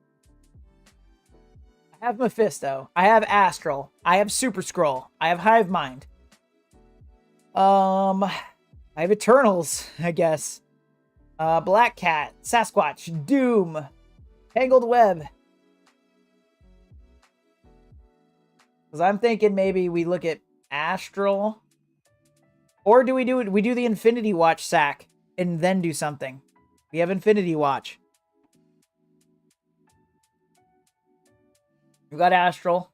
Speaker 2: I have Mephisto. I have Astral. I have Super Scroll. I have Hive Mind. I have Eternals, I guess. Black Cat, Sasquatch, Doom, Tangled Web. Because I'm thinking maybe we look at Astral. Or do we do the Infinity Watch sack and then do something? We have Infinity Watch. We got Astral.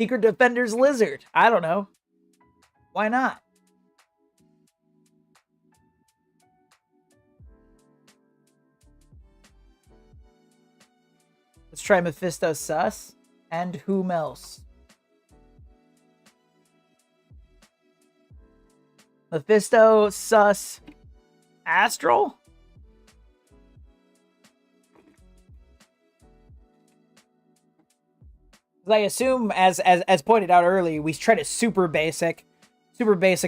Speaker 2: Secret Defender's Lizard. I don't know. Why not? Let's try Mephisto Sus. And whom else? Mephisto Sus. Astral? I assume, as pointed out early, we try to super basic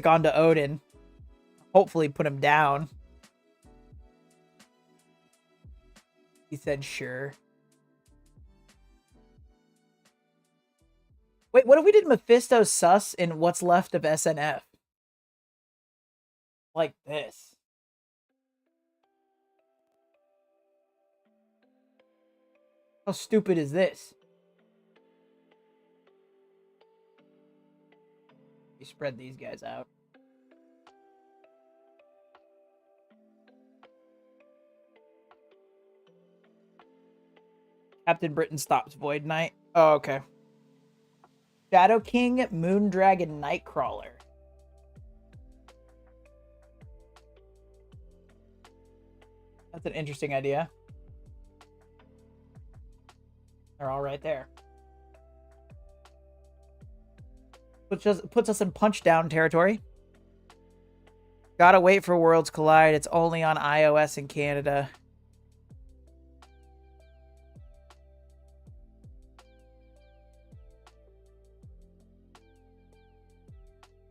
Speaker 2: onto Odin. Hopefully put him down. He said sure. Wait, what if we did Mephisto Sus in what's left of SNF? Like this. How stupid is this? You spread these guys out. Captain Britain stops Void Knight. Oh, okay. Shadow King, Moondragon, Nightcrawler. That's an interesting idea. They're all right there. Puts us in punch down territory. Gotta wait for Worlds Collide. It's only on iOS in Canada.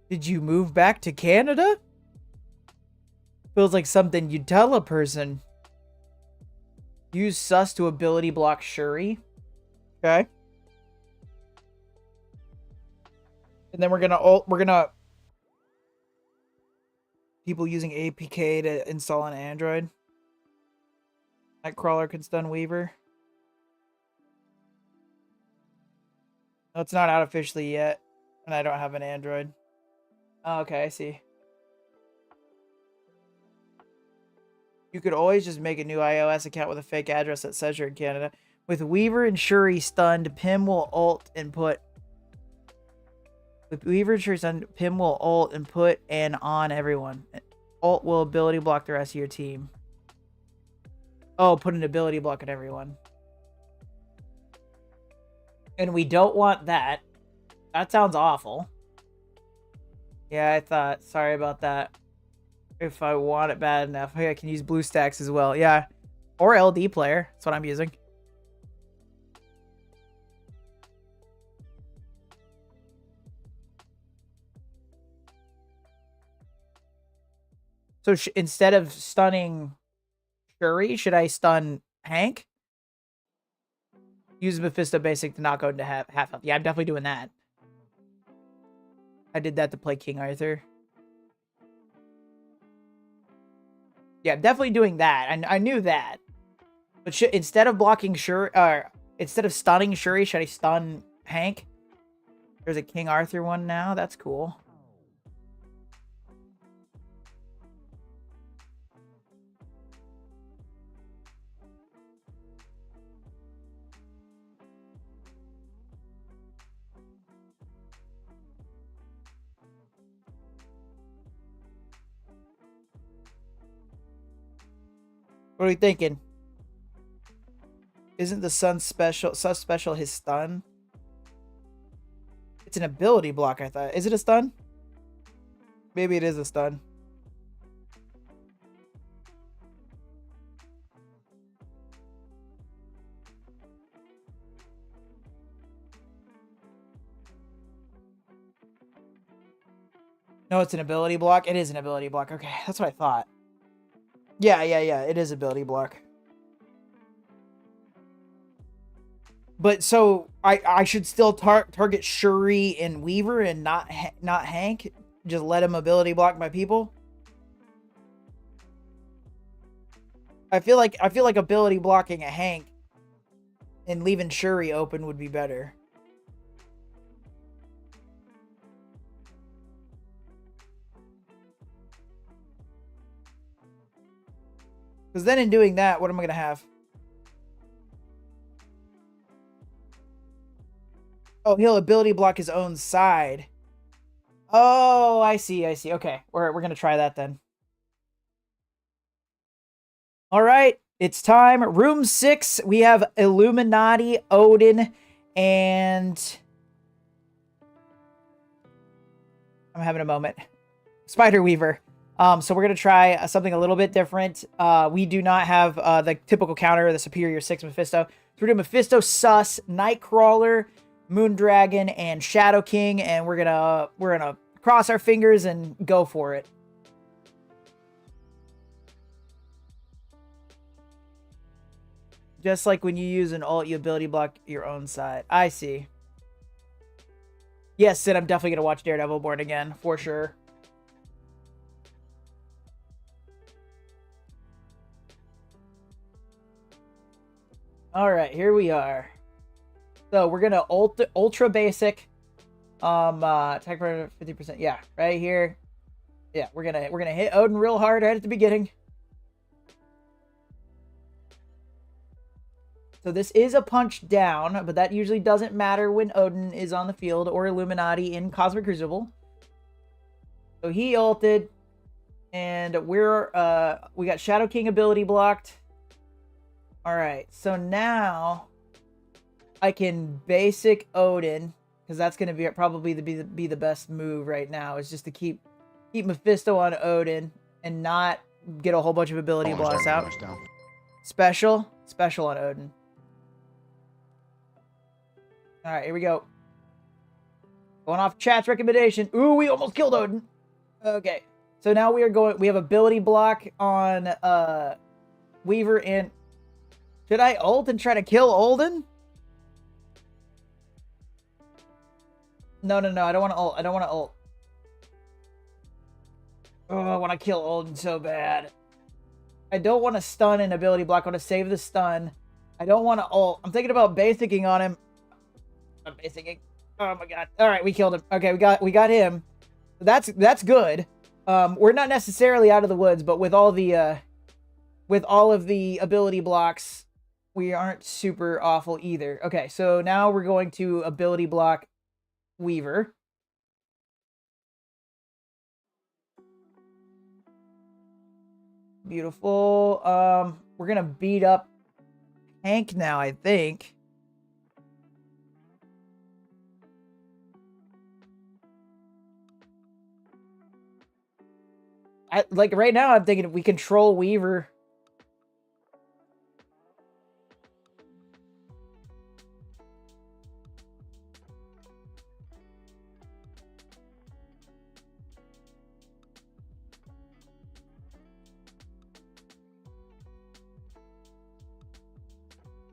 Speaker 2: Did you move back to Canada? Feels like something you'd tell a person. Use Sus to ability block Shuri. Okay. And then we're gonna people using APK to install on Android. Nightcrawler can stun Weaver. No, it's not out officially yet, and I don't have an Android. Oh, okay, I see. You could always just make a new iOS account with a fake address that says you're in Canada. With Weaver and Shuri stunned, Pim will ult and put... With Weaver and Shuri stunned, Pim will ult and put an on everyone. Ult will ability block the rest of your team. Oh, put an ability block on everyone. And we don't want that. That sounds awful. Yeah, I thought. Sorry about that. If I want it bad enough. Hey, I can use BlueStacks as well. Yeah. Or LD player. That's what I'm using. So instead of stunning Shuri, should I stun Hank? Use Mephisto basic to not go into half health. Yeah, I'm definitely doing that. I did that to play King Arthur. Yeah, I'm definitely doing that. I knew that. But instead of blocking Shuri, instead of stunning Shuri, should I stun Hank? There's a King Arthur one now. That's cool. What are we thinking? Isn't the sun special his stun? It's an ability block, I thought. Is it a stun? Maybe it is a stun. No, it's an ability block. It is an ability block. Okay, that's what I thought. Yeah. It is ability block. But so I should still target Shuri and Weaver and not Hank. Just let him ability block my people. I feel like ability blocking a Hank and leaving Shuri open would be better. Because then in doing that, what am I going to have? Oh, he'll ability block his own side. Oh, I see. Okay, we're going to try that then. All right, it's time. Room 6, we have Illuminati, Odin, and... I'm having a moment. Spider Weaver. So we're going to try something a little bit different. We do not have the typical counter, the Superior 6 Mephisto. So we're doing Mephisto, Sus, Nightcrawler, Moondragon, and Shadow King, and we're gonna cross our fingers and go for it. Just like when you use an ult, you ability block your own side. I see. Yes, Sid, I'm definitely gonna watch Daredevil Born again, for sure. Alright, here we are. So we're gonna ultra basic attack for 50%. Yeah, right here. Yeah, we're gonna hit Odin real hard right at the beginning. So this is a punch down, but that usually doesn't matter when Odin is on the field or Illuminati in Cosmic Crucible. So he ulted, and we got Shadow King ability blocked. All right, so now I can basic Odin, because that's going to be probably be the best move right now, is just to keep Mephisto on Odin and not get a whole bunch of ability blocks out. Special on Odin. All right, here we go. Going off chat's recommendation. Ooh, we almost killed Odin. Okay, so now we have ability block on Weaver and... Should I ult and try to kill Odin? No, I don't want to ult. Oh, I want to kill Odin so bad. I don't want to stun and ability block. I want to save the stun. I don't want to ult. I'm thinking about basicing on him. I'm basicing. Oh my god. All right, we killed him. Okay, we got him. That's good. We're not necessarily out of the woods, but with all of the ability blocks, we aren't super awful either. Okay, so now we're going to ability block Weaver. Beautiful. We're gonna beat up Hank now, I think. Like right now, I'm thinking if we control Weaver.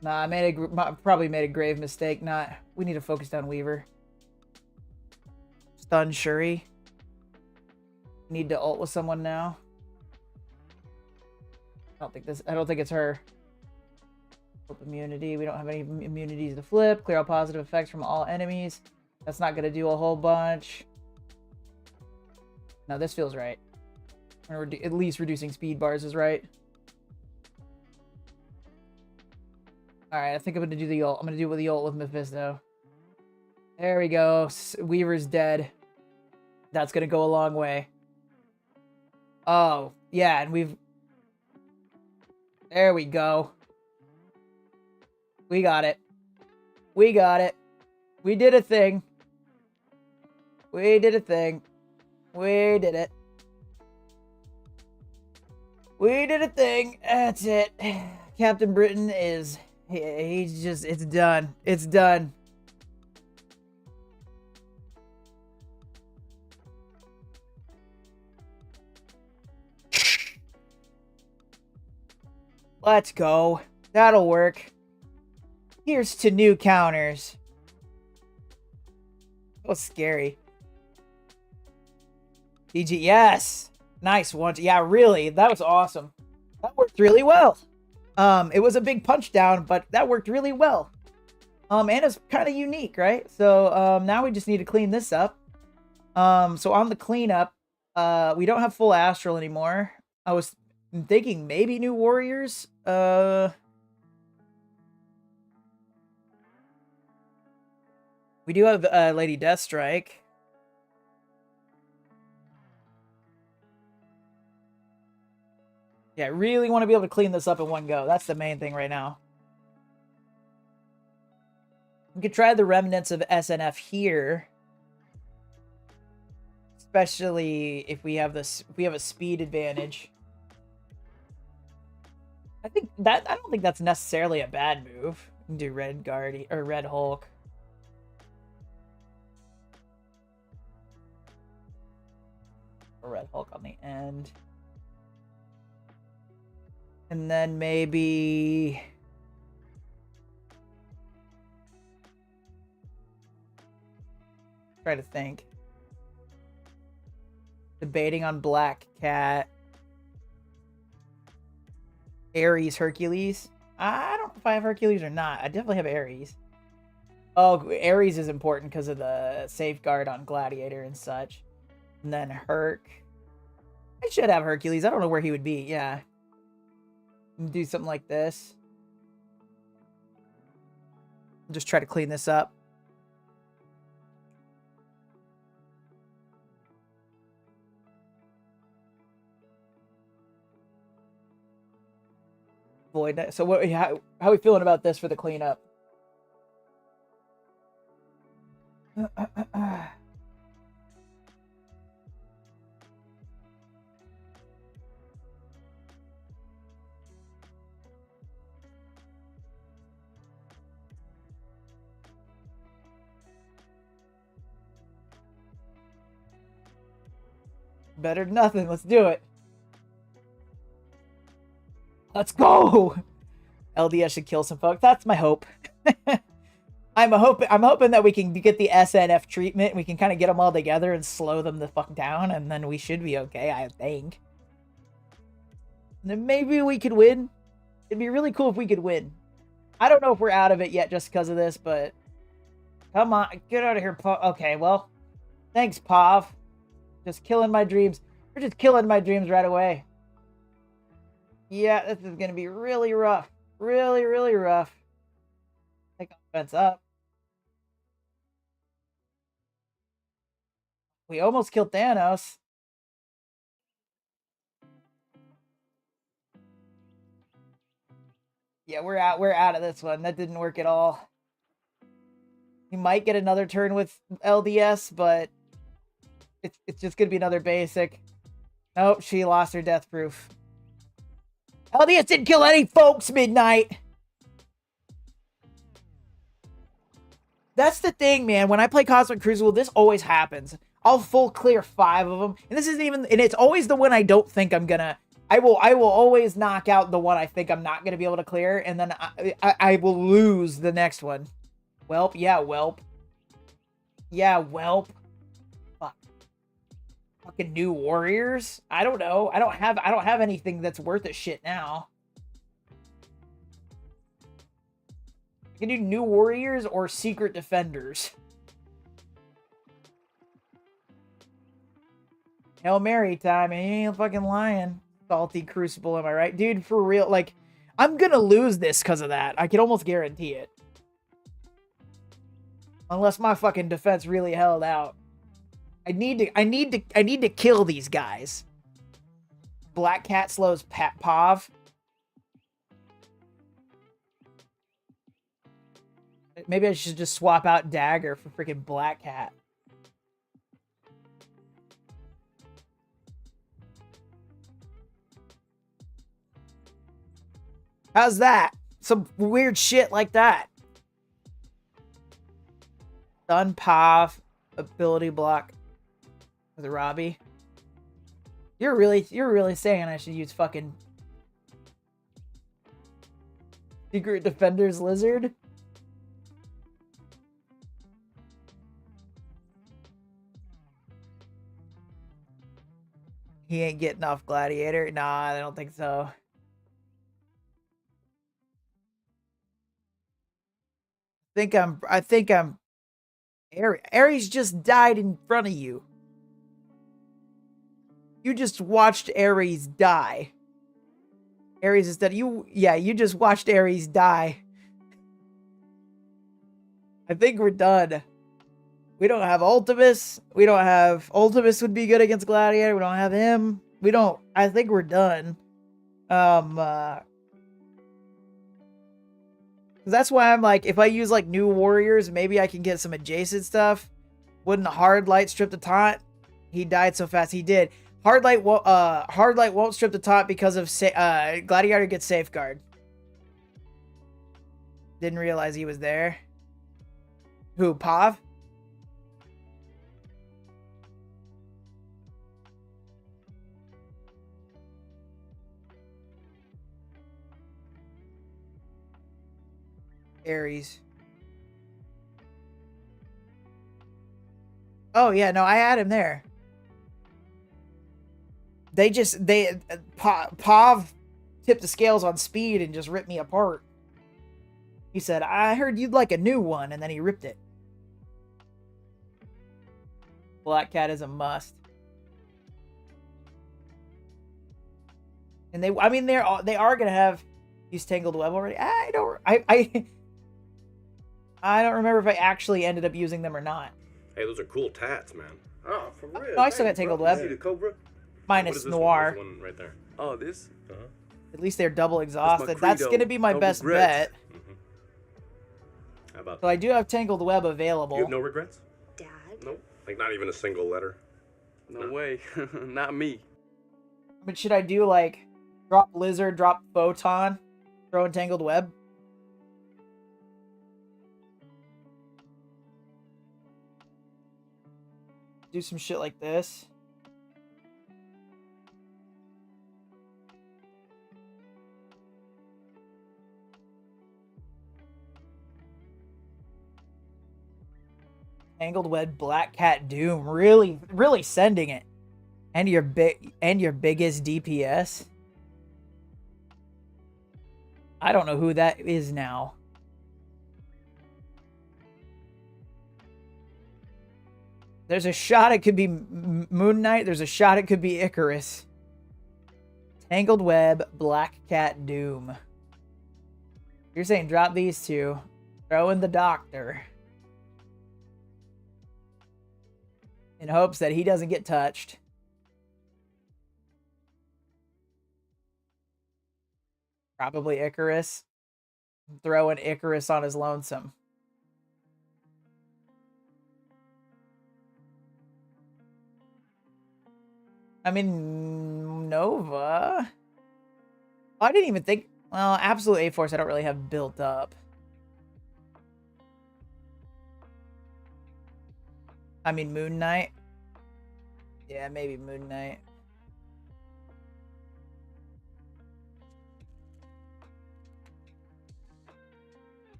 Speaker 2: Nah, I probably made a grave mistake. We need to focus on Weaver. Stun Shuri. Need to ult with someone now. I don't think it's her. Flip immunity. We don't have any immunities to flip. Clear all positive effects from all enemies. That's not gonna do a whole bunch. No, this feels right. At least reducing speed bars is right. Alright, I think I'm gonna do the ult. I'm gonna do the ult with Mephisto. There we go. Weaver's dead. That's gonna go a long way. Oh, yeah, and There we go. We got it. We got it. We did a thing. We did a thing. We did it. We did a thing. That's it. Captain Britain is... He's just... It's done. It's done. Let's go. That'll work. Here's to new counters. That was scary. GG, yes. Nice one. Yeah, really. That was awesome. That worked really well. It was a big punch down, but that worked really well. And it's kind of unique, right? So, now we just need to clean this up. So on the cleanup, we don't have full astral anymore. I was thinking maybe new warriors. We do have Lady Deathstrike. Yeah, I really want to be able to clean this up in one go. That's the main thing right now. We could try the remnants of SNF here. Especially if we have this, if we have a speed advantage. I don't think that's necessarily a bad move. We can do Red Guardian or Red Hulk. Or Red Hulk on the end. And then maybe... Try to think. Debating on Black Cat. Ares, Hercules. I don't know if I have Hercules or not. I definitely have Ares. Oh, Ares is important because of the safeguard on Gladiator and such. And then Herc. I should have Hercules. I don't know where he would be. Yeah. Do something like this. Just try to clean this up. Void. So what? How are we feeling about this for the cleanup? Better than nothing. Let's do it. Let's go. LDS should kill some folks. That's my hope. I'm hoping that we can get the SNF treatment. We can kind of get them all together and slow them the fuck down, and then we should be okay, I think. And then maybe we could win. It'd be really cool if we could win. I don't know if we're out of it yet just because of this, but... Come on, get out of here, Pav. Okay, well, thanks, Pav. Just killing my dreams. You're just killing my dreams right away. Yeah, this is going to be really rough. Really, really rough. Take offense up. We almost killed Thanos. Yeah, we're out of this one. That didn't work at all. We might get another turn with LDS, but it's just going to be another basic. Nope, she lost her death proof. LDS didn't kill any folks, Midnight. That's the thing, man. When I play Cosmic Crucible, this always happens. I'll full clear 5 of them. And this isn't even... And it's always the one I don't think I'm gonna... I will always knock out the one I think I'm not gonna be able to clear. And then I will lose the next one. Welp. Yeah, welp. Yeah, welp. Fuck. Fucking new warriors? I don't know. I don't have anything that's worth a shit now. I can do new warriors or secret defenders. Hail Mary time. You ain't fucking lying. Salty Crucible, am I right? Dude, for real. Like, I'm gonna lose this because of that. I can almost guarantee it. Unless my fucking defense really held out. I need to kill these guys. Black Cat slows Pav. maybe I should just swap out Dagger for freaking Black Cat. How's that? Some weird shit like that. Stun Pav, ability block with Robbie. You're really saying I should use fucking Secret Defender's Lizard? He ain't getting off Gladiator? Nah, I don't think so. I think I'm Ares just died in front of you. You just watched Ares die. Ares is dead. You just watched Ares die. I think we're done. We don't have Ultimus. Ultimus would be good against Gladiator. We don't have him. I think we're done. That's why I'm like, if I use like new warriors, maybe I can get some adjacent stuff. Wouldn't Hard Light strip the taunt? He died so fast. He did. Hard Light won't strip the taunt because of Gladiator gets Safeguard. Didn't realize he was there. Who, Pav? Ares. Oh yeah, no, I had him there. Pav tipped the scales on speed and just ripped me apart. He said, I heard you'd like a new one, and then he ripped it. Black Cat is a must. And they are gonna have used Tangled Web already. I don't remember if I actually ended up using them or not.
Speaker 4: Hey, those are cool tats, man. Oh, for real.
Speaker 2: No, I still got Tangled Web.
Speaker 4: See the Cobra?
Speaker 2: Minus Noir.
Speaker 4: One right there.
Speaker 5: Oh, this?
Speaker 4: Uh-huh.
Speaker 2: At least they're double exhausted. That's going to be my best bet.
Speaker 4: Mm-hmm. How about
Speaker 2: So I do have Tangled Web available.
Speaker 4: You have no regrets?
Speaker 6: Dad?
Speaker 4: Nope. Like not even a single letter?
Speaker 5: No way. Not me.
Speaker 2: But should I do like drop Lizard, drop Photon, throw in Tangled Web? Do some shit like this. Tangled Web, Black Cat, Doom, really sending it. And your biggest DPS. I don't know who that is now. There's a shot it could be Moon Knight. There's a shot it could be Icarus. Tangled Web, Black Cat, Doom. You're saying drop these two. Throw in the Doctor. In hopes that he doesn't get touched. Probably Icarus. Throw in Icarus on his lonesome. I mean, Nova. I didn't even think. Well, Absolute A-Force I don't really have built up. I mean, Moon Knight. Yeah, maybe Moon Knight.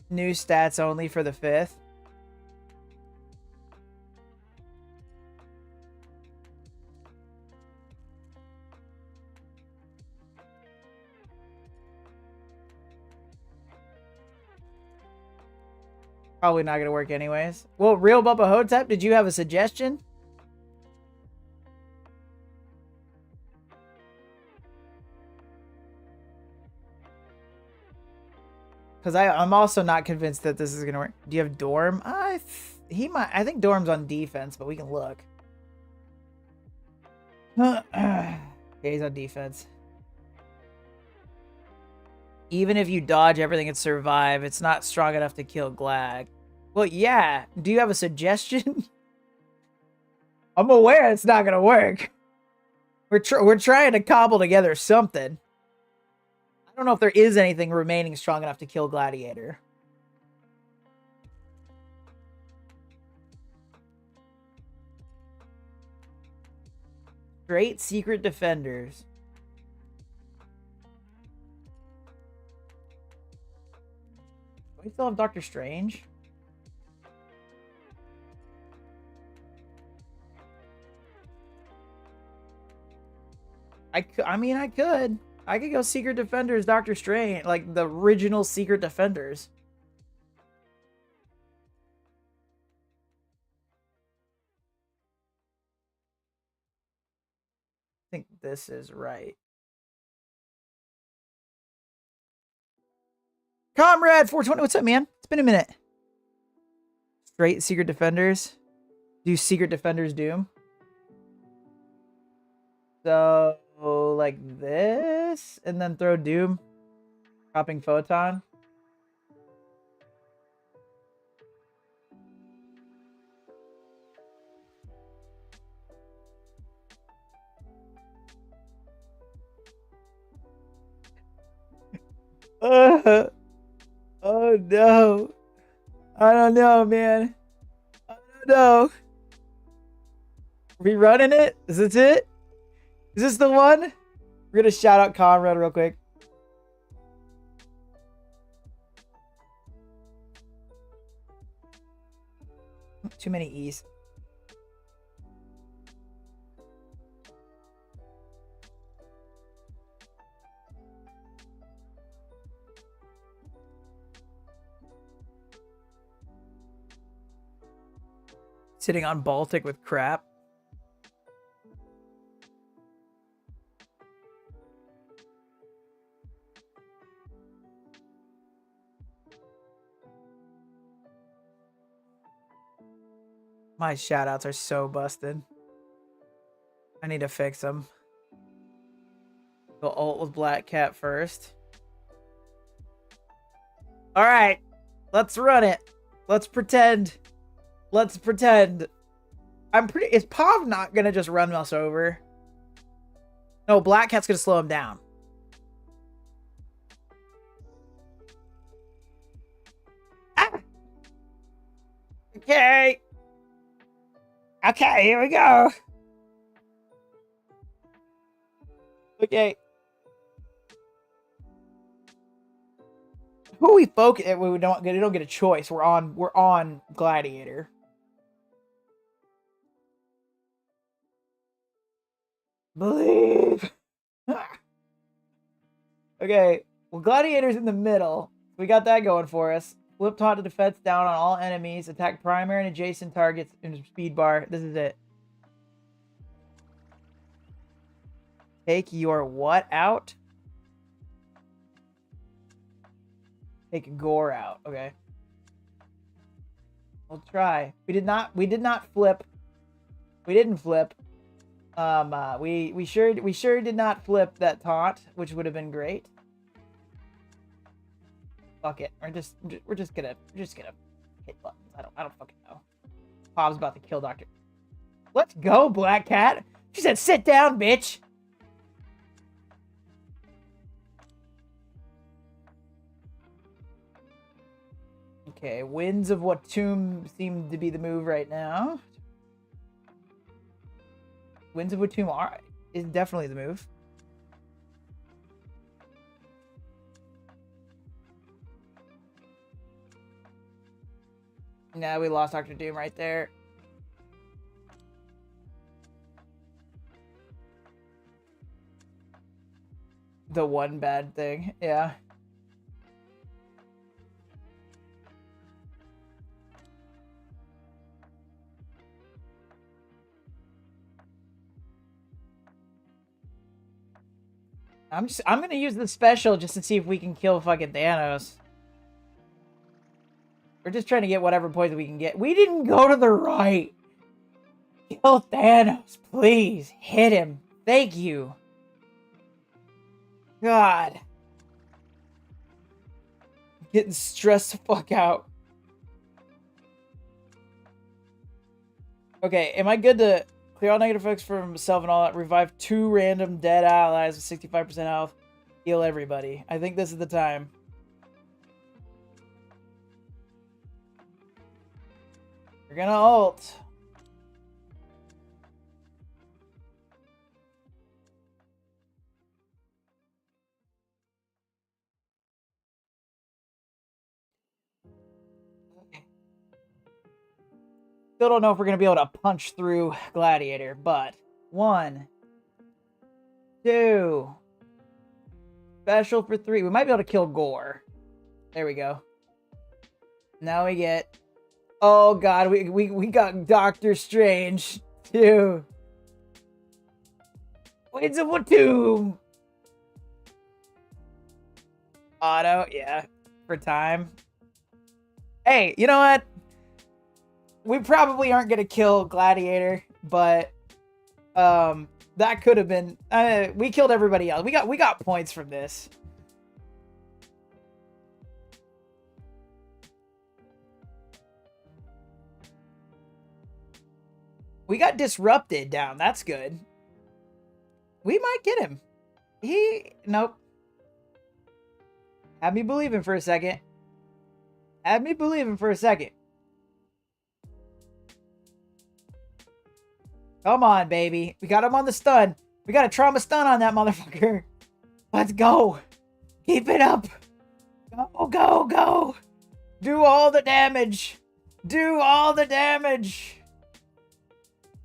Speaker 2: New stats only for the 5th. Probably not going to work anyways. Well, Real Bubba Hotep, did you have a suggestion? Because I'm also not convinced that this is going to work. Do you have Dorm? I think Dorm's on defense, but we can look. Yeah, he's on defense. Even if you dodge everything and survive, it's not strong enough to kill Glad. Well, yeah. Do you have a suggestion? I'm aware it's not gonna work. We're trying to cobble together something. I don't know if there is anything remaining strong enough to kill Gladiator. Great Secret Defenders. Do we still have Doctor Strange? I mean, I could. I could go Secret Defenders, Doctor Strange, like the original Secret Defenders. I think this is right. Comrade 420, what's up, man? It's been a minute. Straight Secret Defenders. Do Secret Defenders Doom. So, like this, and then throw Doom. Dropping Photon. Oh no. I don't know, man. I don't know. Rerunning it? Is this it? Is this the one? We're gonna shout out Conrad real quick. Too many E's. Sitting on Baltic with crap. My shoutouts are so busted. I need to fix them. Go ult with Black Cat first. Alright. Let's run it. Let's pretend. Let's pretend. Is Pav not gonna just run us over? No, Black Cat's gonna slow him down. Ah! Okay. Okay, here we go. Okay. Who we focus? We don't get a choice. We're on Gladiator. Believe. Okay. Well, Gladiator's in the middle. We got that going for us. Flip taunt to defense down on all enemies. Attack primary and adjacent targets in speed bar. This is it. Take your what out? Take Gore out. Okay. We'll try. We did not flip. We didn't flip. We sure did not flip that taunt, which would have been great. Fuck it. We're just gonna hit buttons. I don't fucking know. Bob's about to kill Doctor. Let's go, Black Cat. She said, "Sit down, bitch." Okay, Winds of Watum seem to be the move right now. Winds of Watum is definitely the move. Nah, we lost Dr. Doom right there. The one bad thing, yeah. I'm gonna use the special just to see if we can kill fucking Thanos. We're just trying to get whatever poison we can get. We didn't go to the right. Kill Thanos, please. Hit him. Thank you. God. Getting stressed the fuck out. Okay, am I good to clear all negative effects for himself and all that? Revive 2 random dead allies with 65% health. Heal everybody. I think this is the time. We're gonna ult. Still don't know if we're going to be able to punch through Gladiator, but 1, 2, special for 3. We might be able to kill Gore. There we go. Now we get... Oh, God, we got Doctor Strange, too. Winds of Tomb. Auto, yeah, for time. Hey, you know what? We probably aren't going to kill Gladiator, but that could have been... we killed everybody else. We got points from this. We got disrupted down. That's good. We might get him. Nope. Have me believing for a second. Have me believing for a second. Come on, baby. We got him on the stun. We got a trauma stun on that motherfucker. Let's go. Keep it up. Go, go, go. Do all the damage. Do all the damage.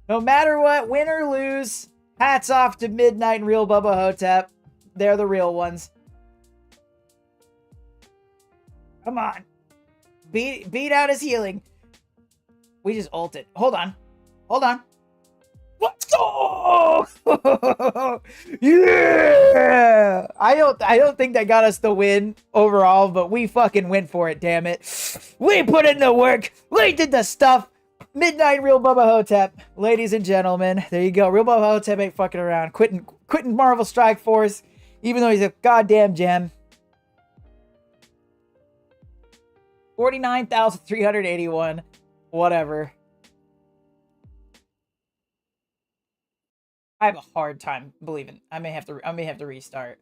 Speaker 2: No matter what, win or lose, hats off to Midnight and Real Bubba Hotep. They're the real ones. Come on. Beat out his healing. We just ulted. Hold on. Hold on. Let's go! Yeah! I don't think that got us the win overall, but we fucking went for it, damn it. We put in the work. We did the stuff. Midnight Real Bubba Hotep. Ladies and gentlemen, there you go. Real Bubba Hotep ain't fucking around. Quitting Marvel Strike Force, even though he's a goddamn gem. 49,381. Whatever. I have a hard time believing. I may have to restart.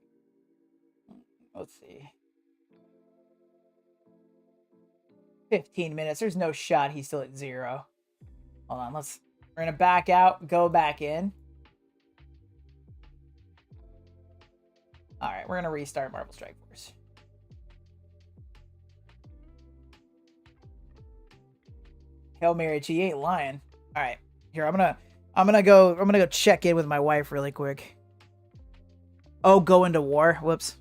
Speaker 2: Let's see. 15 minutes. There's no shot he's still at 0. Hold on. We're gonna back out, go back in. All right, we're gonna restart Marvel Strike Force. Hail Mary, she ain't lying. All right, here I'm gonna go check in with my wife really quick. Oh, go into war. Whoops.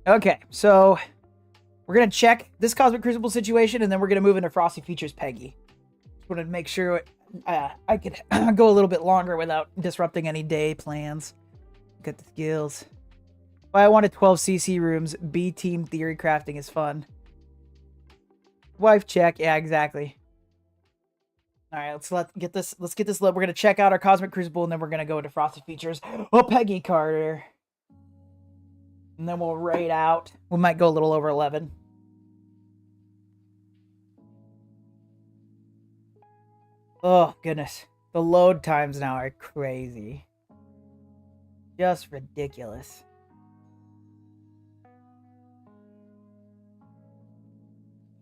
Speaker 2: Okay, so we're going to check this Cosmic Crucible situation, and then we're going to move into Frosty Features Peggy. Just want to make sure I could go a little bit longer without disrupting any day plans. Get the skills. Why I wanted 12 CC rooms. B team theory crafting is fun. Wife check. Yeah, exactly. All right, let's get this. We're going to check out our Cosmic Crucible, and then we're going to go into Frosty Features. Oh, Peggy Carter. And then we'll raid out. We might go a little over 11. Oh, goodness. The load times now are crazy. Just ridiculous.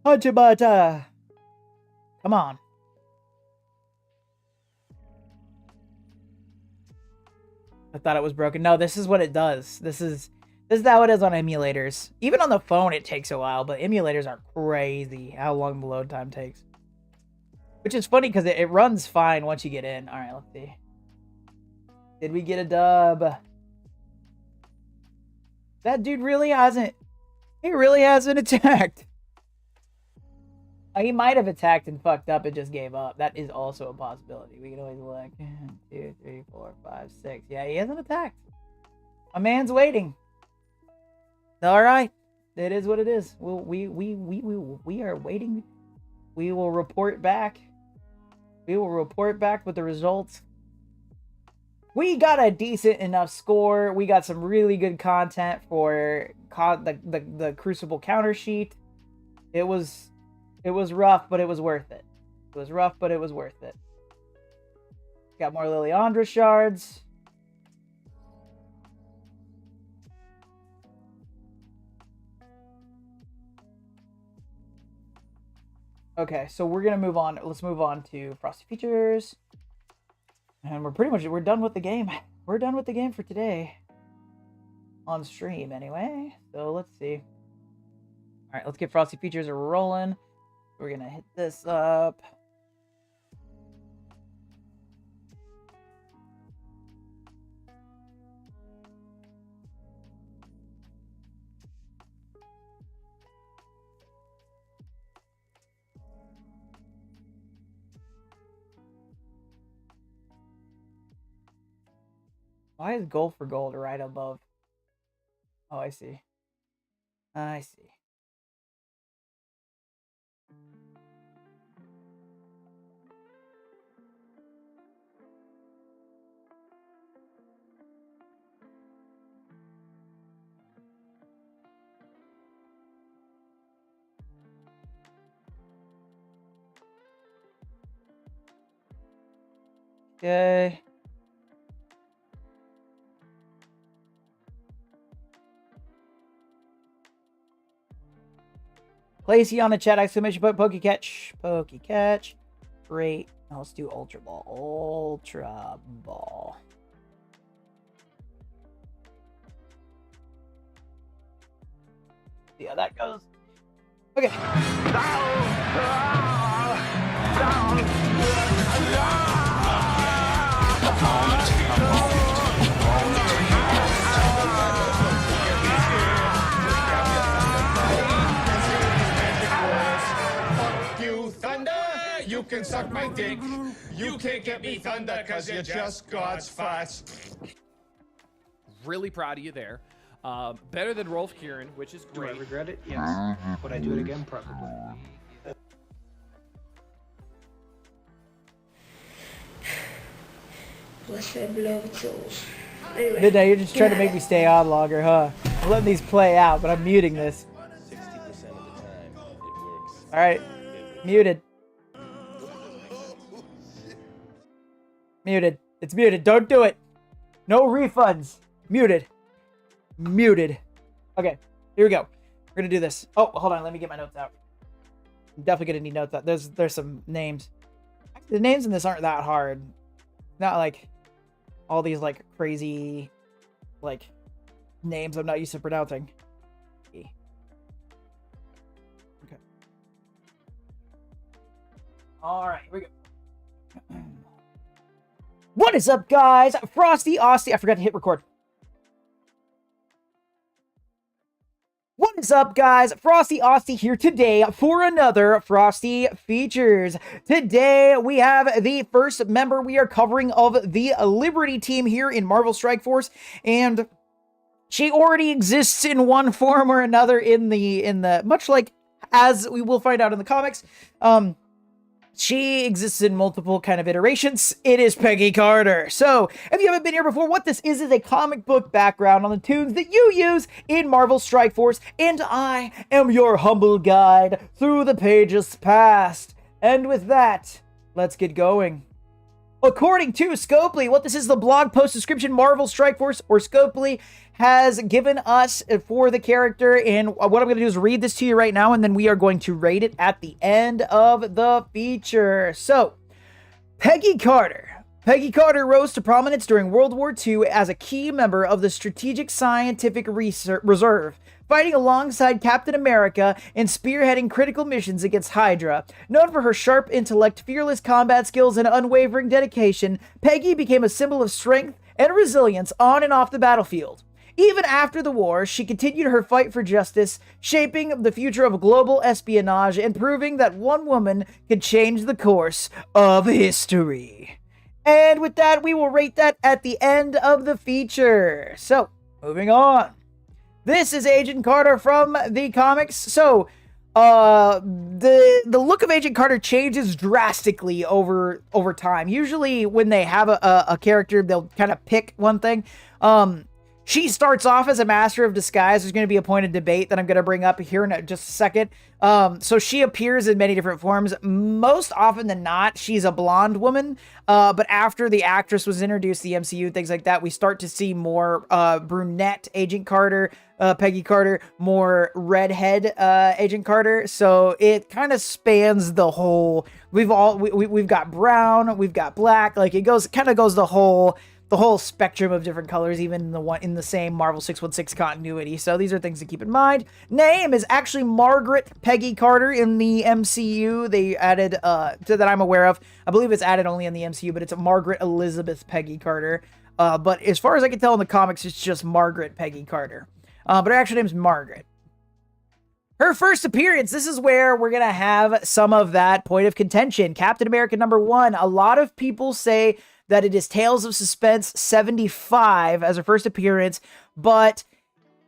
Speaker 2: Hachibata! Come on. I thought it was broken. No, this is what it does. This is how it is on emulators. Even on the phone, it takes a while, but emulators are crazy how long the load time takes. Which is funny because it runs fine once you get in. All right, let's see. Did we get a dub? That dude really hasn't. He really hasn't attacked. He might have attacked and fucked up and just gave up. That is also a possibility. We can always look. 1, 2, 3, 4, 5, 6. Yeah, he hasn't attacked. A man's waiting. All right, it is what it is. We are waiting. We will report back. We will report back with the results. We got a decent enough score. We got some really good content for the Crucible counter sheet. It was rough, but it was worth it. It was rough, but it was worth it. Got more Liliandra shards. Okay, so we're gonna move on. Let's move on to Frosty Features. And we're done with the game. We're done with the game for today. On stream, anyway. So let's see. Alright, let's get Frosty Features rolling. We're gonna hit this up. Why is gold for gold right above? Oh, I see. I see. Okay. Placey on the chat, exclamation point, Pokey Catch. Pokey Catch. Great. Now let's do Ultra Ball. Ultra Ball. See how that goes. Okay.
Speaker 6: You thunder, you can suck my dick. You can't get me thunder cause you're just God's farts.
Speaker 7: Really proud of you there. Better than Rolf Kieran, which is
Speaker 8: Do I
Speaker 7: great.
Speaker 8: regret it? Yes. Would I do it again? Probably.
Speaker 9: Blessed beloved souls. Anyway.
Speaker 2: Midnight, you're just trying to make me stay on longer, huh? I'm letting these play out, but I'm muting this.
Speaker 10: 60% of the time, it works.
Speaker 2: Alright. Muted. Muted. It's muted. Don't do it. No refunds. Muted. Muted. Okay. Here we go. We're gonna do this. Oh, hold on. Let me get my notes out. I'm definitely gonna need notes out. There's some names. The names in this aren't that hard. Not like all these like crazy like names I'm not used to pronouncing. Okay. All right, here we go. What is up, guys? Frosty Austy. I forgot to hit record. What is up, guys? Frosty Austy here today for another Frosty Features. Today, we have the first member we are covering of the Liberty team here in Marvel Strike Force, and she already exists in one form or another in the much like as we will find out in the comics. She exists in multiple kind of iterations. It is Peggy Carter. So, if you haven't been here before, what this is a comic book background on the tunes that you use in Marvel Strike Force, and I am your humble guide through the pages past. And with that, let's get going. According to Scopely, what this is the blog post description Marvel Strike Force, or Scopely, has given us for the character. And what I'm going to do is read this to you right now, and then we are going to rate it at the end of the feature. So, Peggy Carter. Peggy Carter rose to prominence during World War II as a key member of the Strategic Scientific Reserve, fighting alongside Captain America and spearheading critical missions against Hydra. Known for her sharp intellect, fearless combat skills, and unwavering dedication, Peggy became a symbol of strength and resilience on and off the battlefield. Even after the war, she continued her fight for justice, shaping the future of global espionage and proving that one woman could change the course of history. And with that, we will rate that at the end of the feature. So, moving on. This is Agent Carter from the comics. So, the look of Agent Carter changes drastically over time. Usually, when they have a character, they'll kind of pick one thing. She starts off as a master of disguise. There's going to be a point of debate that I'm going to bring up here in just a second. So she appears in many different forms. Most often than not, she's a blonde woman. But after the actress was introduced to the MCU, things like that, we start to see more brunette Agent Carter, Peggy Carter, more redhead Agent Carter. So it kind of spans the whole. We've got brown, we've got black. Like it goes the whole spectrum of different colors, even in the same Marvel 616 continuity. So these are things to keep in mind. Name is actually Margaret Peggy Carter in the MCU. They added, that I'm aware of, I believe it's added only in the MCU, but it's a Margaret Elizabeth Peggy Carter. But as far as I can tell in the comics, it's just Margaret Peggy Carter. But her actual name's Margaret. Her first appearance, this is where we're going to have some of that point of contention. Captain America #1. A lot of people say that it is Tales of Suspense 75 as her first appearance, but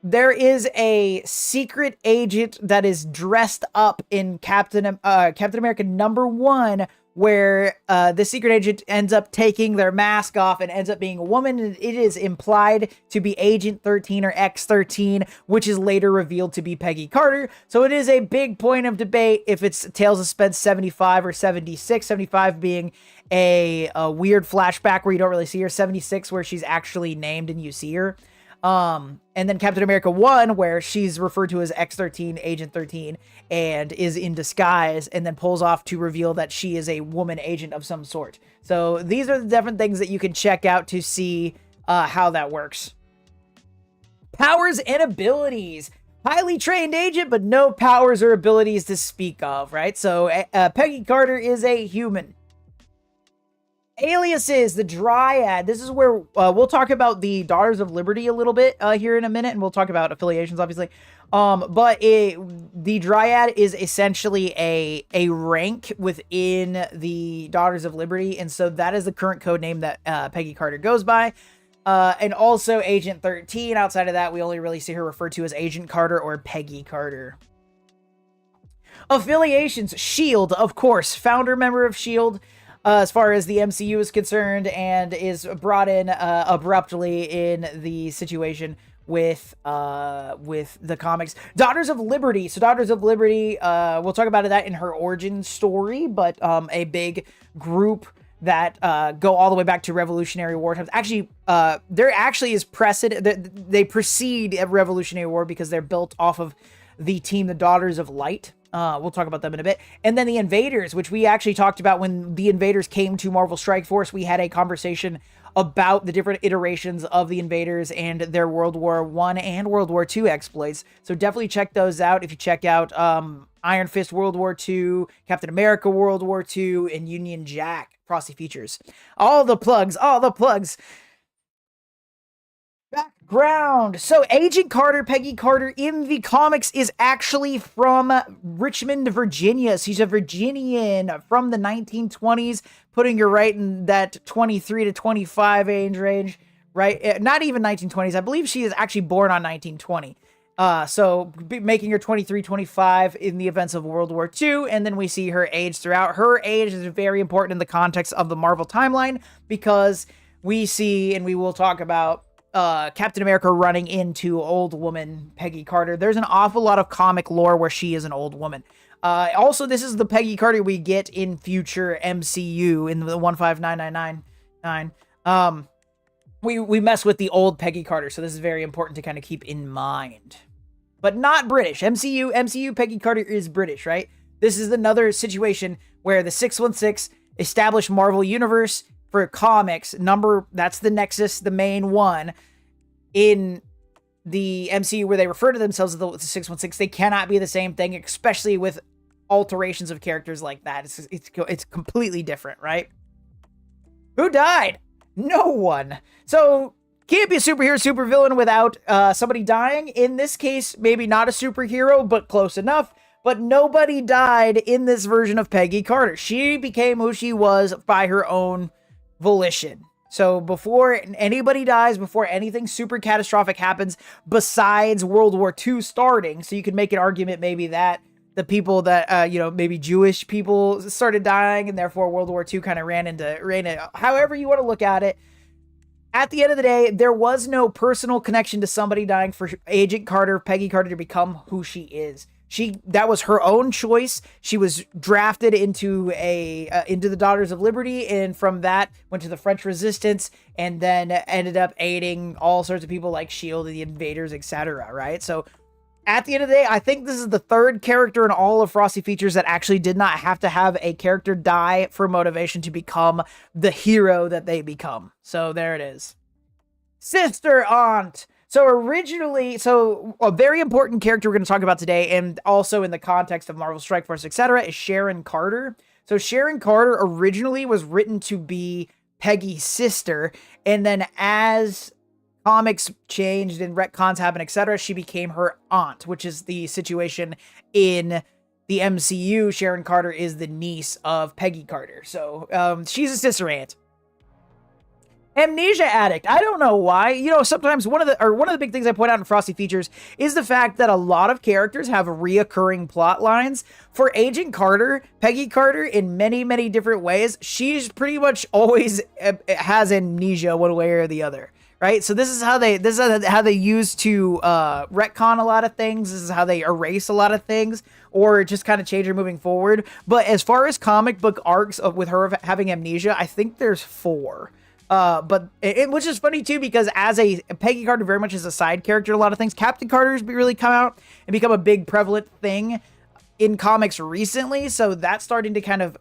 Speaker 2: there is a secret agent that is dressed up in Captain America #1, where the secret agent ends up taking their mask off and ends up being a woman, and it is implied to be Agent 13 or X-13, which is later revealed to be Peggy Carter. So it is a big point of debate if it's Tales of Suspense 75 or 76, 75 being a weird flashback where you don't really see her, 76 where she's actually named and you see her. And then Captain America 1, where she's referred to as X-13, Agent 13, and is in disguise, and then pulls off to reveal that she is a woman agent of some sort. So these are the different things that you can check out to see how that works. Powers and abilities. Highly trained agent, but no powers or abilities to speak of, right? So Peggy Carter is a human. Aliases, the Dryad. This is where we'll talk about the Daughters of Liberty a little bit here in a minute, and we'll talk about affiliations, obviously. But the Dryad is essentially a rank within the Daughters of Liberty, and so that is the current code name that Peggy Carter goes by. And also Agent 13. Outside of that, we only really see her referred to as Agent Carter or Peggy Carter. Affiliations, S.H.I.E.L.D., of course, founder member of S.H.I.E.L.D., as far as the MCU is concerned, and is brought in abruptly in the situation with the comics. Daughters of Liberty. So Daughters of Liberty, we'll talk about that in her origin story, but a big group that go all the way back to Revolutionary War times. Actually, there actually is precedent. They precede Revolutionary War because they're built off of the team, the Daughters of Light. We'll talk about them in a bit. And then the Invaders, which we actually talked about when the Invaders came to Marvel Strike Force. We had a conversation about the different iterations of the Invaders and their World War I and World War II exploits. So definitely check those out. If you check out Iron Fist World War II, Captain America World War II, and Union Jack Frosty features. All the plugs. Background. So Agent Carter, Peggy Carter in the comics is actually from Richmond, Virginia. She's a Virginian from the 1920s, putting her right in that 23 to 25 age range, right? Not even 1920s. I believe she is actually born on 1920. So making her 23, 25 in the events of World War II, and then we see her age throughout. Her age is very important in the context of the Marvel timeline because we see, and we will talk about, Captain America running into old woman Peggy Carter. There's an awful lot of comic lore where she is an old woman. Also, this is the Peggy Carter we get in future MCU in the 159999. We mess with the old Peggy Carter, so this is very important to kind of keep in mind. But not British. MCU Peggy Carter is British, right? This is another situation where the 616 established Marvel Universe for comics. That's the Nexus, the main one. In the MCU where they refer to themselves as the 616, they cannot be the same thing, especially with alterations of characters like that. It's completely different, right? Who died? No one. So, can't be a superhero, supervillain without somebody dying. In this case, maybe not a superhero, but close enough. But nobody died in this version of Peggy Carter. She became who she was by her own volition. So before anybody dies, before anything super catastrophic happens, besides World War II starting, so you could make an argument maybe that the people that, maybe Jewish people started dying, and therefore World War II kind of ran into, however you want to look at it. At the end of the day, there was no personal connection to somebody dying for Agent Carter, Peggy Carter, to become who she is. That was her own choice. She was drafted into the Daughters of Liberty, and from that went to the French Resistance, and then ended up aiding all sorts of people like S.H.I.E.L.D., the Invaders, etc., right? So, at the end of the day, I think this is the third character in all of Frosty Features that actually did not have to have a character die for motivation to become the hero that they become. So, there it is. Sister Aunt! So a very important character we're going to talk about today, and also in the context of Marvel Strike Force, etc., is Sharon Carter. So Sharon Carter originally was written to be Peggy's sister, and then as comics changed and retcons happened, etc., she became her aunt, which is the situation in the MCU. Sharon Carter is the niece of Peggy Carter. So she's a sister aunt. Amnesia addict. I don't know why. Sometimes one of the big things I point out in Frosty Features is the fact that a lot of characters have reoccurring plot lines. For Agent Carter, Peggy Carter, in many, many different ways, she's pretty much always has amnesia one way or the other, right? So this is how they use to retcon a lot of things. This is how they erase a lot of things, or just kind of change her moving forward. But as far as comic book arcs with her having amnesia, I think there's 4. Which is funny too, because as Peggy Carter very much is a side character in a lot of things. Captain Carter's really come out and become a big prevalent thing in comics recently. So that's starting to kind of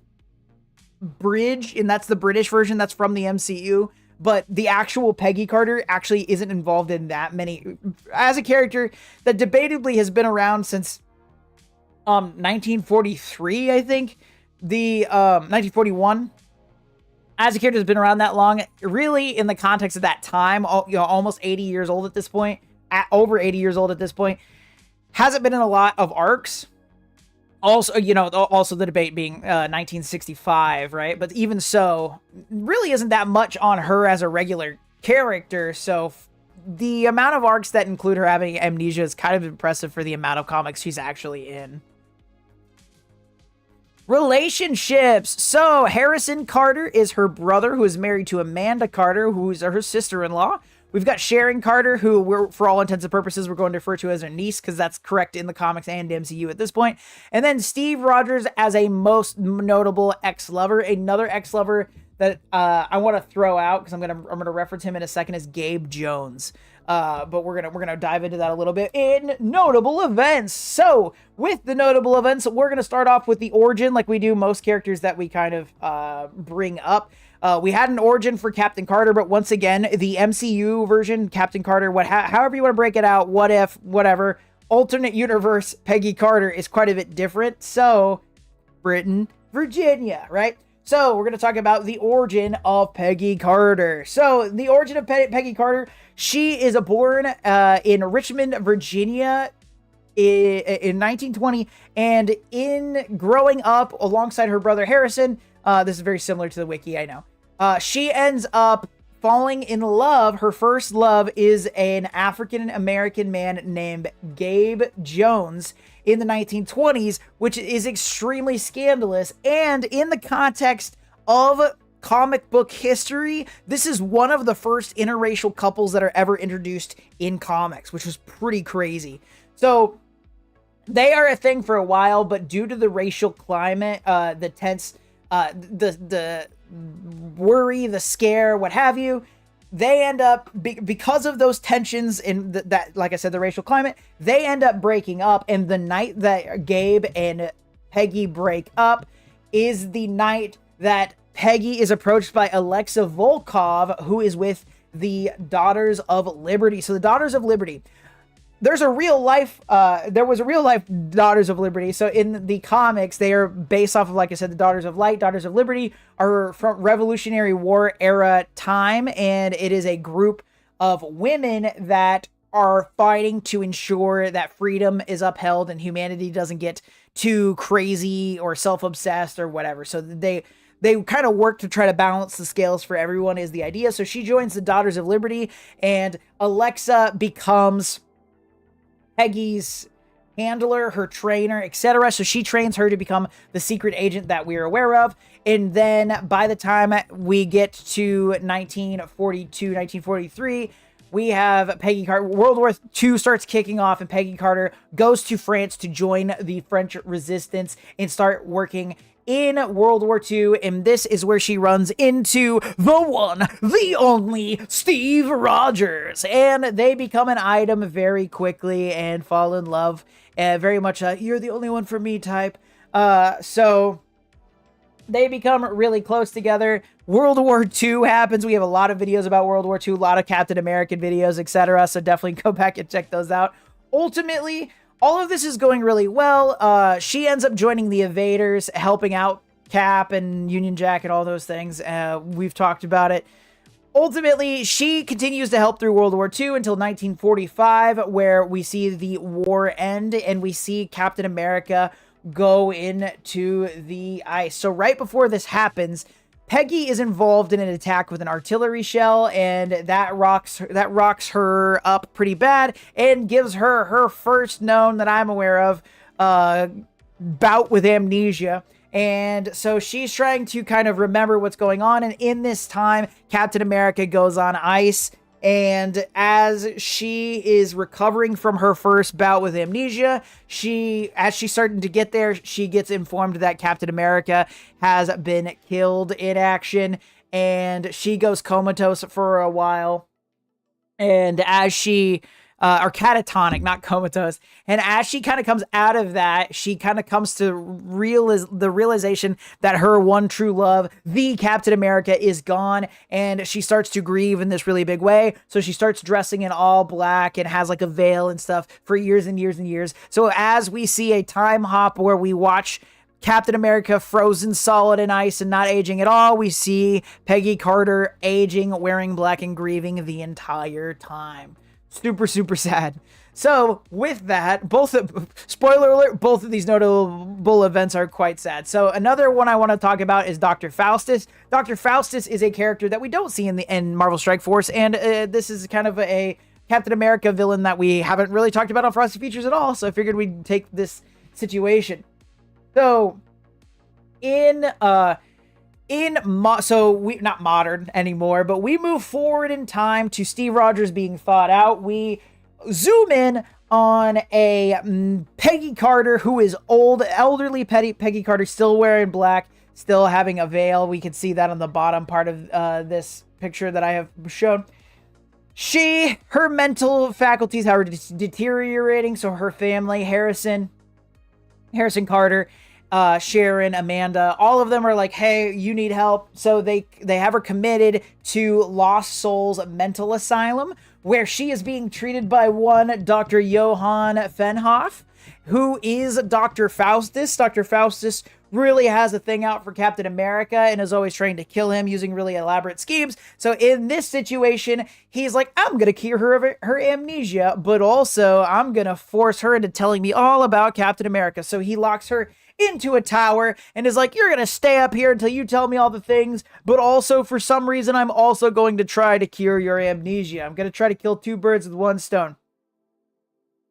Speaker 2: bridge, and that's the British version that's from the MCU. But the actual Peggy Carter actually isn't involved in that many, as a character that debatably has been around since 1943, I think. The 1941. As a character has been around that long, really in the context of that time, almost 80 years old at this point, over 80 years old at this point, hasn't been in a lot of arcs. Also, also the debate being 1965, right? But even so, really isn't that much on her as a regular character. So the amount of arcs that include her having amnesia is kind of impressive for the amount of comics she's actually in. Relationships. So Harrison Carter is her brother, who is married to Amanda Carter, who is her sister-in-law. We've got Sharon Carter, who for all intents and purposes, we're going to refer to as her niece, because that's correct in the comics and MCU at this point. And then Steve Rogers as a most notable ex-lover. Another ex-lover that I want to throw out, because I'm gonna reference him in a second, is Gabe Jones. But we're gonna dive into that a little bit in notable events. So with the notable events, we're gonna start off with the origin, like we do most characters that we kind of bring up. We had an origin for Captain Carter, but once again, the MCU version, Captain Carter, however you want to break it out, what if, whatever, alternate universe, Peggy Carter is quite a bit different. So Britain, Virginia, right? So we're going to talk about the origin of Peggy Carter. So the origin of Peggy Carter, she is born in Richmond, Virginia in 1920. And in growing up alongside her brother Harrison, this is very similar to the wiki, I know. She ends up falling in love. Her first love is an African-American man named Gabe Jones in the 1920s, which is extremely scandalous. And in the context of comic book history, this is one of the first interracial couples that are ever introduced in comics, which was pretty crazy. So they are a thing for a while, but due to the racial climate, the tense, the worry, the scare, what have you, they end up, because of those tensions in that, like I said, the racial climate, they end up breaking up. And the night that Gabe and Peggy break up is the night that Peggy is approached by Alexa Volkov, who is with the Daughters of Liberty. So the Daughters of Liberty, there was a real life Daughters of Liberty. So in the comics, they are based off of, like I said, the Daughters of Light. Daughters of Liberty are from Revolutionary War era time, and it is a group of women that are fighting to ensure that freedom is upheld and humanity doesn't get too crazy or self-obsessed or whatever. So they kind of work to try to balance the scales for everyone is the idea. So she joins the Daughters of Liberty, and Alexa becomes Peggy's handler, her trainer, etc. So she trains her to become the secret agent that we are aware of. And then by the time we get to 1942, 1943, we have Peggy Carter. World War II starts kicking off, and Peggy Carter goes to France to join the French resistance and start working in World War II, and this is where she runs into the one, the only Steve Rogers, and they become an item very quickly and fall in love, very much a you're the only one for me type. So they become really close together. World War II happens. We have a lot of videos about World War II, a lot of Captain American videos, etc. So definitely go back and check those out. Ultimately, all of this is going really well. She ends up joining the Invaders, helping out Cap and Union Jack and all those things. We've talked about it. Ultimately, she continues to help through World War II until 1945, where we see the war end and we see Captain America go into the ice. So right before this happens, Peggy is involved in an attack with an artillery shell, and that rocks her up pretty bad and gives her her first known, that I'm aware of, bout with amnesia. And so she's trying to kind of remember what's going on. And in this time, Captain America goes on ice. And as she is recovering from her first bout with amnesia, as she's starting to get there, she gets informed that Captain America has been killed in action, and she goes comatose for a while. And as she, or catatonic, not comatose. And as she kind of comes out of that, she kind of comes to the realization that her one true love, the Captain America, is gone. And she starts to grieve in this really big way. So she starts dressing in all black and has like a veil and stuff for years and years and years. So as we see a time hop where we watch Captain America frozen solid in ice and not aging at all, we see Peggy Carter aging, wearing black, and grieving the entire time. Super, super sad. So with that, spoiler alert, both of these notable events are quite sad. So another one I want to talk about is Dr. Faustus. Dr. Faustus is a character that we don't see in Marvel Strike Force, and this is kind of a Captain America villain that we haven't really talked about on Frosty Features at all, so I figured we'd take this situation. So not modern anymore, but we move forward in time to Steve Rogers being thawed out. We zoom in on a Peggy Carter who is elderly Peggy Carter, still wearing black, still having a veil. We can see that on the bottom part of this picture that I have shown. Her mental faculties are deteriorating, so her family, Harrison Carter, Sharon, Amanda, all of them are like, hey, you need help. So they have her committed to Lost Souls Mental Asylum, where she is being treated by one Dr. Johann Fenhoff, who is Dr. Faustus. Dr. Faustus really has a thing out for Captain America and is always trying to kill him using really elaborate schemes. So in this situation, he's like, I'm going to cure her of her amnesia, but also I'm going to force her into telling me all about Captain America. So he locks her into a tower and is like, you're going to stay up here until you tell me all the things, but also for some reason, I'm also going to try to cure your amnesia. I'm going to try to kill two birds with one stone.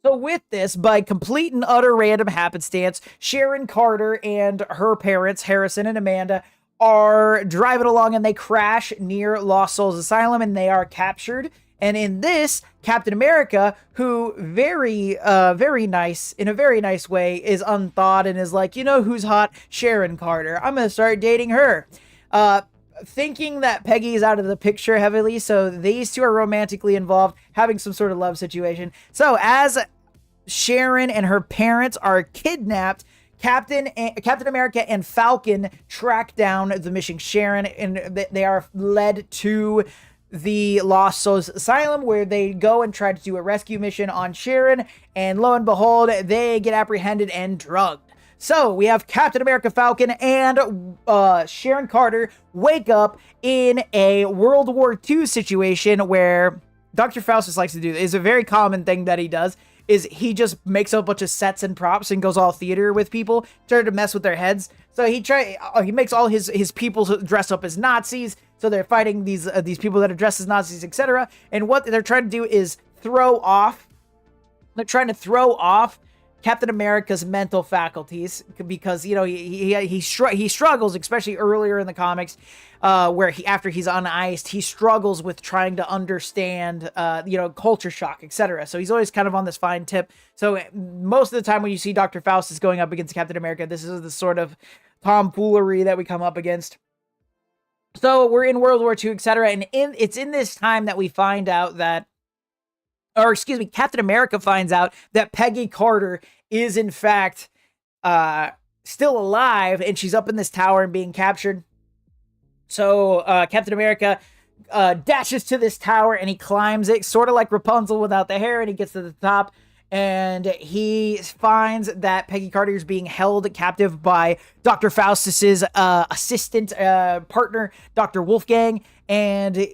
Speaker 2: So with this, by complete and utter random happenstance, Sharon Carter and her parents, Harrison and Amanda, are driving along and they crash near Lost Souls Asylum and they are captured. And in this, Captain America, who very nice, in a very nice way, is unthought and is like, you know who's hot? Sharon Carter. I'm going to start dating her. Thinking that Peggy is out of the picture heavily, so these two are romantically involved, having some sort of love situation. So as Sharon and her parents are kidnapped, Captain America and Falcon track down the missing Sharon, and they are led to the Lost Souls Asylum, where they go and try to do a rescue mission on Sharon, and lo and behold, they get apprehended and drugged. So we have Captain America, Falcon, and Sharon Carter wake up in a World War II situation where Dr. Faustus likes to do. Is a very common thing that he does. Is he just makes up a bunch of sets and props and goes all theater with people, try to mess with their heads. So he makes all his people dress up as Nazis. So they're fighting these people that are dressed as Nazis, etc. And what they're trying to do is throw off Captain America's mental faculties, because he struggles, especially earlier in the comics, where after he's uniced, he struggles with trying to understand culture shock, etc. So he's always kind of on this fine tip. So most of the time when you see Dr. Faustus going up against Captain America, this is the sort of tomfoolery that we come up against. So we're in World War II, etc. And it's in this time that we find out that, Captain America finds out that Peggy Carter is in fact still alive, and she's up in this tower and being captured. So Captain America dashes to this tower and he climbs it, sort of like Rapunzel without the hair, and he gets to the top. And he finds that Peggy Carter is being held captive by Dr. Faustus's assistant partner, Dr. Wolfgang. And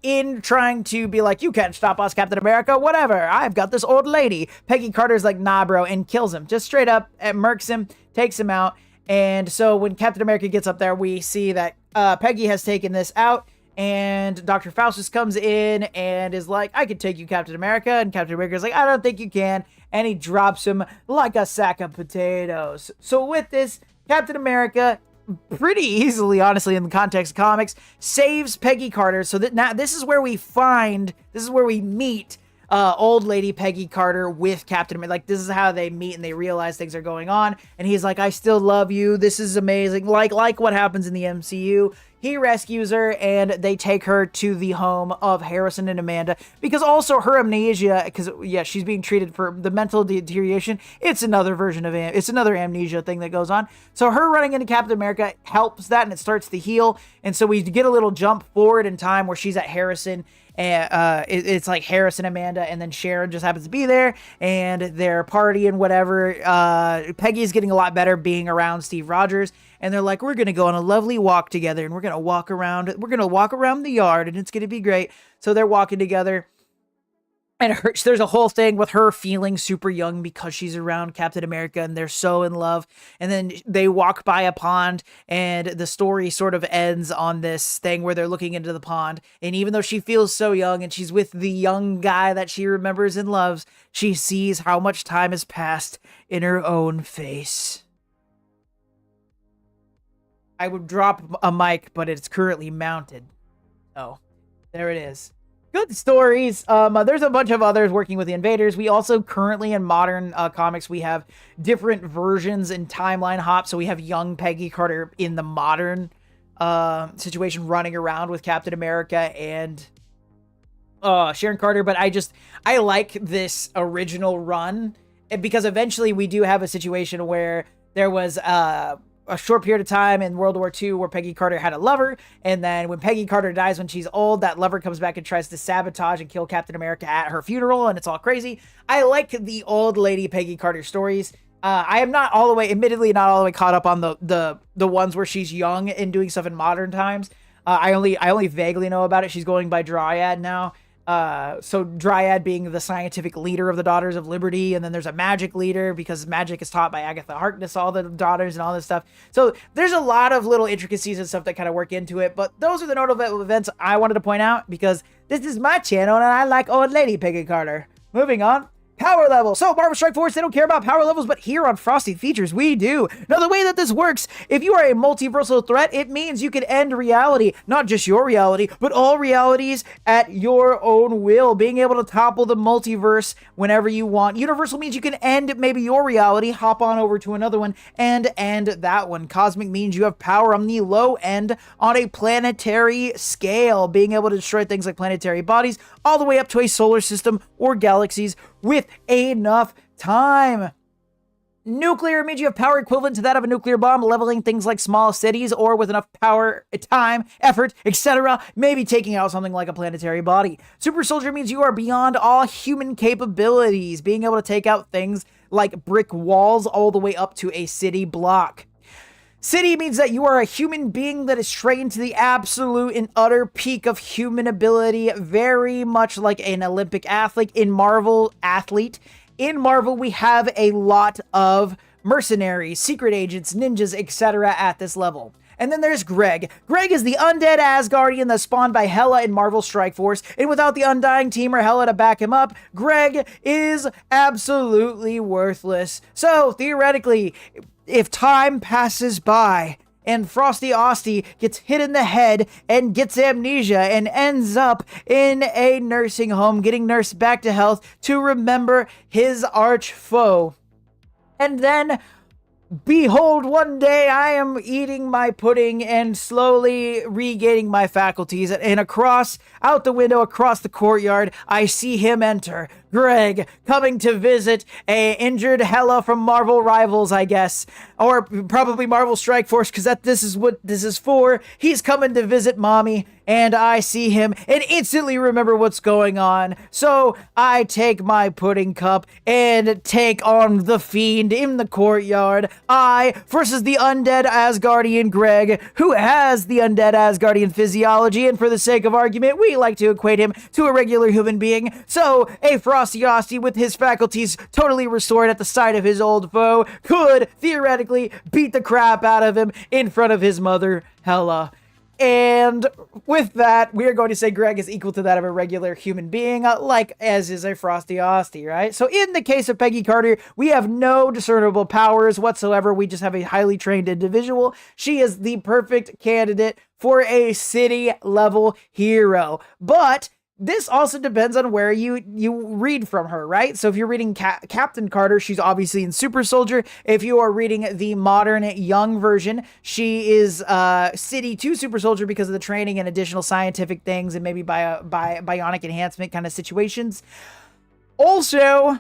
Speaker 2: in trying to be like, you can't stop us, Captain America, whatever, I've got this old lady, Peggy Carter's like, nah, bro, and kills him. Just straight up murks him, takes him out. And so when Captain America gets up there, we see that Peggy has taken this out. And Dr. Faustus comes in and is like, I could take you, Captain America. And Captain America's like, I don't think you can. And he drops him like a sack of potatoes. So with this, Captain America, pretty easily, honestly, in the context of comics, saves Peggy Carter. So that now this is where we meet old lady Peggy Carter with Captain America. Like, this is how they meet and they realize things are going on. And he's like, I still love you. This is amazing. Like what happens in the MCU. He rescues her, and they take her to the home of Harrison and Amanda, because also her amnesia, because, yeah, she's being treated for the mental deterioration. It's another amnesia thing that goes on. So her running into Captain America helps that, and it starts to heal. And so we get a little jump forward in time where she's at Harrison, and it's like Harrison, Amanda, and then Sharon just happens to be there, and they're partying, whatever. Peggy's getting a lot better being around Steve Rogers. And they're like, we're going to go on a lovely walk together, and we're going to walk around the yard, and it's going to be great. So they're walking together, and there's a whole thing with her feeling super young because she's around Captain America, and they're so in love. And then they walk by a pond, and the story sort of ends on this thing where they're looking into the pond. And even though she feels so young, and she's with the young guy that she remembers and loves, she sees how much time has passed in her own face. I would drop a mic, but it's currently mounted. Oh, there it is. Good stories. There's a bunch of others working with the Invaders. We also currently in modern comics, we have different versions and timeline hops. So we have young Peggy Carter in the modern situation running around with Captain America and Sharon Carter. But I like this original run, because eventually we do have a situation where there was a short period of time in World War II where Peggy Carter had a lover, and then when Peggy Carter dies when she's old, that lover comes back and tries to sabotage and kill Captain America at her funeral, and it's all crazy. I like the old lady Peggy Carter stories. I am not all the way, admittedly, not all the way caught up on the ones where she's young and doing stuff in modern times. I only vaguely know about it. She's going by Dryad now. So Dryad being the scientific leader of the Daughters of Liberty, and then there's a magic leader because magic is taught by Agatha Harkness, all the daughters and all this stuff. So there's a lot of little intricacies and stuff that kind of work into it, but those are the notable events I wanted to point out because this is my channel and I like old lady Peggy Carter. Moving on, power level. So Marvel Strike Force, they don't care about power levels, but here on Frosty Features, we do. Now, the way that this works, if you are a multiversal threat, it means you can end reality, not just your reality, but all realities at your own will, being able to topple the multiverse whenever you want. Universal means you can end maybe your reality, hop on over to another one, and end that one. Cosmic means you have power on the low end on a planetary scale, being able to destroy things like planetary bodies all the way up to a solar system or galaxies with enough time. Nuclear means you have power equivalent to that of a nuclear bomb, leveling things like small cities, or with enough power, time, effort, etc., maybe taking out something like a planetary body. Super soldier means you are beyond all human capabilities, being able to take out things like brick walls all the way up to a city block. City means that you are a human being that is trained to the absolute and utter peak of human ability, very much like an Olympic athlete. In Marvel, we have a lot of mercenaries, secret agents, ninjas, etc. at this level. And then there's Greg. Greg is the undead Asgardian that's spawned by Hela in Marvel Strike Force, and without the Undying Team or Hela to back him up, Greg is absolutely worthless. So, theoretically, if time passes by and Frosty Osty gets hit in the head and gets amnesia and ends up in a nursing home, getting nursed back to health to remember his arch foe. And then, behold, one day I am eating my pudding and slowly regaining my faculties, and out the window, across the courtyard, I see him enter. Greg, coming to visit a injured Hela from Marvel Rivals, I guess. Or probably Marvel Strike Force, because this is what this is for. He's coming to visit Mommy, and I see him and instantly remember what's going on. So I take my pudding cup and take on the fiend in the courtyard. I versus the undead Asgardian Greg, who has the undead Asgardian physiology, and for the sake of argument, we like to equate him to a regular human being. So a Frosty Osty with his faculties totally restored at the sight of his old foe could theoretically beat the crap out of him in front of his mother, Hela. And with that, we are going to say Greg is equal to that of a regular human being, like as is a Frosty Osty, right? So in the case of Peggy Carter, we have no discernible powers whatsoever. We just have a highly trained individual. She is the perfect candidate for a city level hero. But this also depends on where you read from her, right? So if you're reading Captain Carter, she's obviously in Super Soldier. If you are reading the modern young version, she is City to Super Soldier because of the training and additional scientific things and maybe bionic enhancement kind of situations. Also,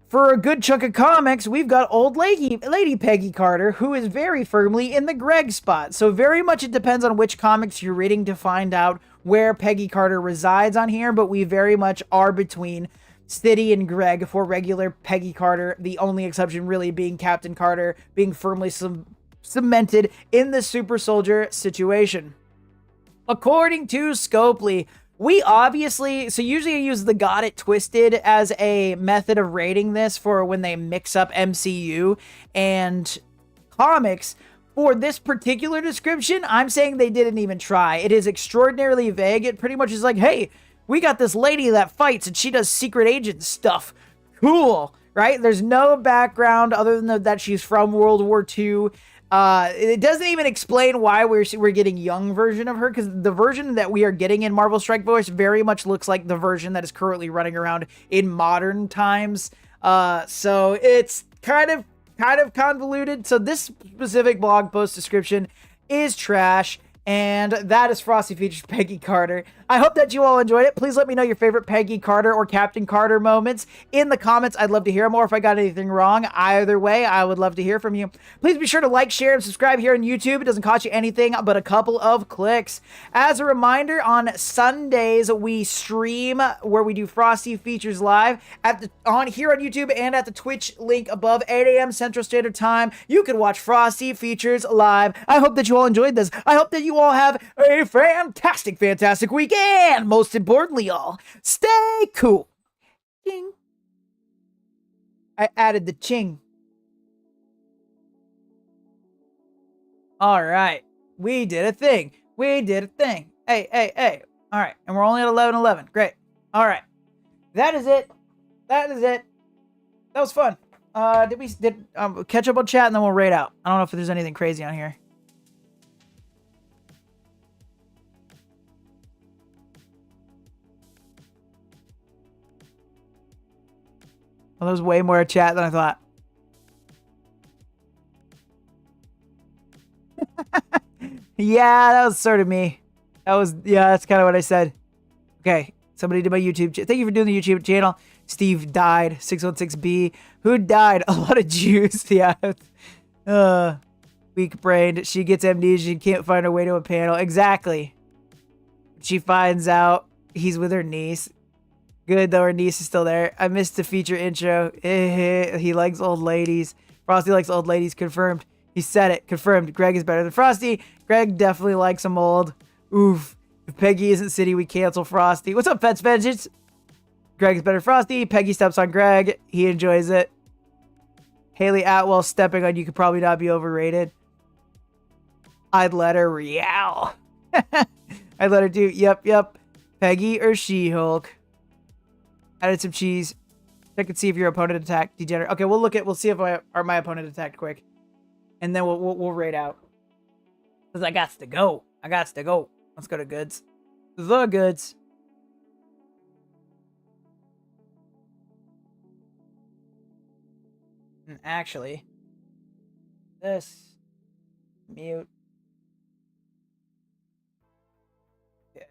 Speaker 2: for a good chunk of comics, we've got old Lady Peggy Carter, who is very firmly in the Greg spot. So very much it depends on which comics you're reading to find out where Peggy Carter resides on here, but we very much are between City and Greg for regular Peggy Carter, the only exception really being Captain Carter being firmly cemented in the Super Soldier situation. According to Scopely, we obviously, so usually I use the Got It Twisted as a method of rating this for when they mix up MCU and comics. For this particular description, I'm saying they didn't even try. It is extraordinarily vague. It pretty much is like, hey, we got this lady that fights and she does secret agent stuff. Cool, right? There's no background other than that she's from World War II. It doesn't even explain why we're getting young version of her, because the version that we are getting in Marvel Strike Force very much looks like the version that is currently running around in modern times. So it's kind of convoluted. So this specific blog post description is trash. And that is Frosty Features Peggy Carter. I hope that you all enjoyed it. Please let me know your favorite Peggy Carter or Captain Carter moments in the comments. I'd love to hear them, or if I got anything wrong. Either way, I would love to hear from you. Please be sure to like, share, and subscribe here on YouTube. It doesn't cost you anything but a couple of clicks. As a reminder, on Sundays, we stream where we do Frosty Features live on here on YouTube and at the Twitch link above, 8 a.m. Central Standard Time. You can watch Frosty Features live. I hope that you all enjoyed this. I hope that you all have a fantastic weekend. And most importantly, y'all, stay cool. Ching. I added the ching. All right. We did a thing. Hey. All right. And we're only at 11:11. Great. All right. That is it. That was fun. Did we catch up on chat and then we'll raid out? I don't know if there's anything crazy on here. Well, there was way more chat than I thought. Yeah, that was sort of me. That's kind of what I said. Okay, somebody did my YouTube. Thank you for doing the YouTube channel. Steve died. 616B. Who died? A lot of Jews. Yeah. Weak-brained. She gets amnesia and can't find her way to a panel. Exactly. She finds out he's with her niece. Good, though her niece is still there. I missed the feature intro. He likes old ladies. Frosty likes old ladies. Confirmed. He said it. Confirmed. Greg is better than Frosty. Greg definitely likes him old. Oof. If Peggy isn't city, we cancel Frosty. What's up, Feds Vengeance? Greg is better than Frosty. Peggy steps on Greg. He enjoys it. Haley Atwell stepping on you could probably not be overrated. I'd let her real. I'd let her do. Yep. Peggy or She-Hulk. Added some cheese. Check and see if your opponent attacked. Degenerate. Okay, we'll see if my opponent attacked quick. And then we'll raid out. Because I got to go. Let's go to goods. The goods. And actually, this mute. Okay.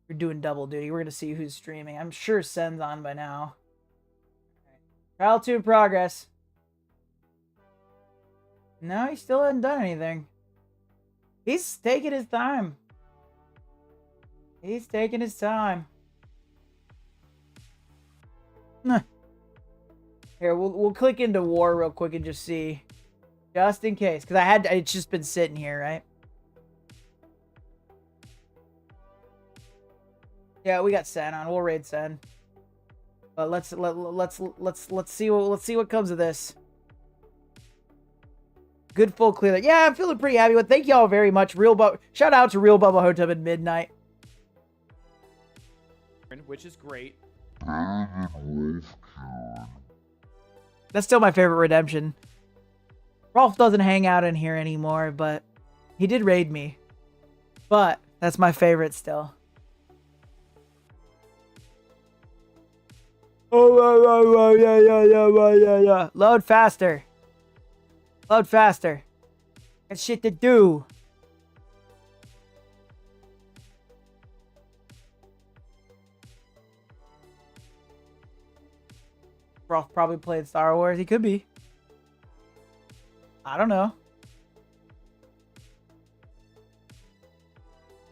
Speaker 2: We're doing double duty. We're gonna see who's streaming. I'm sure Sen's on by now. Trial 2 in progress. No, he still hasn't done anything. He's taking his time. Here, we'll click into war real quick and just see. Just in case. Because it's just been sitting here, right? Yeah, we got Sen on. We'll raid Sen. But let's see what comes of this. Good full clear. Yeah, I'm feeling pretty happy with. Thank y'all very much. Shout out to Real Bubba Hotub at midnight.
Speaker 7: Which is great.
Speaker 2: That's still my favorite redemption. Rolf doesn't hang out in here anymore, but he did raid me. But that's my favorite still. Oh, yeah. Load faster. Got shit to do. Rolf probably played Star Wars. He could be. I don't know.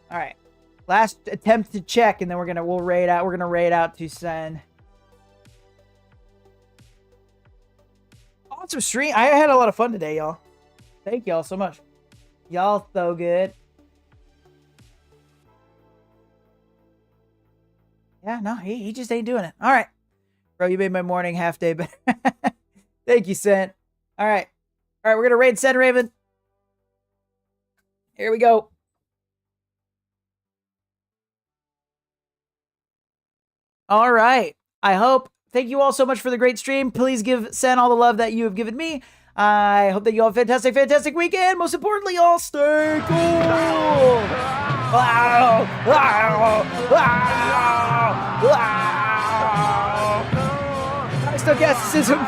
Speaker 2: All right. Last attempt to check, and then we'll raid out. We're gonna raid out to Sen. Awesome stream. I had a lot of fun today, y'all. Thank y'all so much. Y'all so good. Yeah, no, he just ain't doing it. All right. Bro, you made my morning half day better. Thank you, Sen. All right. All right, we're going to raid Sen Raven. Here we go. All right. Thank you all so much for the great stream. Please give Sen all the love that you have given me. I hope that you all have a fantastic weekend. Most importantly, all stay cool. Stochasticism.